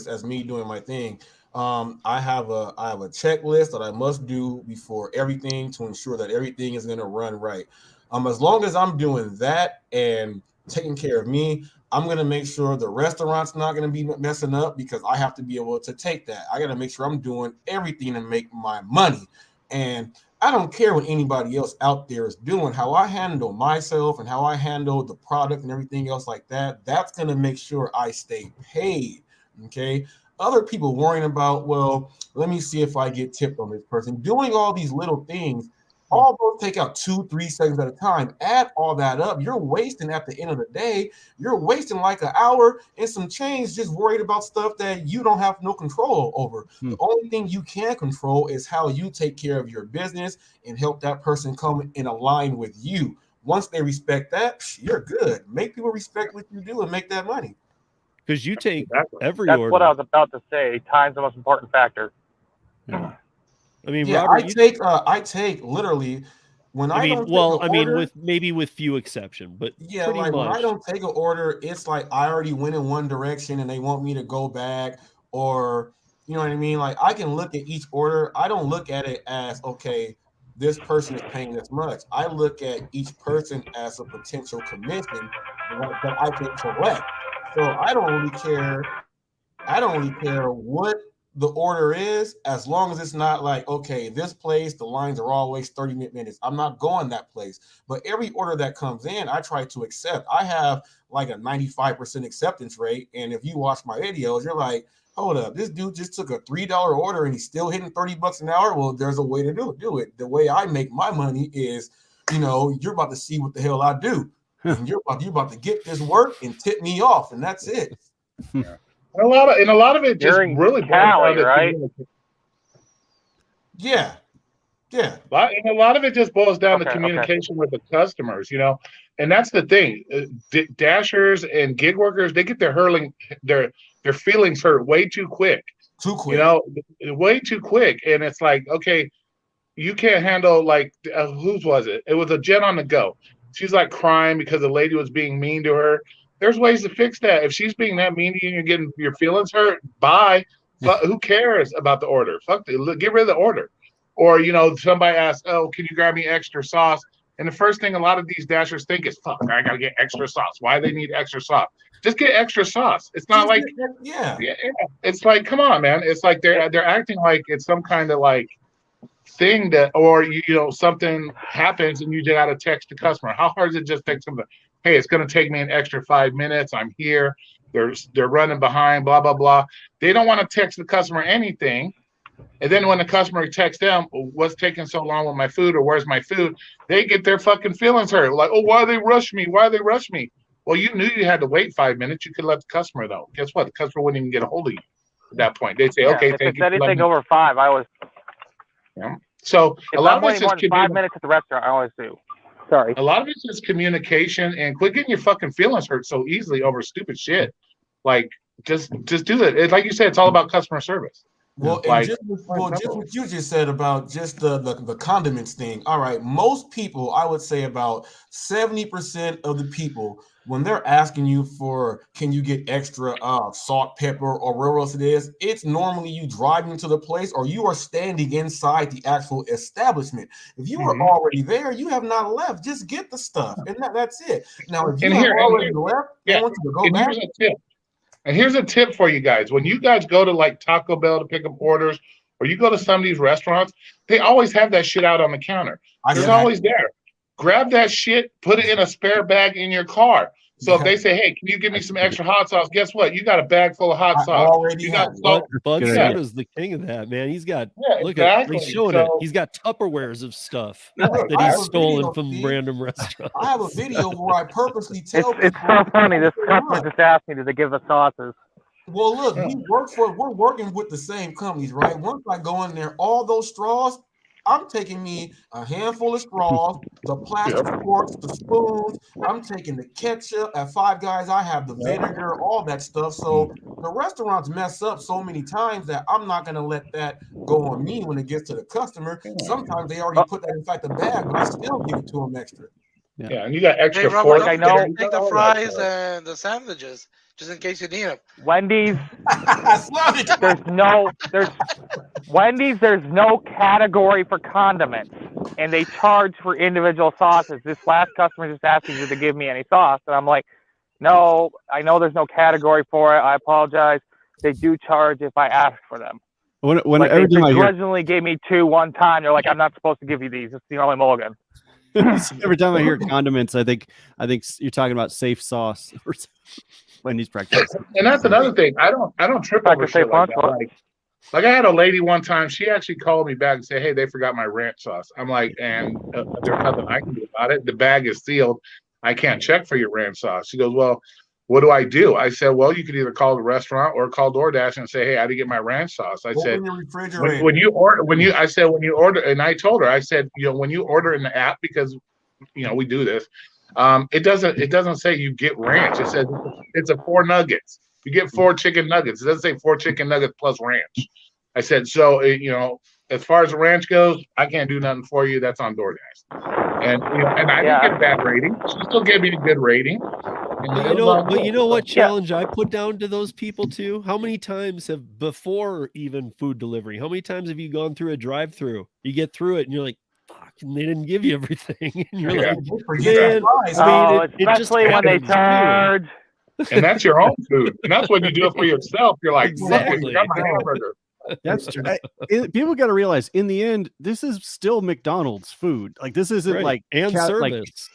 as me doing my thing. I have a checklist that I must do before everything to ensure that everything is going to run right. As long as I'm doing that and taking care of me, I'm going to make sure the restaurant's not going to be messing up because I have to be able to take that. I got to make sure I'm doing everything to make my money. And I don't care what anybody else out there is doing. How I handle myself and how I handle the product and everything else like that, that's going to make sure I stay paid. Okay. Other people worrying about, well, let me see if I get tipped on this person. Doing all these little things, all those take out 2-3 seconds at a time. Add all that up. You're wasting at the end of the day. You're wasting like an hour and some change just worried about stuff that you don't have no control over. The only thing you can control is how you take care of your business and help that person come in align with you. Once they respect that, you're good. Make people respect what you do and make that money. Because you take every That's order. what I was about to say. Time's the most important factor. Yeah. I mean, yeah, Robert, I take literally when I don't. With few exception, but yeah, pretty like much. when I don't take an order, it's like I already went in one direction and they want me to go back, or you know what I mean. Like I can look at each order. I don't look at it as okay, this person is paying this much. I look at each person as a potential commission that I can collect. So I don't really care. I don't really care what the order is, as long as it's not like, okay, this place, the lines are always 30 minutes. I'm not going that place. But every order that comes in, I try to accept. I have like a 95% acceptance rate. And if you watch my videos, you're like, hold up, this dude just took a $3 order and he's still hitting $30 an hour. Well, there's a way to do it. The way I make my money is, you're about to see what the hell I do. And you're about to get this work and tip me off, and that's it. Yeah. And a lot of it just really Cali, right? Yeah. And a lot of it just boils down to communication with the customers, and that's the thing. Dashers and gig workers, they get their feelings hurt way too quick. Way too quick. And it's like, okay, you can't handle whose was it? It was a Jen on the Go. She's like crying because the lady was being mean to her. There's ways to fix that. If she's being that mean to you and you're getting your feelings hurt, bye. Who cares about the order? Get rid of the order. Or, somebody asks, oh, can you grab me extra sauce? And the first thing a lot of these dashers think is, fuck, I got to get extra sauce. Why do they need extra sauce? Just get extra sauce. It's not like, it's like, come on, man. It's like they're acting like it's some kind of like thing that, or something happens and you got to text the customer. How hard is it just take something? Hey, it's going to take me an extra 5 minutes. I'm here. They're running behind, blah, blah, blah. They don't want to text the customer anything. And then when the customer texts them, what's taking so long with my food or where's my food? They get their fucking feelings hurt. Like, oh, why they rush me? Why they rush me? Well, you knew you had to wait 5 minutes. You could let the customer know. Guess what? The customer wouldn't even get a hold of you at that point. They'd say, okay, if thank it's you. anything over 5, I always. Yeah. So if a lot I'm of it's waiting more just than 5 minutes at the restaurant, I always do. Sorry. A lot of it's just communication, and quit getting your fucking feelings hurt so easily over stupid shit. Like, just do it. Like you said, it's all about customer service. Well, just what you just said about just the condiments thing. All right, most people, I would say about 70% of the people, when they're asking you for, can you get extra salt, pepper, or whatever else it is, it's normally you driving to the place or you are standing inside the actual establishment. If you are already there, you have not left. Just get the stuff, and that's it. Now, if you have already left, they want you to go back. Here's a tip. And here's a tip for you guys. When you guys go to like Taco Bell to pick up orders, or you go to some of these restaurants, they always have that shit out on the counter. It's always there. grab that shit, put it in a spare bag in your car. So if they say, "Hey, can you give me some extra hot sauce?" Guess what? You got a bag full of hot sauce. Already You have got it. salt. Bud Yeah. Soda's the king of that, man. He's got look exactly. at he's showing So, it. He's got Tupperwares of stuff Look, that I have he's a stolen video, from Steve. random restaurants. I have a video where I purposely tell It's so funny. This customer just asked me to give us sauces. Well, look, we're working with the same companies, right? Once I go in there, all those straws, I'm taking me a handful of straws, the plastic forks, the spoons. I'm taking the ketchup. At Five Guys, I have the vinegar, all that stuff. So the restaurants mess up so many times that I'm not going to let that go on me when it gets to the customer. Sometimes they already put that inside the bag, but I still give it to them extra. Yeah, and you got extra Hey, Robert, forks. don't take the fries and the sandwiches, just in case you need them. Wendy's, there's no category for condiments, and they charge for individual sauces. This last customer just asked me to give me any sauce, and I'm like, no, I know there's no category for it. I apologize. They do charge if I ask for them. When like every they time I hear, begrudgingly gave me 2 one time. They're like, I'm not supposed to give you these. It's the only mulligan. every time I hear condiments, I think you're talking about safe sauce or Wendy's practice. And that's another thing. I don't trip over shit like that. Like I had a lady one time. She actually called me back and said, "Hey, they forgot my ranch sauce." I'm like, and there's nothing I can do about it. The bag is sealed. I can't check for your ranch sauce. She goes, "Well, what do I do?" I said, "Well, you could either call the restaurant or call DoorDash and say, hey, I didn't get my ranch sauce." I said, when you order, and I told her, I said, when you order in the app, because we do this, it doesn't say you get ranch. It says it's a 4 nuggets. You get 4 chicken nuggets. It doesn't say 4 chicken nuggets plus ranch. I said, so as far as the ranch goes, I can't do nothing for you. That's on DoorDash. And I didn't get a bad rating. She still gave me a good rating. But you know what challenge I put down to those people too? How many times before even food delivery, how many times have you gone through a drive-through? You get through it and you're like, fuck, and they didn't give you everything. And you're like, man, especially when they charge. And that's your own food. And that's when you do it for yourself. You're like, exactly. Got my hamburger. That's true. People got to realize, in the end, this is still McDonald's food. Like this isn't service.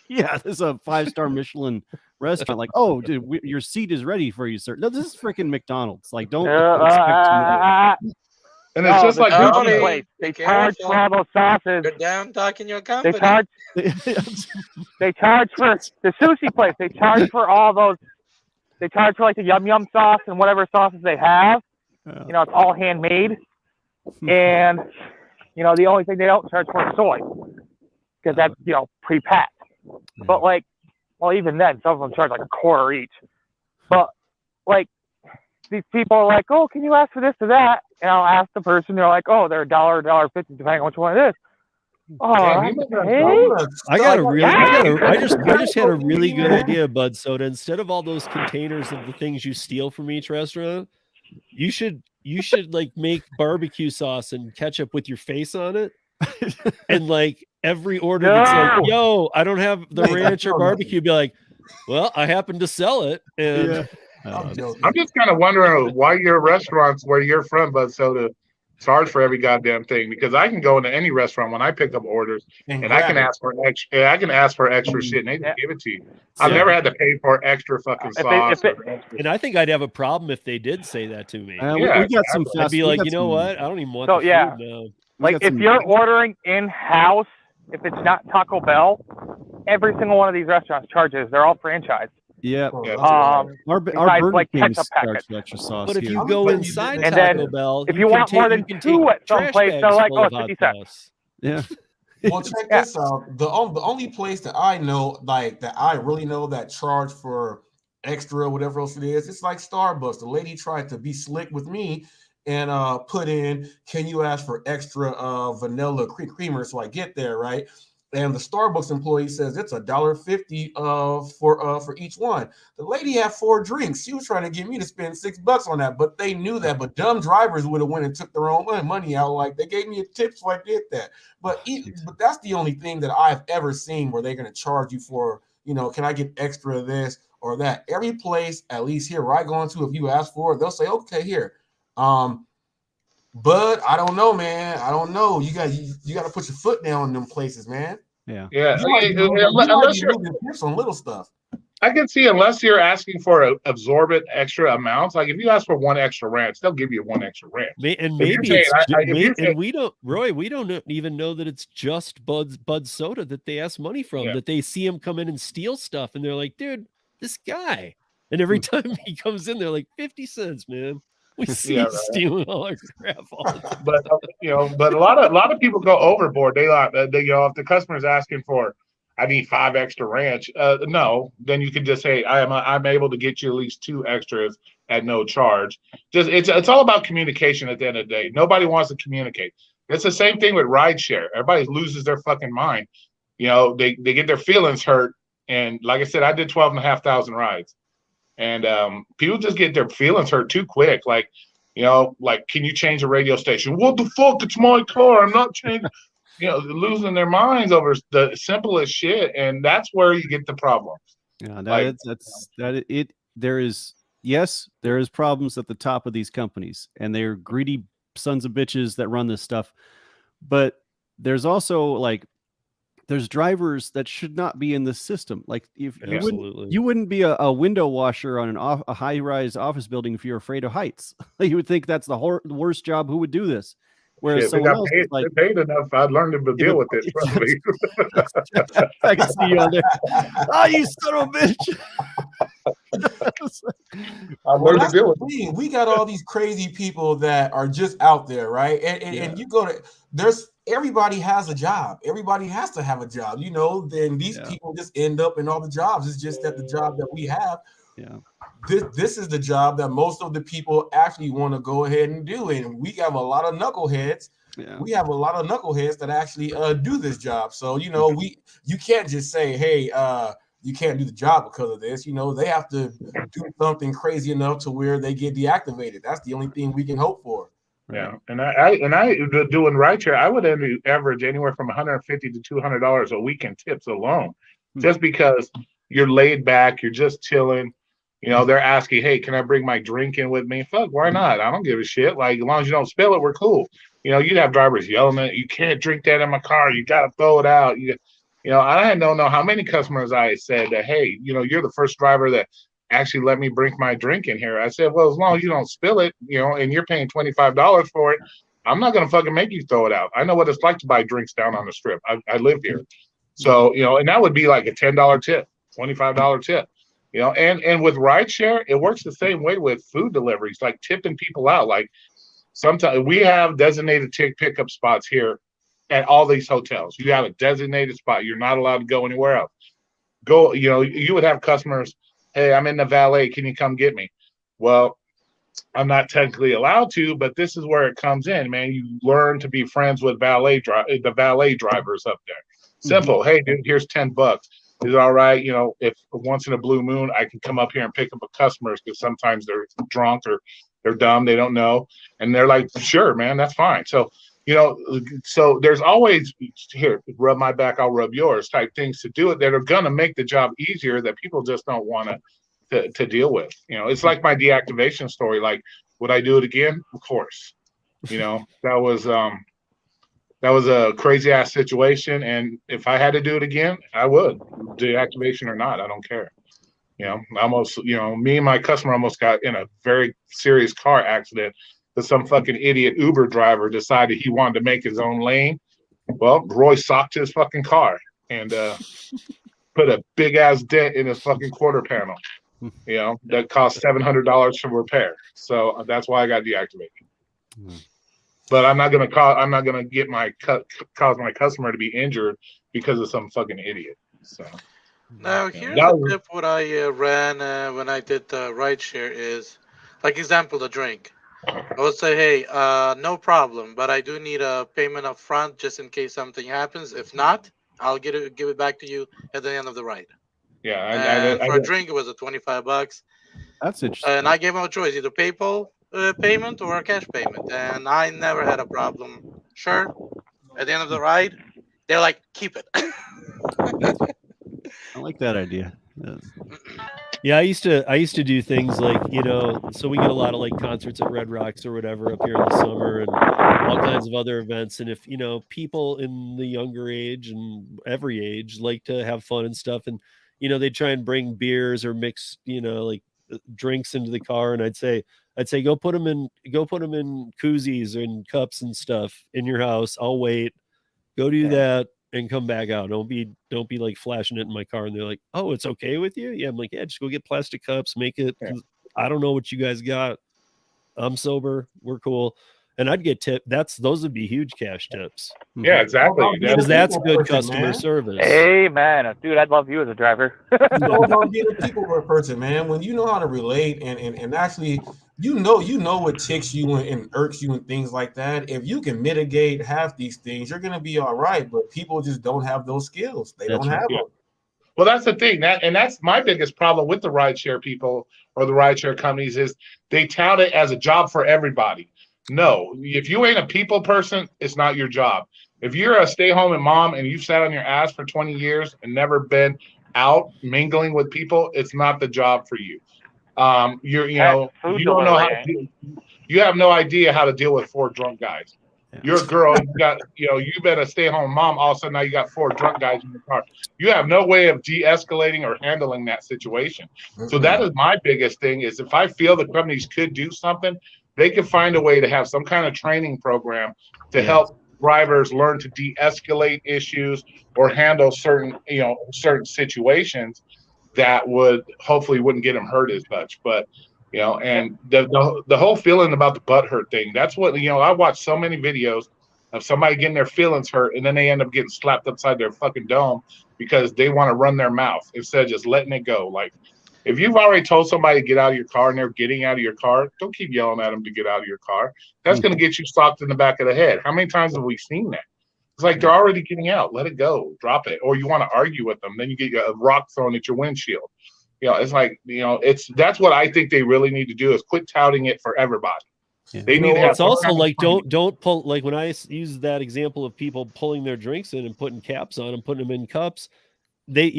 This is a 5-star Michelin restaurant. Like, oh, dude, your seat is ready for you, sir. No, this is freaking McDonald's. Like, don't expect more. And it's just like they charge for all those sauces. You're down talking your company. They charge for the sushi place. They charge for all those. They charge for like the yum yum sauce and whatever sauces they have. It's all handmade, and the only thing they don't charge for is soy, because that's pre-packed. But even then, some of them charge like a quarter each. But these people are like, oh, can you ask for this or that? And I'll ask the person. They're like, oh, they're $1, $1.50, depending on which one it is. Oh, I just had a really good idea, Bud Soda. Instead of all those containers of the things you steal from each restaurant, you should make barbecue sauce and ketchup with your face on it. And every order that's like, yo, I don't have the ranch or barbecue, be like, well, I happen to sell it. And I'm just kind of wondering why your restaurants where you're from, Bud Soda, charge for every goddamn thing, because I can go into any restaurant when I pick up orders and I can ask for extra. I can ask for extra shit and they just give it to you. I've never had to pay for extra fucking sauce. And I think I'd have a problem if they did say that to me. We got some. I'd be like, what? I don't even want the food now. If you're ordering in house, if it's not Taco Bell, every single one of these restaurants charges. They're all franchised. Yeah. Our Burger King's charge extra sauce. But if you go inside and Taco Bell, if you want more than 2 at some place, they're like, oh, 50 cents. Yeah. Well, check this out. The only place that I know, that I really know that charge for extra, whatever else it is, it's like Starbucks. The lady tried to be slick with me and put in, can you ask for extra vanilla creamer? So I get there, right? And the Starbucks employee says it's $1.50 for each one. The lady had 4 drinks. She was trying to get me to spend $6 on that, but they knew that. But dumb drivers would have went and took their own money out. Like, they gave me a tip, so I did that. But that's the only thing that I've ever seen where they're going to charge you for, can I get extra of this or that? Every place, at least here where I go into, if you ask for it, they'll say, okay, here. But I don't know, man. I don't know. You got to put your foot down in them places, man. Yeah. Yeah. You might be Unless you're, losing tips on little stuff. I can see unless you're asking for absorbent extra amounts. Like if you ask for one extra ranch, they'll give you one extra ranch. And If you're maybe saying, it's and we don't, Roy, we don't even know that it's just Bud Soda that they ask money from. Yeah. That they see him come in and steal stuff, and they're like, "Dude, this guy." And every time he comes in, they're like, 50 cents, man. We see you stealing all our crap all the time. But but a lot of people go overboard. They if the customer's asking for, I need 5 extra ranch. No, then you can just say, I'm able to get you at least 2 extras at no charge. Just it's all about communication at the end of the day. Nobody wants to communicate. It's the same thing with rideshare. Everybody loses their fucking mind. They get their feelings hurt. And like I said, I did 12,500 rides. And people just get their feelings hurt too quick. Like, can you change a radio station? What the fuck? It's my car. I'm not changing. Losing their minds over the simplest shit, and that's where you get the problems. Yeah, there is problems at the top of these companies, and they're greedy sons of bitches that run this stuff. But there's also there's drivers that should not be in the system. Like if you wouldn't be a window washer on a high-rise office building if you're afraid of heights. You would think that's the worst job. Who would do this? Whereas someone else is like, they paid enough. I'd learned to deal with it. I can see you on there. Oh, you son of a bitch! I learned to deal with it. We got all these crazy people that are just out there, right? And you go to everybody has a job. Everybody has to have a job. Then these people just end up in all the jobs. It's just that the job that we have. Yeah. This is the job that most of the people actually want to go ahead and do, and we have a lot of knuckleheads. Yeah. We have a lot of knuckleheads that actually do this job. So you can't just say, hey, you can't do the job because of this. They have to do something crazy enough to where they get deactivated. That's the only thing we can hope for. Yeah, and I doing rideshare, I would average anywhere from $150 to $200 a week in tips alone, just because you're laid back, you're just chilling. They're asking, hey, can I bring my drink in with me? Fuck, why not? I don't give a shit. Like, as long as you don't spill it, we're cool. You'd have drivers yelling at you can't drink that in my car. You got to throw it out. I don't know how many customers I said that, hey, you're the first driver that actually let me bring my drink in here. I said, well, as long as you don't spill it, and you're paying $25 for it, I'm not going to fucking make you throw it out. I know what it's like to buy drinks down on the strip. I live here. So, and that would be like a $10 tip, $25 tip. And with rideshare, it works the same way with food deliveries, like tipping people out. Like sometimes we have designated pickup spots here at all these hotels. You have a designated spot. You're not allowed to go anywhere else. You would have customers, hey, I'm in the valet. Can you come get me? Well, I'm not technically allowed to, but this is where it comes in, man. You learn to be friends with the valet drivers up there. Simple. Hey, dude, here's $10. Is it all right? If once in a blue moon, I can come up here and pick up a customer because sometimes they're drunk or they're dumb, they don't know. And they're like, sure, man, that's fine. So, so there's always, here, rub my back, I'll rub yours type things to do it that are going to make the job easier that people just don't want to deal with. It's like my deactivation story. Like, would I do it again? Of course. That was a crazy ass situation, and if I had to do it again, I would. Deactivation or not, I don't care. Me and my customer almost got in a very serious car accident because some fucking idiot Uber driver decided he wanted to make his own lane. Well, Roy socked his fucking car and put a big ass dent in his fucking quarter panel. That cost $700 to repair. So that's why I got deactivated. But I'm not gonna cause my customer to be injured because of some fucking idiot. So now here's a tip. What I ran when I did rideshare is, like example, the drink. I would say, hey, no problem, but I do need a payment up front just in case something happens. If not, I'll give it back to you at the end of the ride. Yeah, for a drink, it was $25. That's interesting. And I gave them a choice, either PayPal payment or a cash payment, and I never had a problem. Sure, at the end of the ride, they're like, keep it. I like that idea. Yes. Yeah, I used to do things like, so we get a lot of like concerts at Red Rocks or whatever up here in the summer and all kinds of other events. And if, people in the younger age and every age like to have fun and stuff, and they try and bring beers or mix, like drinks into the car, and I'd say go put them in koozies and cups and stuff in your house. I'll wait. Go do that and come back out. Don't be like flashing it in my car. And they're like, "Oh, it's okay with you?" Yeah, I'm like, "Yeah, just go get plastic cups, make it. I don't know what you guys got. I'm sober. We're cool." And I'd get tip. Those would be huge cash tips. Yeah, exactly. Because that's good customer service. Amen, dude. I'd love you as a driver. It's all about being a people person, man. When you know how to relate and actually, you know what ticks you and irks you and things like that. If you can mitigate half these things, you're gonna be all right. But people just don't have those skills. They don't have them. Well, that's the thing. That's my biggest problem with the rideshare people or the rideshare companies is they tout it as a job for everybody. No, if you ain't a people person, it's not your job. If you're a stay-home mom and you've sat on your ass for 20 years and never been out mingling with people, it's not the job for you. You don't know how to you have no idea how to deal with 4 drunk guys. You're a girl, you've been a stay-at-home mom, all of a sudden now you got 4 drunk guys in the car. You have no way of de-escalating or handling that situation. So that is my biggest thing is if I feel the companies could do something, they could find a way to have some kind of training program to help drivers learn to de-escalate issues or handle certain situations that would hopefully wouldn't get them hurt as much. But and the whole feeling about the butt hurt thing, that's what I watch so many videos of somebody getting their feelings hurt and then they end up getting slapped upside their fucking dome because they want to run their mouth instead of just letting it go. Like if you've already told somebody to get out of your car and they're getting out of your car, don't keep yelling at them to get out of your car. That's going to get you socked in the back of the head. How many times have we seen that? It's like they're already getting out. Let it go. Drop it. Or you want to argue with them. Then you get a rock thrown at your windshield. It's like, that's what I think they really need to do is quit touting it for everybody. Yeah. They need to have. It's also like don't pull, like when I use that example of people pulling their drinks in and putting caps on them, putting them in cups. They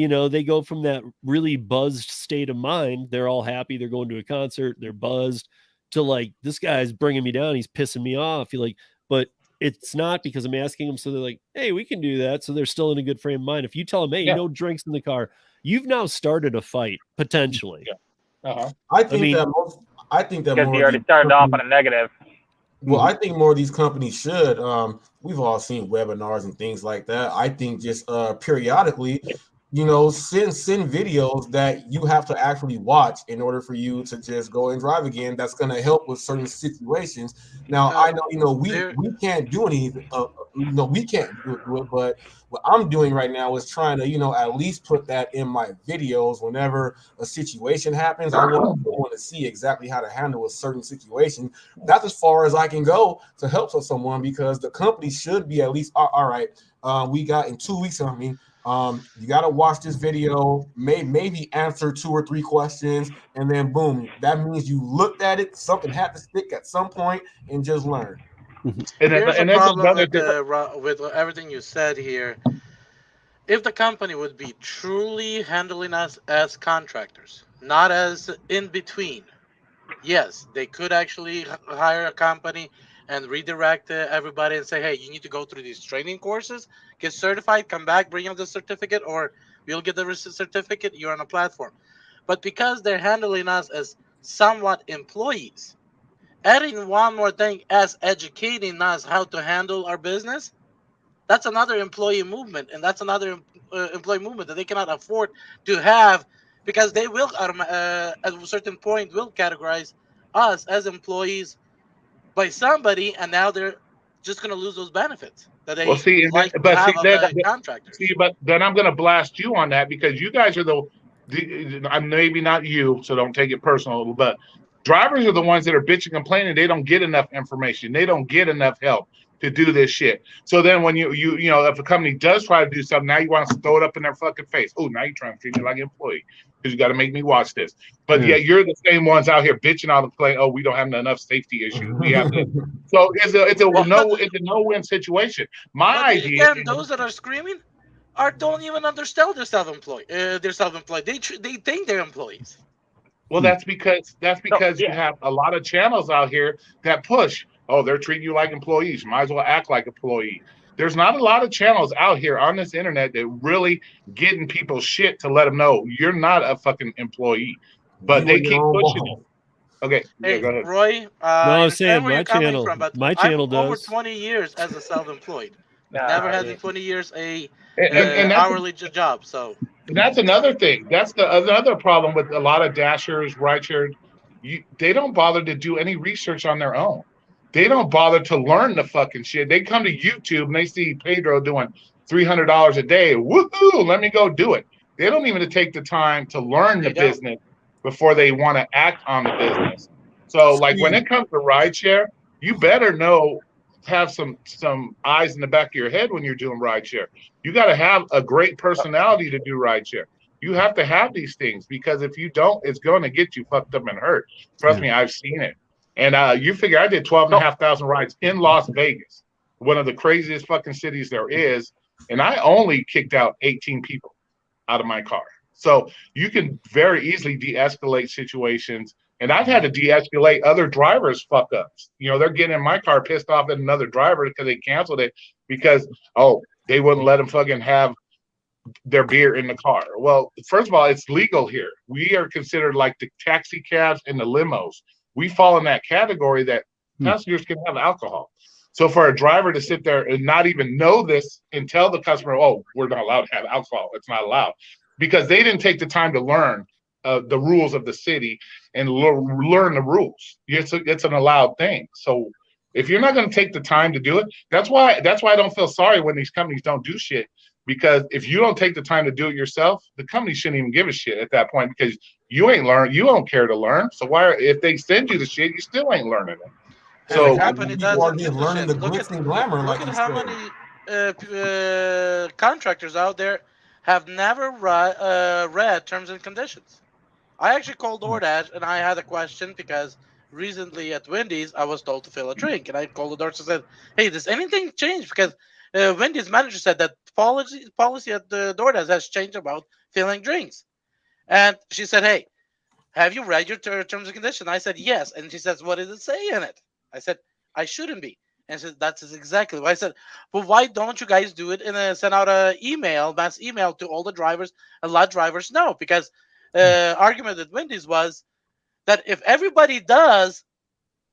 go from that really buzzed state of mind. They're all happy. They're going to a concert. They're buzzed to like, this guy's bringing me down. He's pissing me off. You're like, but it's not because I'm asking them. So they're like, hey, we can do that. So they're still in a good frame of mind. If you tell them, hey, no drinks in the car, you've now started a fight potentially. Yeah. I think that because you already started off on a negative. Well, I think more of these companies should. We've all seen webinars and things like that. I think just periodically, send videos that you have to actually watch in order for you to just go and drive again. That's going to help with certain situations. Now, I know, we can't do anything. We can't do it, but what I'm doing right now is trying to, at least put that in my videos whenever a situation happens. I want to see exactly how to handle a certain situation. That's as far as I can go to help someone because the company should be at least, all right, we got in 2 weeks, you got to watch this video, maybe answer 2 or 3 questions, and then boom, that means you looked at it, something had to stick at some point, and just learn. Here's the problem with everything you said here. If the company would be truly handling us as contractors, not as in between, yes, they could actually hire a company and redirect everybody and say, hey, you need to go through these training courses, get certified, come back, bring up the certificate, or you'll get the certificate, you're on a platform. But because they're handling us as somewhat employees, adding one more thing as educating us how to handle our business, that's another employee movement, and that's another employee movement that they cannot afford to have because they will, at a certain point, will categorize us as employees by somebody, and now they're just going to lose those benefits that they contractors. See, but then I'm going to blast you on that because you guys are maybe not you, so don't take it personal, but drivers are the ones that are bitching and complaining. They don't get enough information. They don't get enough help to do this shit. So then when you if a company does try to do something, now you want to throw it up in their fucking face. Oh, now you're trying to treat me like an employee because you got to make me watch this. But yeah, you're the same ones out here bitching out and playing. Oh, we don't have enough safety issues. We have to. So it's a no-win situation. My idea. Again, those that are screaming don't even understand they're self-employed. They think they're employees. Well, that's because you have a lot of channels out here that push. Oh, they're treating you like employees. Might as well act like employee. There's not a lot of channels out here on this internet that really getting people shit to let them know you're not a fucking employee. But they keep pushing it. Okay, Hey, go ahead. Roy, No, I was understand saying where my you're coming channel. from, but My I'm channel over does. 20 years as a self-employed. Nah, Never had in dude. 20 years a And that's hourly job. So that's another thing. That's the another problem with a lot of dashers, rideshare. They don't bother to do any research on their own. They don't bother to learn the fucking shit. They come to YouTube and they see Pedro doing $300 a day. Woohoo! Let me go do it. They don't even take the time to learn the business before they want to act on the business. So, like when it comes to rideshare, you better have some eyes in the back of your head when you're doing rideshare. You got to have a great personality to do rideshare. You have to have these things because if you don't, it's going to get you fucked up and hurt. Trust me, I've seen it. And you figure I did 12,500 rides in Las Vegas, one of the craziest fucking cities there is. And I only kicked out 18 people out of my car. So you can very easily de-escalate situations. And I've had to de-escalate other drivers' fuck ups. You know, they're getting in my car pissed off at another driver because they canceled it because, they wouldn't let them fucking have their beer in the car. Well, first of all, it's legal here. We are considered like the taxi cabs and the limos. We fall in that category that passengers can have alcohol. So for a driver to sit there and not even know this and tell the customer, we're not allowed to have alcohol. It's not allowed. Because they didn't take the time to learn the rules of the city and learn the rules. It's an allowed thing. So if you're not going to take the time to do it, that's why I don't feel sorry when these companies don't do shit. Because if you don't take the time to do it yourself, the company shouldn't even give a shit at that point because you ain't learned. You don't care to learn. So if they send you the shit, you still ain't learning it. So the company doesn't give a shit. The glitz and glamour, look at how many contractors out there have never read terms and conditions. I actually called DoorDash and I had a question because recently at Wendy's I was told to fill a drink, and I called the DoorDash and said, "Hey, does anything change?" Because Wendy's manager said that policy at the DoorDash has changed about filling drinks, and she said, "Hey, have you read your terms and conditions?" I said, "Yes," and she says, "What does it say in it?" I said, "I shouldn't be." And she said, "That's exactly what I said." But why don't you guys do it and send out a mass email to all the drivers and let drivers know? Because argument at Wendy's was that if everybody does,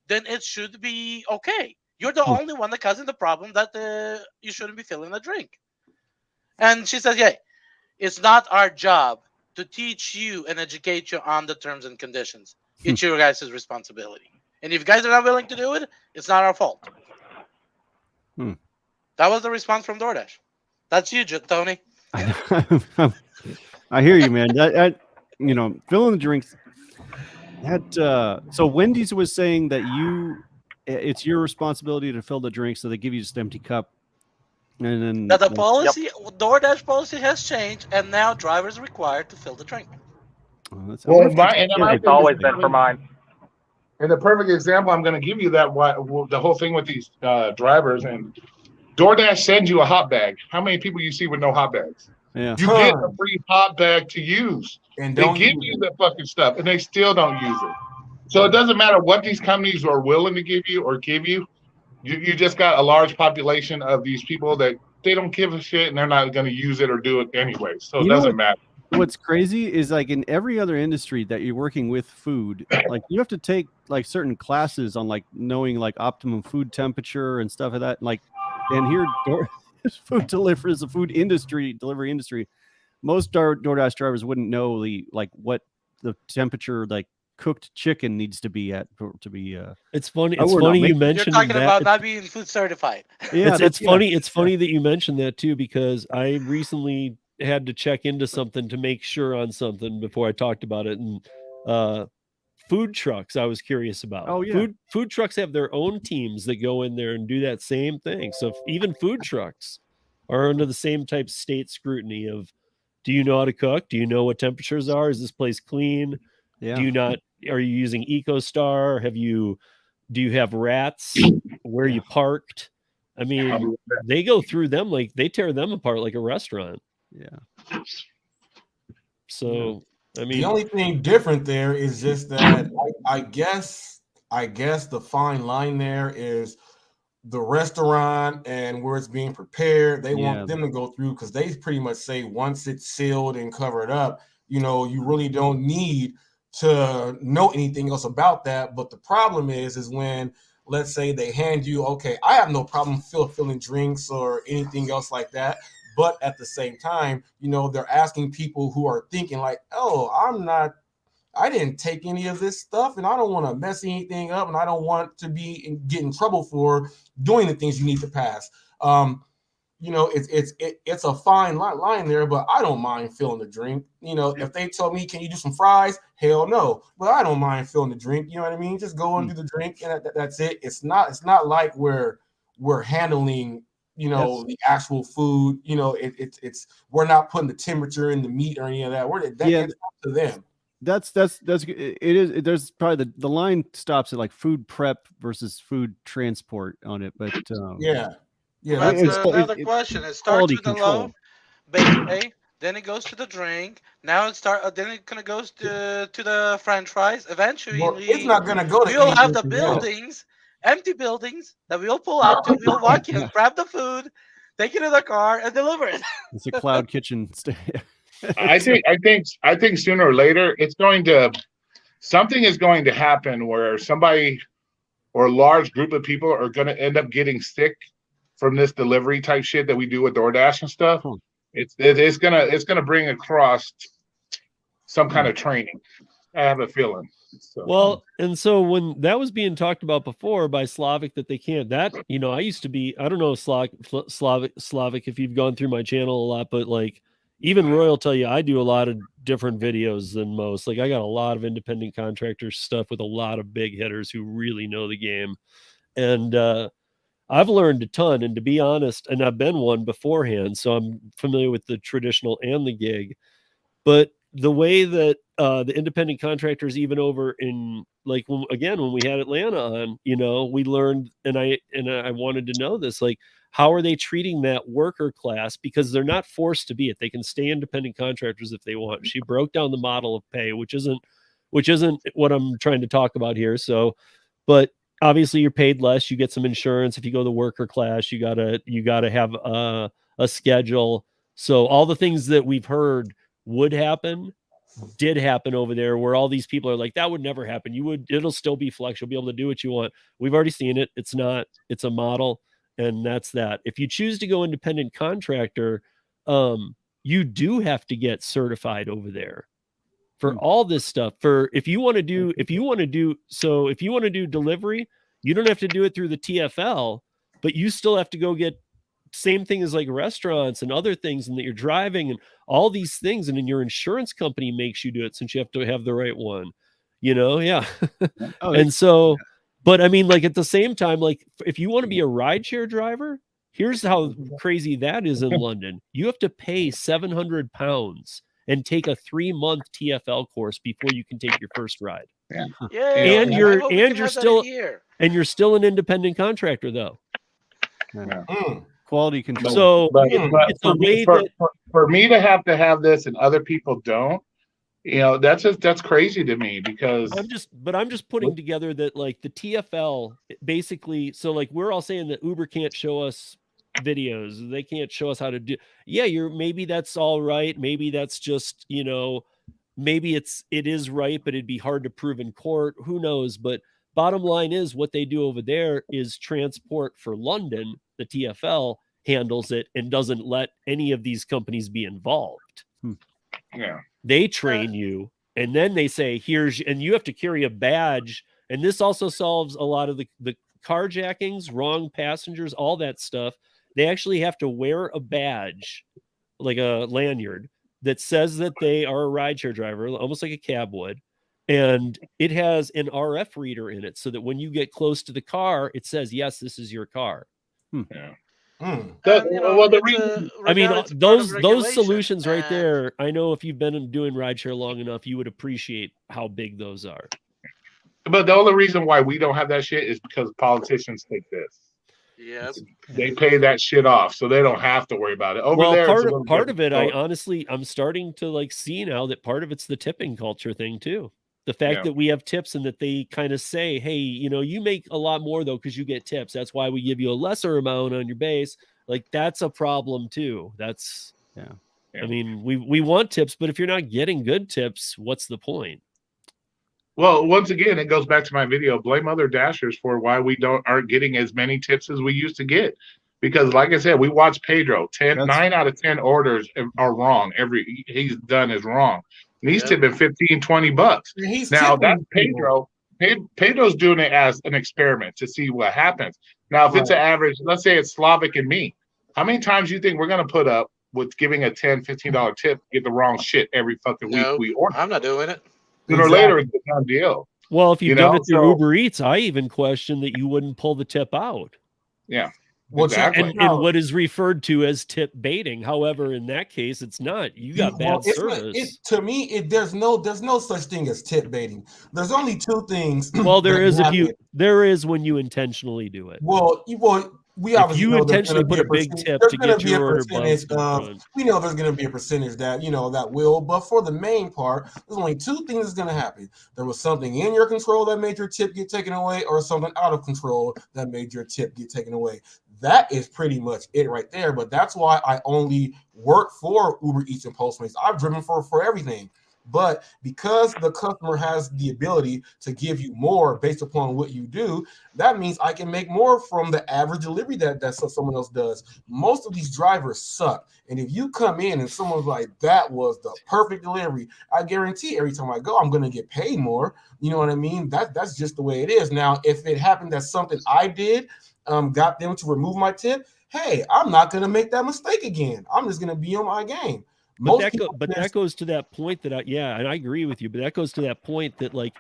then it should be okay. You're the only one that causing the problem that you shouldn't be filling a drink. And she says, "Yeah, it's not our job to teach you and educate you on the terms and conditions. It's your guys' responsibility. And if you guys are not willing to do it, it's not our fault." That was the response from DoorDash. That's you, Tony. I hear you, man. That filling the drinks. So Wendy's was saying that it's your responsibility to fill the drink, so they give you just an empty cup. And then the policy, DoorDash policy has changed, and now drivers are required to fill the drink. It's always been for mine. And the perfect example I'm going to give you the whole thing with these drivers and DoorDash sends you a hot bag. How many people you see with no hot bags? Yeah. You get a free hot bag to use. And they give you the fucking stuff, and they still don't use it. So it doesn't matter what these companies are willing to give you or give you. You just got a large population of these people that they don't give a shit, and they're not going to use it or do it anyway. So it doesn't matter. What's crazy is like in every other industry that you're working with food, like you have to take like certain classes on like knowing like optimum food temperature and stuff like that. Like, and here food delivery is a delivery industry. Most DoorDash drivers wouldn't know what the temperature like cooked chicken needs to be at to be. It's funny. It's funny you mentioned You're talking that. about not being food certified. Yeah, it's funny. It's funny that you mentioned that too, because I recently had to check into something to make sure on something before I talked about it. And food trucks, I was curious about. Oh yeah, food trucks have their own teams that go in there and do that same thing. So even food trucks are under the same type of state scrutiny of, do you know how to cook? Do you know what temperatures are? Is this place clean? Yeah. Are you using EcoStar? Do you have rats where you parked? I mean, they go through them, like they tear them apart like a restaurant. Yeah. So I mean, the only thing different there is just that I guess the fine line there is the restaurant and where it's being prepared. They want them to go through because they pretty much say once it's sealed and covered up, you really don't need to know anything else about that. But the problem is when, let's say, they hand you, okay, I have no problem filling drinks or anything else like that. But at the same time, they're asking people who are thinking like, oh, I didn't take any of this stuff and I don't want to mess anything up and I don't want to get in trouble for doing the things you need to pass. It's a fine line there, but I don't mind filling the drink. If they told me, can you do some fries? Hell no, but I don't mind filling the drink. You know what I mean? Just go and do the drink and that's it. It's not like we're handling the actual food. It's we're not putting the temperature in the meat or any of that. It's up to them. That's it is. There's probably the line stops at like food prep versus food transport on it, but That's another question. It starts with the loaf, bake, then it goes to the drink. Now then it kind of goes to the French fries. Eventually, it's not gonna go to. We'll have the buildings, empty buildings that we'll pull out to. We'll walk in, grab the food, take it in the car, and deliver it. It's a cloud kitchen. I think sooner or later something is going to happen where somebody or a large group of people are going to end up getting sick from this delivery type shit that we do with DoorDash and stuff. It's gonna bring across some kind of training. I have a feeling. Well, and so when that was being talked about before by Slavic that they can't, I used to be, I don't know Slavic if you've gone through my channel a lot, but like even Roy will tell you I do a lot of different videos than most. Like I got a lot of independent contractor stuff with a lot of big hitters who really know the game. And I've learned a ton, and to be honest, and I've been one beforehand, so I'm familiar with the traditional and the gig, but the way that the independent contractors, even over in like when we had Atlanta on, we learned, and I wanted to know this, like how are they treating that worker class, because they're not forced to be it. They can stay independent contractors if they want. She broke down the model of pay, which isn't what I'm trying to talk about here. So, but obviously you're paid less. You get some insurance. If you go the worker class, you gotta have a schedule. So all the things that we've heard would happen did happen over there, where all these people are like, that would never happen. It'll still be flex. You'll be able to do what you want. We've already seen it. It's a model. And that's that. If you choose to go independent contractor, you do have to get certified over there for all this stuff. If you want to do delivery, you don't have to do it through the TFL, but you still have to go get same thing as like restaurants and other things, and that you're driving and all these things. And then your insurance company makes you do it since you have to have the right one, yeah. And so, but I mean, like at the same time, like if you want to be a rideshare driver, here's how crazy that is in London. You have to pay £700 and take a 3-month TFL course before you can take your first ride. And you're still an independent contractor though. Quality control. So it's a way for me to have this and other people don't, that's crazy to me, because I'm just putting together that like the TFL basically, so like we're all saying that Uber can't show us videos, they can't show us how to do. Maybe that's all right. Maybe that's just, maybe it is right, but it'd be hard to prove in court. Who knows? But bottom line is what they do over there is transport for London. The TFL handles it and doesn't let any of these companies be involved. They train you, and then they say, and you have to carry a badge. And this also solves a lot of the carjackings, wrong passengers, all that stuff. They actually have to wear a badge, like a lanyard, that says that they are a rideshare driver, almost like a cab would. And it has an RF reader in it so that when you get close to the car, it says, yes, this is your car. Those solutions right there, I know if you've been doing rideshare long enough, you would appreciate how big those are. But the only reason why we don't have that shit is because politicians think this. Yep. They pay that shit off, so they don't have to worry about it. Over Well, there, it's a part of it, I different story. honestly, I'm starting to like see now that part of it's the tipping culture thing too. The fact Yeah. that we have tips and that they kind of say, hey, you know, you make a lot more though because you get tips. That's why we give you a lesser amount on your base. Like that's a problem too. That's Yeah. I mean, we want tips, but if you're not getting good tips, what's the point? Well, once again, it goes back to my video. Blame other dashers for why we aren't getting as many tips as we used to get. Because, like I said, we watch Pedro. 9 out of 10 orders are wrong. He's done is wrong. And he's tipping 15, 20 bucks. Now that's Pedro. Pedro's doing it as an experiment to see what happens. Now, if it's an average, let's say it's Slavic and me, how many times do you think we're going to put up with giving a $10, $15 tip, get the wrong shit every fucking week we order? I'm not doing it. Sooner or later, it's a done deal. Well, if you've done it through Uber Eats, I even question that you wouldn't pull the tip out. Yeah. Well, exactly. and what is referred to as tip baiting. However, in that case, it's not. You got bad service. To me, there's no such thing as tip baiting. There's only two things. Well, there is when you intentionally do it. Well, we obviously you know intentionally put a big tip to get your order buzzed. We know there's going to be a percentage that that will, but for the main part, there's only two things that's going to happen. There was something in your control that made your tip get taken away, or something out of control that made your tip get taken away. That is pretty much it right there. But that's why I only work for Uber Eats and Postmates. I've driven for everything. But because the customer has the ability to give you more based upon what you do, that means I can make more from the average delivery that someone else does. Most of these drivers suck. And if you come in and someone's like, that was the perfect delivery, I guarantee every time I go, I'm going to get paid more. You know what I mean? That's just the way it is. Now, if it happened that something I did got them to remove my tip, hey, I'm not going to make that mistake again. I'm just going to be on my game. But that goes to that point that and I agree with you, but that goes to that point that like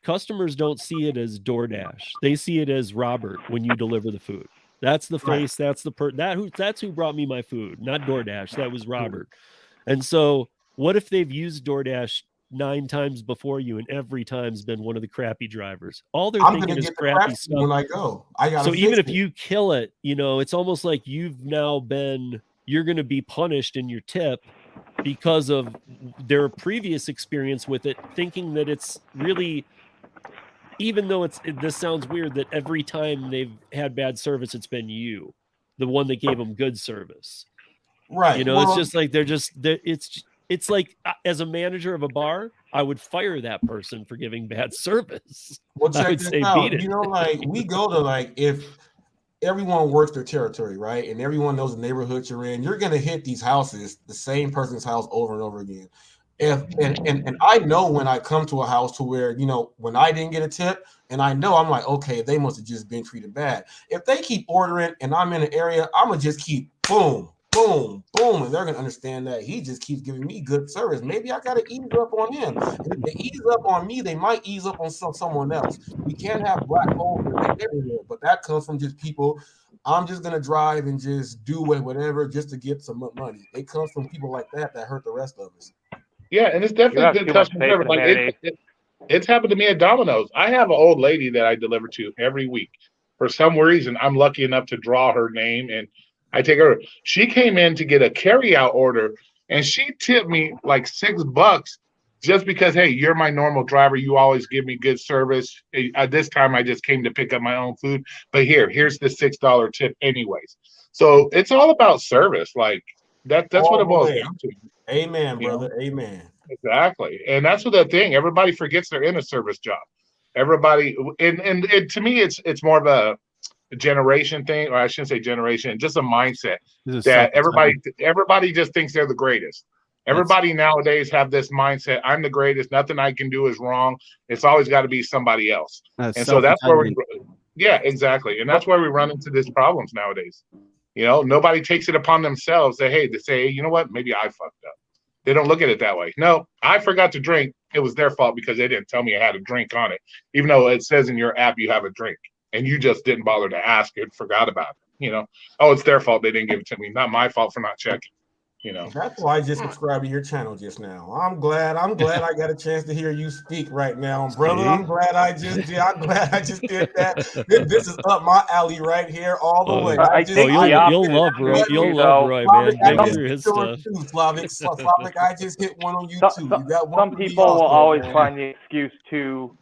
customers don't see it as DoorDash. They see it as Robert when you deliver the food. That's the face, that's the that's who brought me my food, not DoorDash. That was Robert. And so what if they've used DoorDash 9 times before you and every time's been one of the crappy drivers? All they're thinking is crappy stuff. When I go, so even if you kill it, it's almost like you're going to be punished in your tip because of their previous experience with it, thinking that it's really, even though this sounds weird, that every time they've had bad service, it's been you, the one that gave them good service. Right. It's just like it's like as a manager of a bar, I would fire that person for giving bad service. Well, check this out. We go to if everyone works their territory, right? And everyone knows the neighborhood you're in. You're going to hit these houses, the same person's house over and over again. And I know when I come to a house to where, when I didn't get a tip, and I know I'm like, okay, they must have just been treated bad. If they keep ordering and I'm in an area, I'm going to just keep boom, boom, boom. And they're going to understand that he just keeps giving me good service. Maybe I got to ease up on him. And if they ease up on me, they might ease up on someone else. We can't have black holes everywhere, but that comes from just people. I'm just going to drive and just do whatever just to get some money. It comes from people like that hurt the rest of us. Yeah, and it's definitely good customer service. Like it's happened to me at Domino's. I have an old lady that I deliver to every week. For some reason, I'm lucky enough to draw her name, and I take her. She came in to get a carry-out order, and she tipped me like $6 just because, hey, you're my normal driver. You always give me good service. At this time, I just came to pick up my own food. But here's the $6 tip anyways. So it's all about service. Like that's what it boils down to. Amen, brother. Amen. Exactly. And that's what the thing. Everybody forgets they're in a service job. Everybody, and to me, it's more of a generation thing, or I shouldn't say generation, just a mindset that everybody just thinks they're the greatest. Everybody nowadays have this mindset. I'm the greatest. Nothing I can do is wrong. It's always got to be somebody else. And so that's where exactly. And that's where we run into these problems nowadays. Nobody takes it upon themselves to say, you know what, maybe I fucked up. They don't look at it that way. No, I forgot to drink. It was their fault because they didn't tell me I had a drink on it, even though it says in your app you have a drink and you just didn't bother to ask and forgot about it. Oh, it's their fault they didn't give it to me. Not my fault for not checking. You know, that's why I just subscribed to your channel just now. I'm glad I got a chance to hear you speak right now, brother. See? I'm glad I just did that. This is up my alley right here, all the way. I think the you'll opposite love is Roy. true, You'll though. love Roy, Slavic, man. I Dig just through his hit one stuff. too, Slavic, I just hit one on YouTube. You got one Some for me people will also, always man. find the excuse to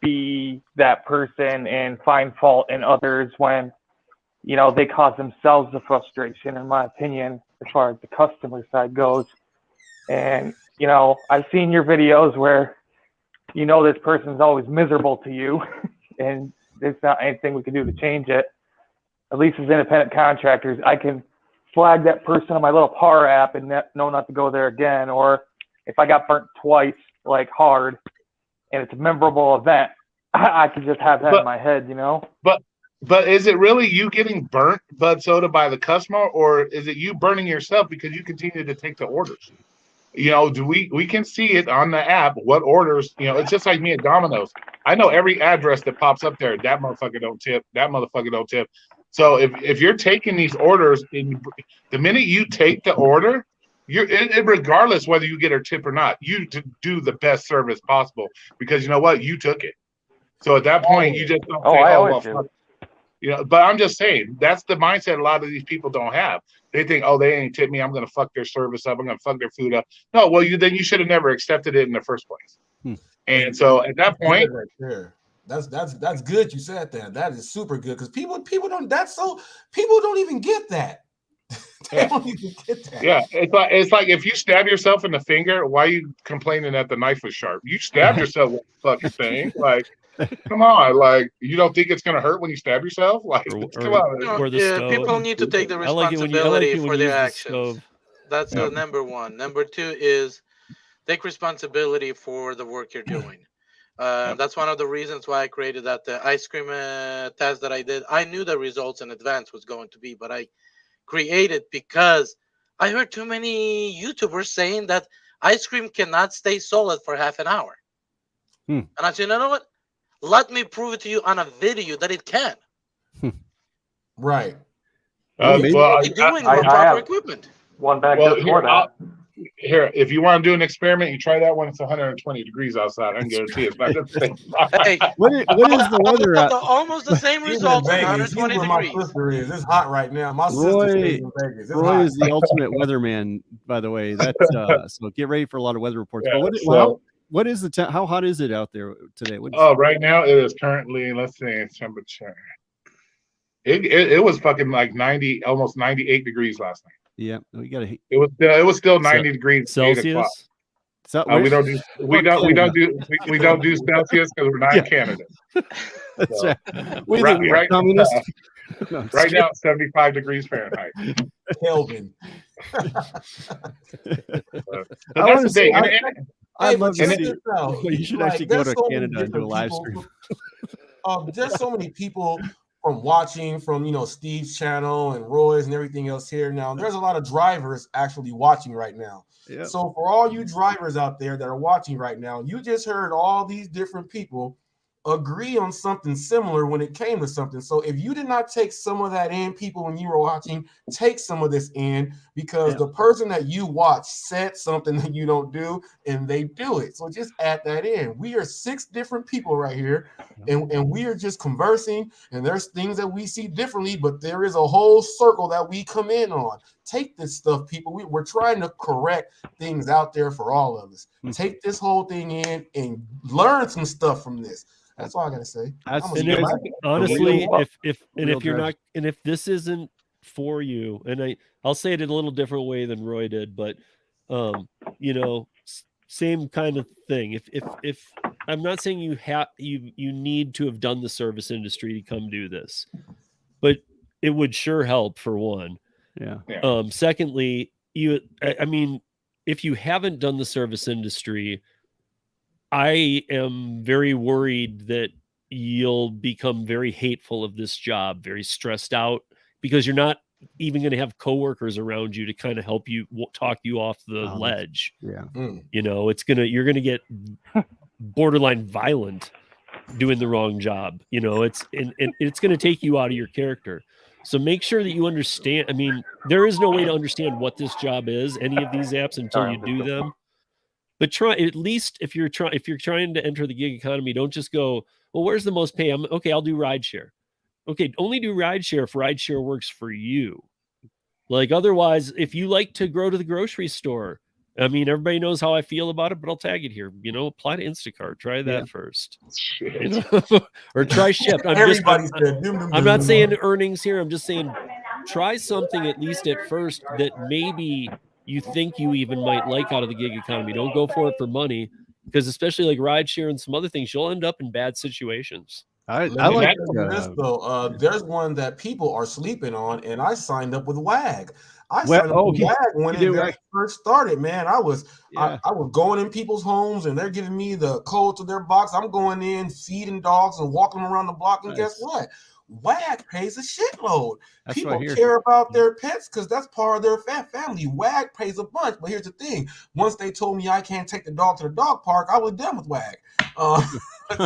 be that person and find fault in others when, you know, they cause themselves the frustration, in my opinion, as far as the customer side goes. And, you know, I've seen your videos where, you know, this person's always miserable to you and there's not anything we can do to change it. At least as independent contractors, I can flag that person on my little PAR app and know not to go there again. Or if I got burnt twice, like hard, and it's a memorable event, I can just have that in my head, you know? But is it really you getting burnt Bud Soda by the customer, or is it you burning yourself because you continue to take the orders? You know, we can see it on the app what orders, you know, it's just like me at Domino's. I know every address that pops up there, that motherfucker don't tip, that motherfucker don't tip. So if you're taking these orders, the minute you take the order, regardless whether you get a tip or not, you do the best service possible because you know what, you took it. So at that point, you just don't say, well, fuck. You know, but I'm just saying that's the mindset a lot of these people don't have. They think, oh, they ain't tip me, I'm gonna fuck their service up, I'm gonna fuck their food up. No, well, then you should have never accepted it in the first place. And so at that point, right there. That's good. You said that. That is super good because people don't even get that. They don't even get that. Yeah, it's like if you stab yourself in the finger, why are you complaining that the knife was sharp? You stabbed yourself with the fucking thing. Like, come on, like you don't think it's gonna hurt when you stab yourself? Like, come on. Or the stove. People need to take the I like responsibility it when for you their use the actions. stove. That's number one. Number two is take responsibility for the work you're doing. That's one of the reasons why I created that ice cream test that I did. I knew the results in advance was going to be, but I created because I heard too many YouTubers saying that ice cream cannot stay solid for half an hour. And I said, you know what? Let me prove it to you on a video that it can. Right. Doing with proper equipment. One back before that. Here, if you want to do an experiment, you try that when it's 120 degrees outside. I can guarantee it's not going to stay. Hey, what is the weather at? Almost the same results at 120 where degrees. My sister is. It's hot right now. My sister stays in Vegas. It's Roy hot. is the ultimate weatherman, by the way. That's so get ready for a lot of weather reports. Yeah, but what is how hot is it out there today? Right now it is currently, let's see, temperature. It was fucking like 90, almost 98 degrees last night. Yeah, we got to. It was still 90 degrees Celsius. We don't do Celsius because we're not in Canada. That's So, right. Right now, it's 75 degrees Fahrenheit. Kelvin. That's the thing. I'd love to see. Yourself. You should Like, actually go there's to so Canada many and do a live different stream. There's so many people from watching from Steve's channel and Roy's and everything else here. Now there's a lot of drivers actually watching right now. Yep. So for all you drivers out there that are watching right now, you just heard all these different people agree on something similar when it came to something. So if you did not take some of that in, people, when you were watching, take some of this in, because the person that you watch said something that you don't do and they do it. So just add that in. We are 6 different people right here, and we are just conversing, and there's things that we see differently, but there is a whole circle that we come in on. Take this stuff, people. We're trying to correct things out there for all of us. Take this whole thing in and learn some stuff from this. That's all I gotta say. Honestly, if this isn't for you, and I'll say it in a little different way than Roy did, but same kind of thing. If I'm not saying you need to have done the service industry to come do this, but it would sure help for one. Yeah. Secondly, if you haven't done the service industry, I am very worried that you'll become very hateful of this job, very stressed out, because you're not even going to have coworkers around you to kind of help you talk you off the ledge. Yeah. You're going to get borderline violent doing the wrong job. It's going to take you out of your character. So make sure that you understand. I mean, there is no way to understand what this job is, any of these apps, until you do them. But try, at least if you're trying to enter the gig economy, don't just go, well, where's the most pay? I'll do rideshare. Okay, only do rideshare if rideshare works for you. Like, otherwise, if you like to go to the grocery store, I mean, everybody knows how I feel about it, but I'll tag it here. You know, apply to Instacart. Try that first. You know? Or try Shipt. I'm not saying earnings here. I'm just saying try something at least at first that maybe you think you even might like out of the gig economy. Don't go for it for money, because especially like rideshare and some other things, you'll end up in bad situations. I Let me like tell you this though. There's one that people are sleeping on, and I signed up with WAG. I signed up with WAG when it first started, man. I was going in people's homes, and they're giving me the code to their box. I'm going in, feeding dogs, and walking around the block. And guess what? WAG pays a shitload. People care about their pets because that's part of their family. WAG pays a bunch. But here's the thing: once they told me I can't take the dog to the dog park, I was done with WAG.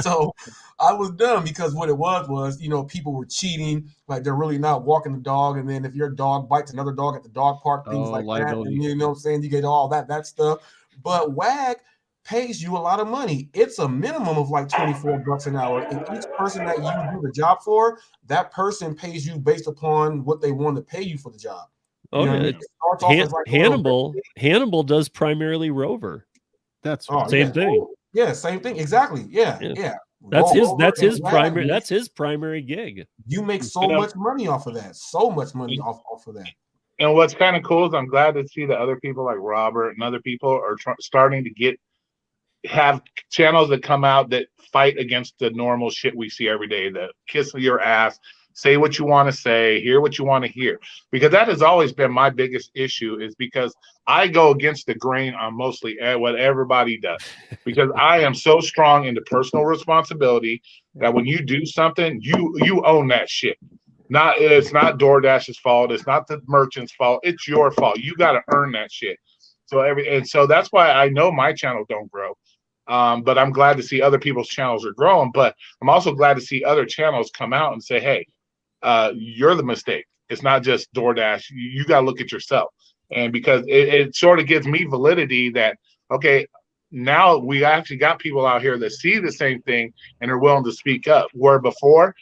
So I was done, because what it was, you know, people were cheating, like they're really not walking the dog, and then if your dog bites another dog at the dog park, things like that, and you know what I'm saying, you get all that stuff. But WAG pays you a lot of money. It's a minimum of like $24 an hour, and each person that you do the job for, that person pays you based upon what they want to pay you for the job. Oh, Hannibal does primarily Rover. That's same thing. Yeah, same thing. Exactly. Yeah. That's his primary gig. You make so much money off of that. So much money off of that. And what's kind of cool is I'm glad to see that other people like Robert and other people are starting to have channels that come out that fight against the normal shit we see every day, that kiss your ass, say what you want to say, hear what you want to hear. Because that has always been my biggest issue, is because I go against the grain on mostly what everybody does. Because I am so strong into personal responsibility that when you do something, you own that shit. It's not DoorDash's fault. It's not the merchant's fault. It's your fault. You got to earn that shit. So that's why I know my channel don't grow. But I'm glad to see other people's channels are growing. But I'm also glad to see other channels come out and say, hey, you're the mistake. It's not just DoorDash. You got to look at yourself. And because it sort of gives me validity that, okay, now we actually got people out here that see the same thing and are willing to speak up. Where before,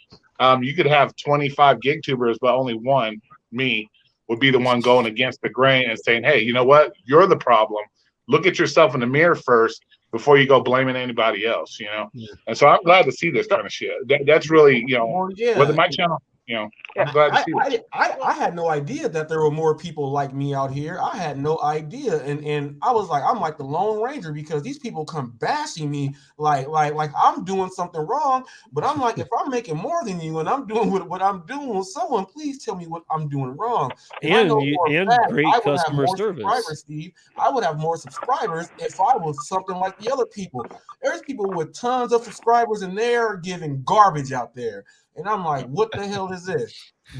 you could have 25 gig tubers, but only one, me, would be the one going against the grain and saying, hey, you know what? You're the problem. Look at yourself in the mirror first before you go blaming anybody else, you know? Yeah. And so I'm glad to see this kind of shit. That's really, you know, whether my channel, you know, I'm glad to see this. I had no idea that there were more people like me out here. I had no idea. And I was like, I'm like the Lone Ranger, because these people come bashing me like I'm doing something wrong. But I'm like, if I'm making more than you and I'm doing what I'm doing, someone please tell me what I'm doing wrong. And great customer service. Steve, I would have more subscribers if I was something like the other people. There's people with tons of subscribers and they're giving garbage out there. And I'm like, what the hell is this?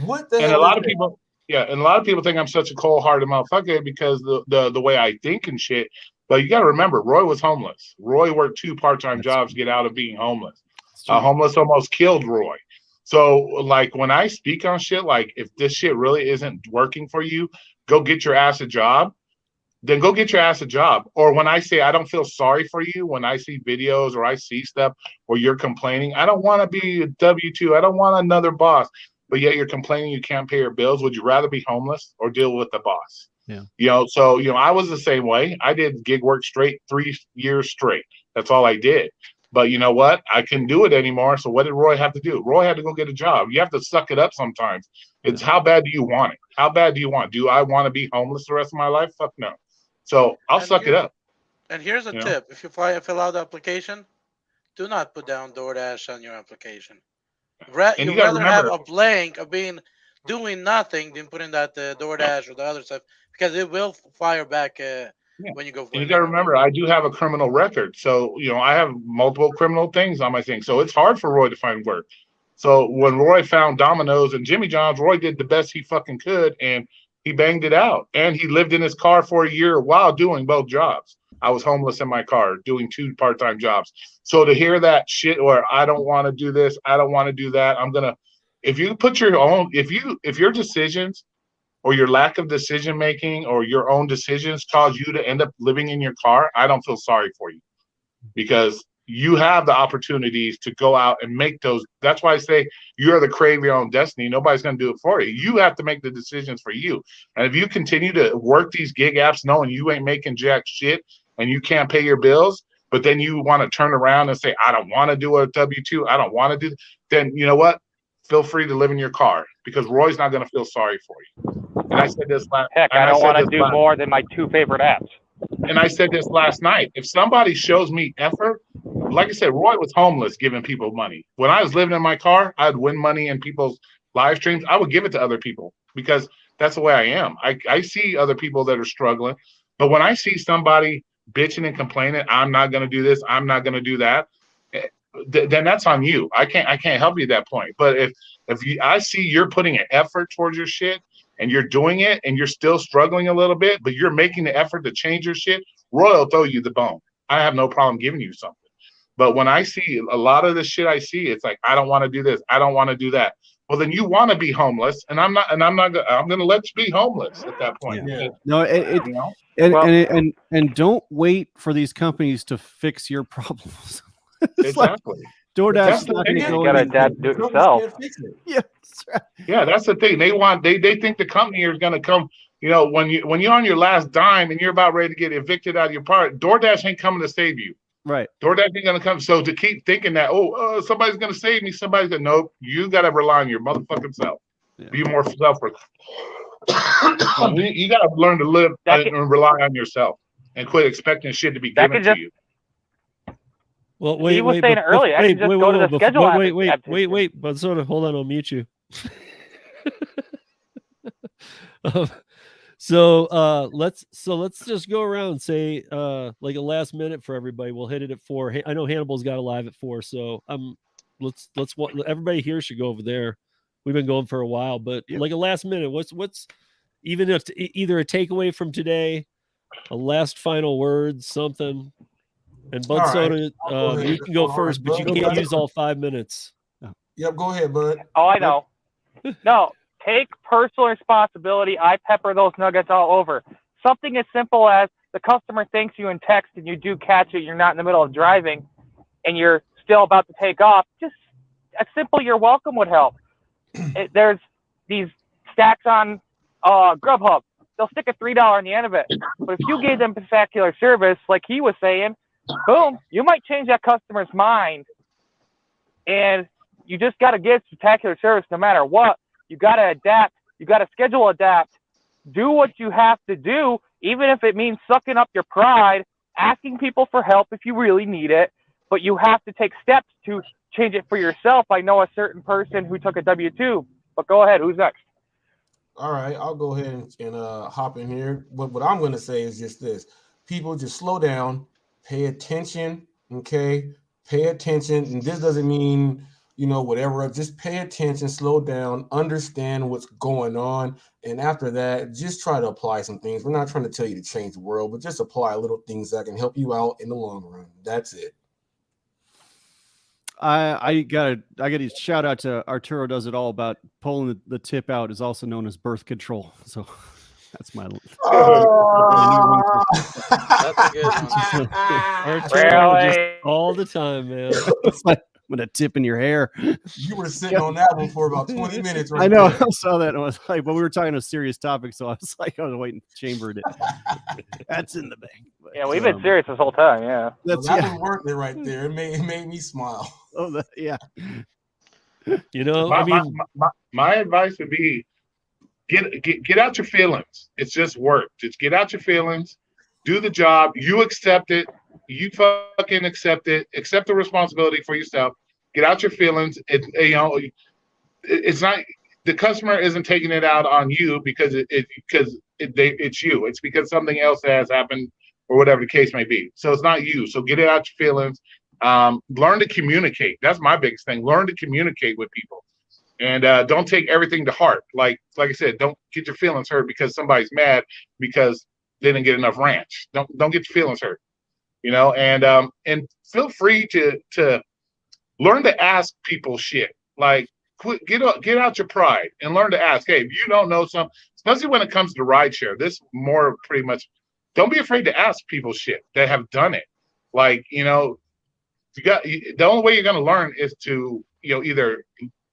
What the hell? And a lot of people, and a lot of people think I'm such a cold-hearted motherfucker because the way I think and shit. But you got to remember, Roy was homeless. Roy worked 2 part-time jobs to get out of being homeless. Homeless almost killed Roy. So, like, when I speak on shit, like, if this shit really isn't working for you, go get your ass a job. Then go get your ass a job. Or when I say I don't feel sorry for you, when I see videos or I see stuff where you're complaining, I don't want to be a W-2. I don't want another boss. But yet you're complaining you can't pay your bills. Would you rather be homeless or deal with the boss? Yeah. You know, so, you know, I was the same way. I did gig work straight 3 years straight. That's all I did. But you know what? I couldn't do it anymore. So what did Roy have to do? Roy had to go get a job. You have to suck it up sometimes. It's how bad do you want it? How bad do you want it? Do I want to be homeless the rest of my life? Fuck no. So I'll suck it up. And here's a tip. If you fill out the application, do not put down DoorDash on your application. You'd rather have a blank of doing nothing than putting that DoorDash or the other stuff, because it will fire back when you go for it. You got to remember, I do have a criminal record. So, you know, I have multiple criminal things on my thing. So it's hard for Roy to find work. So when Roy found Domino's and Jimmy John's, Roy did the best he fucking could, and he banged it out. And he lived in his car for a year while doing both jobs. I was homeless in my car doing 2 part-time jobs. So to hear that shit where I don't want to do this, I don't want to do that, I'm going to if you put your own, if your decisions or your lack of decision making or your own decisions cause you to end up living in your car, I don't feel sorry for you, because you have the opportunities to go out and make those. That's why I say you're the creator of your own destiny. Nobody's going to do it for you. You have to make the decisions for you. And if you continue to work these gig apps knowing you ain't making jack shit and you can't pay your bills, but then you want to turn around and say, I don't want to do a W-2, I don't want to do, then you know what? Feel free to live in your car, because Roy's not going to feel sorry for you. And I said this last. Heck, I don't want to do more than my 2 favorite apps. And I said this last night. If somebody shows me effort, like I said, Roy was homeless giving people money. When I was living in my car, I'd win money in people's live streams. I would give it to other people because that's the way I am. I see other people that are struggling. But when I see somebody bitching and complaining, I'm not going to do this, I'm not going to do that, then that's on you. I can't help you at that point. But if I see you're putting an effort towards your shit, and you're doing it and you're still struggling a little bit, but you're making the effort to change your shit, Roy will throw you the bone. I have no problem giving you something. But when I see a lot of the shit I see, it's like, I don't want to do this, I don't want to do that. Well, then you want to be homeless, and I'm going to let you be homeless at that point. Yeah. No, you know? and don't wait for these companies to fix your problems. Exactly. Like DoorDash is not going to go. You got to adapt to it yourself. Yeah. Yeah, that's the thing. They think the company is going to come. You know, when you're on your last dime and you're about ready to get evicted out of your part, DoorDash ain't coming to save you. Right. DoorDash ain't going to come. So to keep thinking that, somebody's going to save me, somebody's going to, nope, you got to rely on your motherfucking self. Yeah. Be more self-reliant. You got to learn to live and rely on yourself and quit expecting shit to be given to you. Well, wait, he was saying earlier. I can just go to the schedule. Wait, but sort of hold on. I'll mute you. So let's just go around and say like a last minute for everybody. We'll hit it at 4. I know Hannibal's got a live at 4, so let's everybody here should go over there. We've been going for a while, but like a last minute. What's even if either a takeaway from today, a last final word, something. And Bud Soda, you can go first, but you can't use all 5 minutes. Yep, go ahead, Bud. Oh, I know. No, take personal responsibility. I pepper those nuggets all over. Something as simple as the customer thanks you in text and you do catch it, you're not in the middle of driving, and you're still about to take off. Just a simple "you're welcome" would help. There's these stacks on Grubhub. They'll stick a $3 on the end of it. But if you gave them spectacular service, like he was saying, boom, you might change that customer's mind. And you just got to get spectacular service no matter what. You got to adapt. You got to schedule adapt. Do what you have to do, even if it means sucking up your pride, asking people for help if you really need it. But you have to take steps to change it for yourself. I know a certain person who took a W-2. But go ahead. Who's next? All right, I'll go ahead and hop in here. What I'm going to say is just this. People, just slow down. Pay attention, okay? Pay attention. And this doesn't mean, whatever. Just pay attention, slow down, understand what's going on. And after that, just try to apply some things. We're not trying to tell you to change the world, but just apply little things that can help you out in the long run. That's it. I got a shout out to Arturo Does It All about pulling the tip out is also known as birth control. So that's my that's a good one. Arturo just all the time, man. It's like I'm gonna tip in your hair. You were sitting on that one for about 20 minutes. Right I know. there. I saw that. And I was like, well, we were talking a serious topic, so I was waiting, chambered it. That's in the bank. But, yeah, we've been serious this whole time. Yeah, that was worth it right there. It made me smile. Oh, yeah. My advice would be get out your feelings. It's just work. Just get out your feelings. Do the job. You accept it. You fucking accept it. Accept the responsibility for yourself. Get out your feelings. It's not the customer isn't taking it out on you because it's you. It's because something else has happened or whatever the case may be. So it's not you. So get it out your feelings. Learn to communicate. That's my biggest thing. Learn to communicate with people, and don't take everything to heart. Like I said, don't get your feelings hurt because somebody's mad because they didn't get enough ranch. Don't get your feelings hurt. And feel free to learn to ask people shit. Like get out your pride and learn to ask. Hey, if you don't know something, especially when it comes to rideshare, this more pretty much. Don't be afraid to ask people shit that have done it. Like, you know, the only way you're going to learn is to, you know, either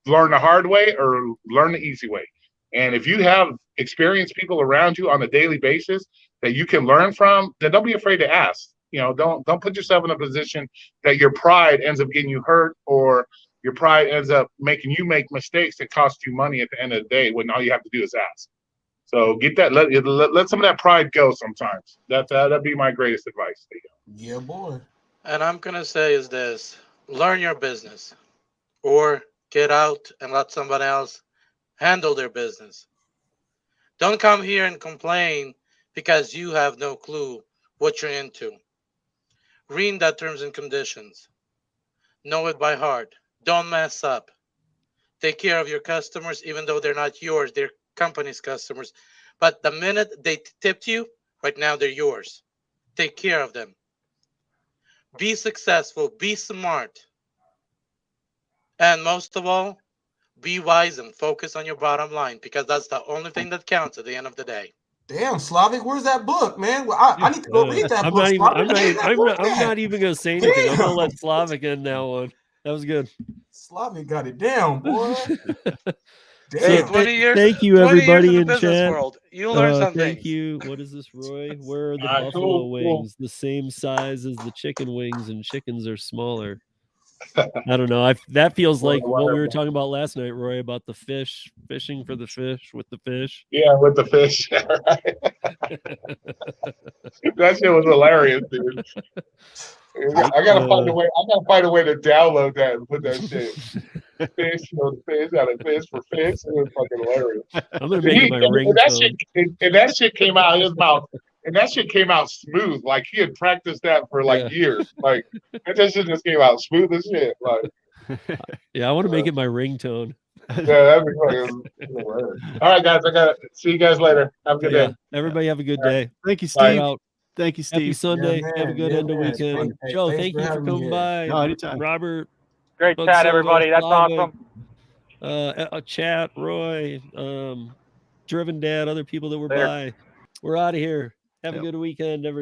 learn the hard way or learn the easy way. And if you have experienced people around you on a daily basis that you can learn from, then don't be afraid to ask. You know, don't put yourself in a position that your pride ends up getting you hurt, or your pride ends up making you make mistakes that cost you money at the end of the day when all you have to do is ask. So get that, let some of that pride go sometimes. That'd be my greatest advice to you. Yeah, boy. And I'm going to say is this: learn your business, or get out and let somebody else handle their business. Don't come here and complain because you have no clue what you're into. Read that terms and conditions. Know it by heart. Don't mess up. Take care of your customers, even though they're not yours. They're company's customers. But the minute they tipped you, right now they're yours. Take care of them. Be successful. Be smart. And most of all, be wise and focus on your bottom line, because that's the only thing that counts at the end of the day. Damn, Slavic, where's that book, man? Well, I need to go read that I'm book. I'm not even gonna say anything. I'm gonna let Slavic end that one. That was good. Slavic got it down, boy. Hey, Damn. 20 years. Thank you, 20 years everybody in in the business chat. world. You learn something. Thank you. What is this, Roy? Where are the buffalo wings? The same size as the chicken wings, and chickens are smaller. I don't know. That feels like what we were talking about last night, Roy, about the fish, fishing for the fish with the fish. Yeah, with the fish. That shit was hilarious, dude. I gotta find a way. I gotta find a way to download that and put that shit. Fish, you know, the fish out of fish for fish. It was fucking hilarious. I'm gonna make it my ringtone. And that shit came out of his mouth. And that shit came out smooth. Like he had practiced that for like years. Like that shit just came out smooth as shit. Like yeah, I want to make it my ringtone. Yeah, that'd be fucking hilarious. All right, guys. I gotta see you guys later. Have a good day. Everybody have a good day. Thank you, Steve. Bye. Thank you, Steve. Happy Sunday. Yeah, have a good end of weekend. Hey, Joe, thanks thank for you for having me coming here. by. No, anytime. Robert. Great Bug chat, Solo, everybody. That's Slavic, awesome. Chat, Roy, Driven Dad, other people that were Later. by. We're out of here. Have a good weekend, everybody.